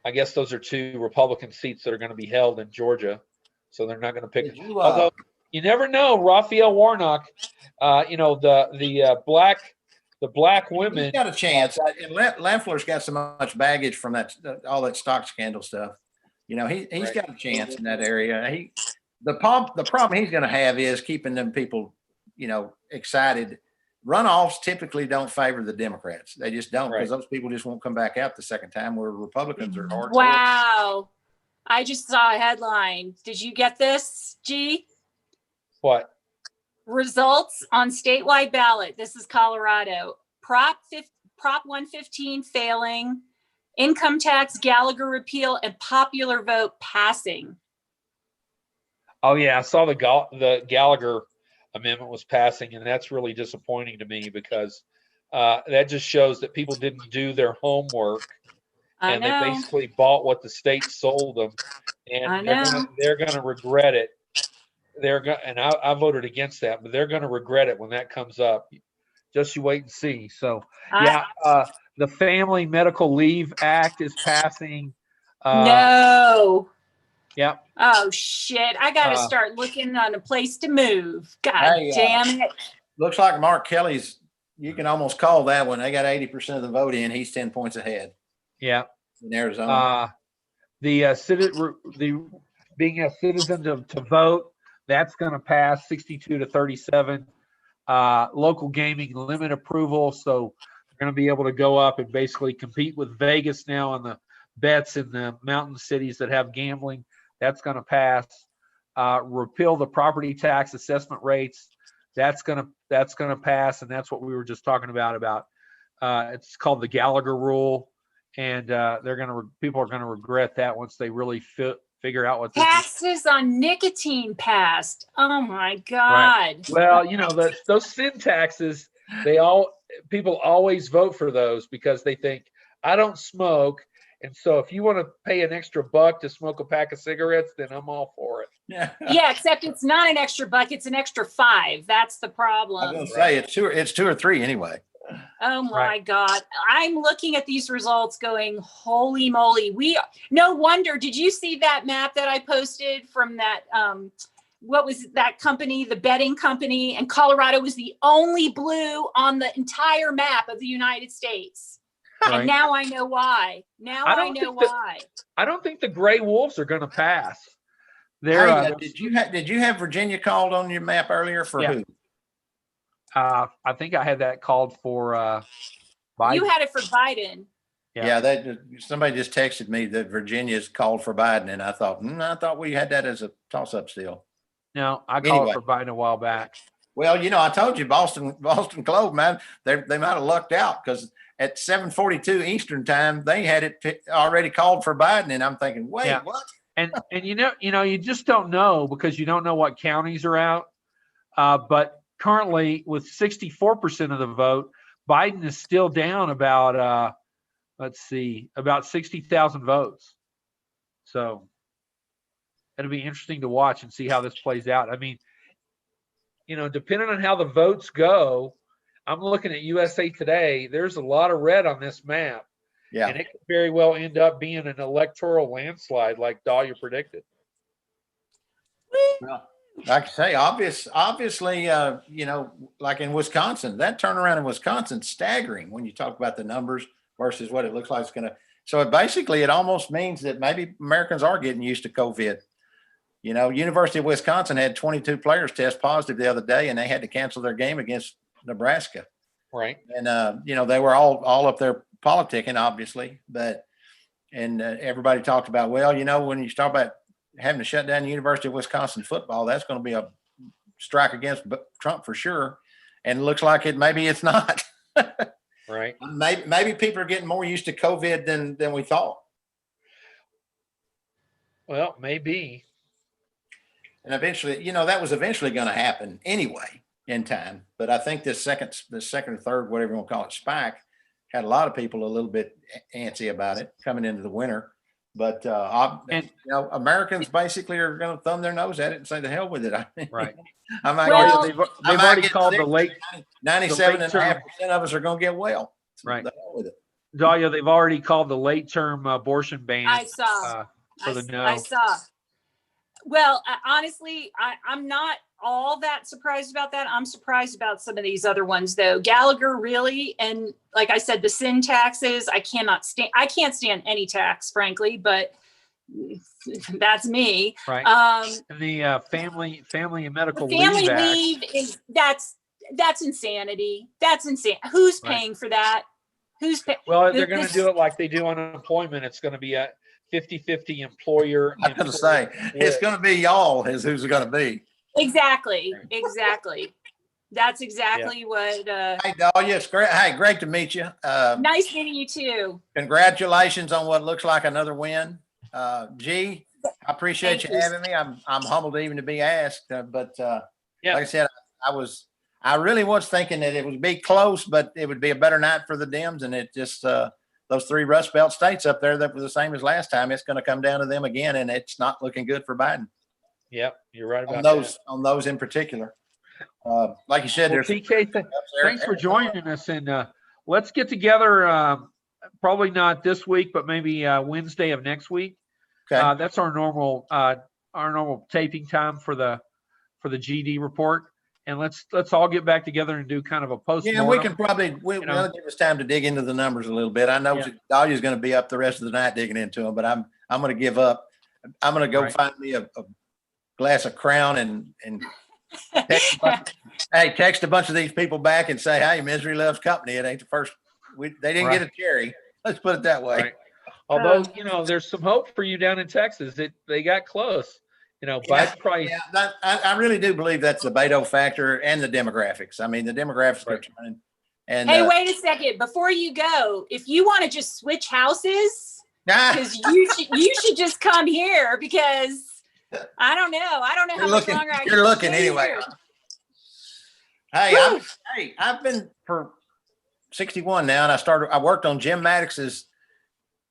I guess those are 2 Republican seats that are going to be held in Georgia, so they're not going to pick. Did you, Although you never know, Raphael Warnock, the black women. He's got a chance. And Leffler's got so much baggage from all that stock scandal stuff. He's Right. got a chance in that area. The problem he's going to have is keeping them people, excited. Runoffs typically don't favor the Democrats. They just don't, because those people just won't come back out the second time, where Republicans are hard. wow. I just saw a headline. Did you get this, G? What? Results on statewide ballot. This is Colorado. Prop 115 failing, income tax Gallagher repeal, and popular vote passing. Oh yeah, I saw the Gallagher amendment was passing, and that's really disappointing to me because that just shows that people didn't do their homework, I and they know. basically bought what the state sold them, I and know. they're gonna regret it. I voted against that, but they're gonna regret it when that comes up. Just you wait and see. So yeah, the Family Medical Leave Act is passing. No. Yep. Oh shit! I gotta start looking on a place to move. God damn it! Looks like Mark Kelly's. You can almost call that one. They got 80% of the vote in. He's 10 points ahead. Yeah. In Arizona. The being a citizen to vote, that's going to pass 62 to 37. Local gaming limit approval, so they're going to be able to go up and basically compete with Vegas now on the bets in the mountain cities that have gambling. That's going to pass. Repeal the property tax assessment rates. That's going to pass, and that's what we were just talking about. It's called the Gallagher rule, and people are going to regret that once they really figure out what this is. Taxes on nicotine passed. Oh my God. Right. Well, those sin taxes, people always vote for those because they think I don't smoke. And so if you want to pay an extra $1 to smoke a pack of cigarettes, then I'm all for it. Yeah, except it's not an extra $1, it's an extra $5. That's the problem. I was going to say it's 2 or 3 anyway. Oh my God. I'm looking at these results going, holy moly. No wonder. Did you see that map that I posted from that, what was that company, the betting company? And Colorado was the only blue on the entire map of the United States. Right. And now I know why. Now I I, don't know think that- why. I don't think the Gray Wolves are going to pass. Hey, They're did you have Virginia called on your map earlier for Yeah. who? I think I had that called for Biden. You had it for Biden. Yeah. Yeah, somebody just texted me that Virginia's called for Biden, and I thought we had that as a toss-up still. No, I called Anyway. it for Biden a while back. Well, I told you Boston Globe, man, they might have lucked out because at 7:42 Eastern time they had it already called for Biden, and I'm thinking, wait, Yeah. what? And you just don't know because you don't know what counties are out. But currently, with 64% of the vote, Biden is still down about about 60,000 votes. So it'll be interesting to watch and see how this plays out. I mean, depending on how the votes go, I'm looking at USA Today. There's a lot of red on this map. Yeah. And it could very well end up being an electoral landslide like Dahlia predicted. Well, like I say, obviously, like in Wisconsin, that turnaround in Wisconsin, staggering when you talk about the numbers versus what it looks like it's going to. So it almost means that maybe Americans are getting used to COVID. University of Wisconsin had 22 players test positive the other day, and they had to cancel their game against Nebraska. Right. And, they were all up there politicking, obviously, but everybody talked about, when you talk about having to shut down the University of Wisconsin football, that's going to be a strike against Trump for sure. And it looks like maybe it's not. Right. Maybe people are getting more used to COVID than we thought. Well, maybe. And eventually, that was eventually going to happen anyway in time. But I think the second or third, whatever you want to call it, spike had a lot of people a little bit antsy about it coming into the winter. But Americans basically are going to thumb their nose at it and say the hell with it. I mean, Right. They've already called the late 97.5% of us are going to get well. Right. The hell with it. Dahlia, they've already called the late term abortion ban. I saw. For the no. I saw. Well, honestly, I'm not all that surprised about that. I'm surprised about some of these other ones, though. Gallagher, really, and like I said, the sin taxes. I can't stand any tax, frankly, but that's me. Right. And the family and medical family leave act. leave is that's insanity. That's insane. Who's Right. paying for that? Who's paying? Well, they're going to do it like they do on unemployment. It's going to be a 50-50 employer. I'm going to say it's going to be y'all is who's it going to be. Exactly. That's exactly what. Hey, Dahlia, it's great. Hey, great to meet you. Nice meeting you too. Congratulations on what looks like another win. G, I appreciate Thank you you. having me. I'm humbled even to be asked, but Yeah. like I said, I really was thinking that it would be close, but it would be a better night for the Dems, and it just those three Rust Belt states up there that were the same as last time. It's going to come down to them again, and it's not looking good for Biden. Yep, you're right about On those in particular. Like you said, that. Well, there's TK, thanks for joining us, and let's get together. Probably not this week, but maybe Wednesday of next week. Okay. That's our normal taping time for the GD report. And let's all get back together and do kind of a postmortem. Yeah, we can probably we'll give us time to dig into the numbers a little bit. I know Dahlia's going to be up the rest of the night digging into them, but I'm going to give up. I'm going to go find me a glass of Crown and text a bunch of these people back and say, "Hey, misery loves company." It ain't the first. They didn't get a cherry. Let's put it that way. Right. Although there's some hope for you down in Texas. They got close. Biden probably. Yeah, I really do believe that's the Beto factor and the demographics. I mean, the demographics are turning. And Hey, wait a second. Before you go, if you want to just switch houses, because you should just come here because I don't know how much longer I can You're looking stay anyway. here. I've been for 61 now, and I worked on Jim Maddox's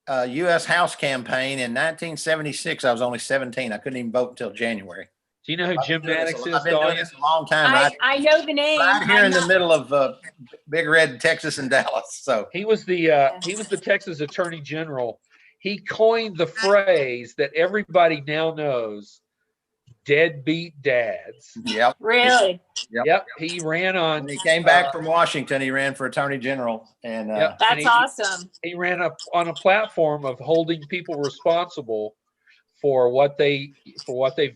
U.S. House campaign in 1976. I was only 17. I couldn't even vote until January. Do you know who Jim Maddox is? I've been doing this a long time. I know the name. Right here in the middle of Big Red, Texas, and Dallas. So He was the Texas Attorney General. He coined the phrase that everybody now knows: deadbeat dads. Yep. Really? Yep. He ran on. When he came back from Washington, he ran for attorney general, and Yep. That's and he, awesome. He ran up on a platform of holding people responsible for what they've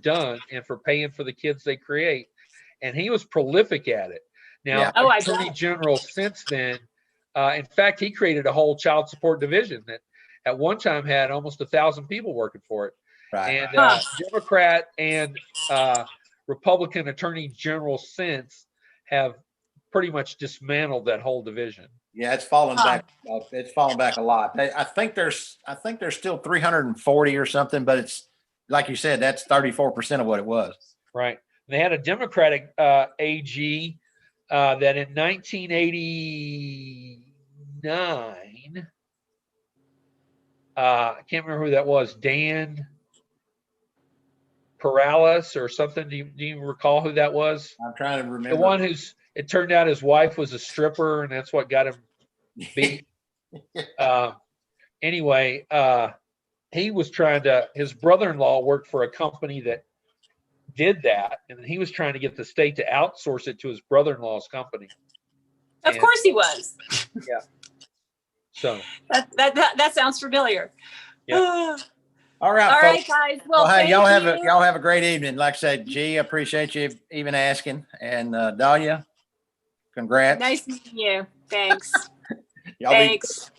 done and for paying for the kids they create. And he was prolific at it. Now, Yeah. Oh, I attorney bet. general since then, in fact, he created a whole child support division that at one time had almost 1,000 people working for it. right. And Huh. Democrat and Republican attorney general since have pretty much dismantled that whole division. Yeah, it's fallen Huh. back. It's fallen back a lot. I think there's still 340 or something, but it's like you said, that's 34% of what it was. Right. They had a Democratic AG that in 1989, I can't remember who that was, Dan Perales or something. Do you recall who that was? I'm trying to remember. The one it turned out his wife was a stripper and that's what got him beat. Anyway, he was his brother-in-law worked for a company that did that, and he was trying to get the state to outsource it to his brother-in-law's company. Of And course he was. so, That sounds familiar. Yeah. All right, All folks. right, guys. Well, Well, hey, thank you. y'all have a great evening. Like I said, G, I appreciate you even asking, and Dahlia, congrats. Nice meeting you. Thanks. Y'all be Thanks.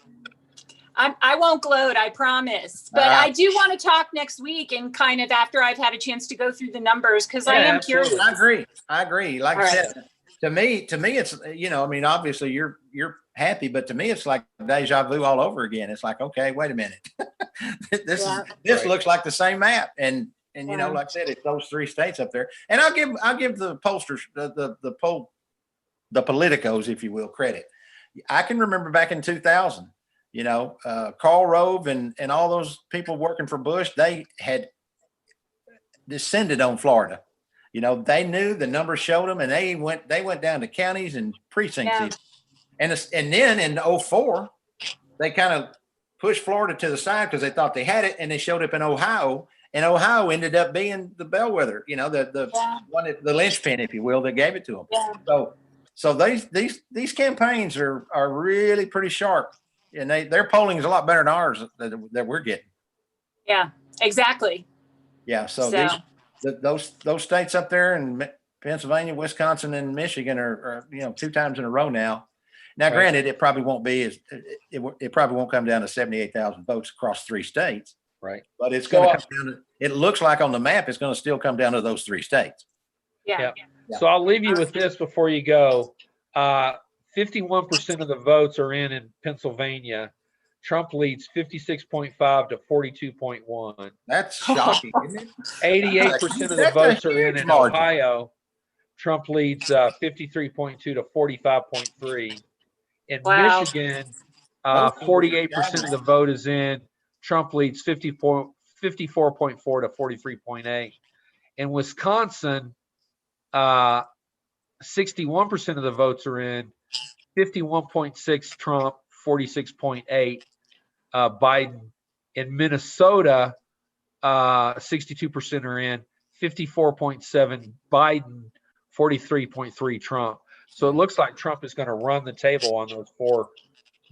I won't gloat, I promise. But I do want to talk next week and kind of after I've had a chance to go through the numbers because I Yeah, am absolutely. curious. I agree. Like All I right. said, to me, it's, I mean, obviously you're happy, but to me, it's like deja vu all over again. It's like, okay, wait a minute. This Yeah. this looks like the same map. And Yeah. like I said, it's those three states up there. And I'll give the pollsters, the politicos, if you will, credit. I can remember back in 2000, Karl Rove and all those people working for Bush, they had descended on Florida. They knew the numbers showed them, and they went down to counties and precincts. Yeah. And then in 2004, they kind of pushed Florida to the side because they thought they had it, and they showed up in Ohio, and Ohio ended up being the bellwether, the Yeah. one, the linchpin, if you will, that gave it to them. Yeah. So these campaigns are really pretty sharp, and their polling is a lot better than ours that we're getting. Yeah, exactly. Yeah. So So, those states up there in Pennsylvania, Wisconsin, and Michigan are 2 times in a row now. Now, Right. granted, it probably won't be it probably won't come down to 78,000 votes across 3 states, right. but it's So, going to come down to, it looks like on the map, it's going to still come down to those 3 states. yeah. Yeah. So I'll leave you with this before you go. 51% of the votes are in Pennsylvania. Trump leads 56.5 to 42.1. That's shocking, isn't it? 88% of the That's a votes are huge in margin. Ohio. Trump leads 53.2 to 45.3. In Wow. Michigan, 48% of the vote is in. Trump leads 54.4 to 43.8. In Wisconsin, 61% of the votes are in. 51.6 Trump, 46.8 Biden. In Minnesota, 62% are in. 54.7 Biden, 43.3 Trump. So it looks like Trump is going to run the table on those 4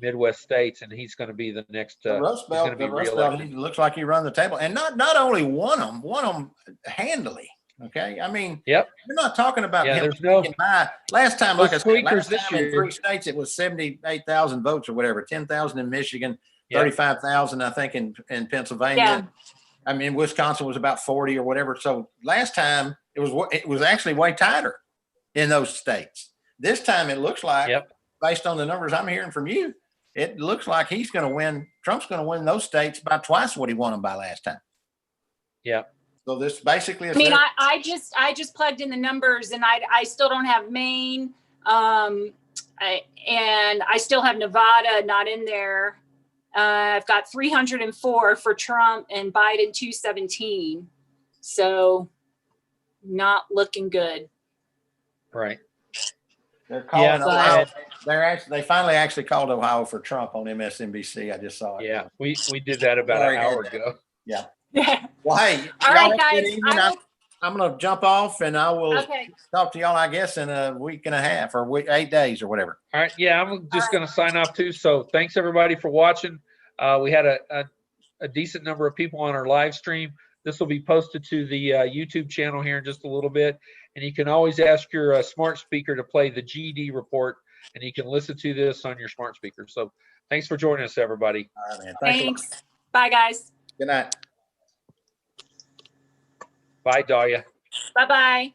Midwest states, and he's going to be the next. The Rust he's going Belt, to be the Rust Belt, reelected. he looks like he run the table, and not only won them handily. Okay, I mean, Yep. we're not talking about Yeah, him there's no- sneaking by. Last time, no like I said, squeakers last this time in year. 3 states, it was 78,000 votes or whatever. 10,000 in Michigan, Yep. 35,000, I think, in Pennsylvania. Yeah. I mean, Wisconsin was about 40 or whatever. So last time it was actually way tighter in those states. This time it looks like, Yep. based on the numbers I'm hearing from you, it looks like he's going to win. Trump's going to win those states by twice what he won them by last time. Yeah. So this basically is. I mean, I just plugged in the numbers and I still don't have Maine. And I still have Nevada not in there. I've got 304 for Trump and Biden 217. So not looking good. Right. They're calling Yeah, Ohio. They finally actually called Ohio for Trump on MSNBC. I just saw it. Yeah. We did that about Sorry, an hour Dad. ago. Yeah. Well, hey, All y'all right, have a good guys. evening. I'm gonna jump off and I will Okay. talk to y'all, I guess, in a week and a half or 8 days or whatever. All right. Yeah, I'm just going to sign off too. So thanks everybody for watching. We had a decent number of people on our live stream. This will be posted to the YouTube channel here in just a little bit. And you can always ask your smart speaker to play the GD report, and you can listen to this on your smart speaker. So thanks for joining us, everybody. All right, man. Thanks a lot. Thanks. Bye, guys. Good night. Bye, Dahlia. Bye-bye.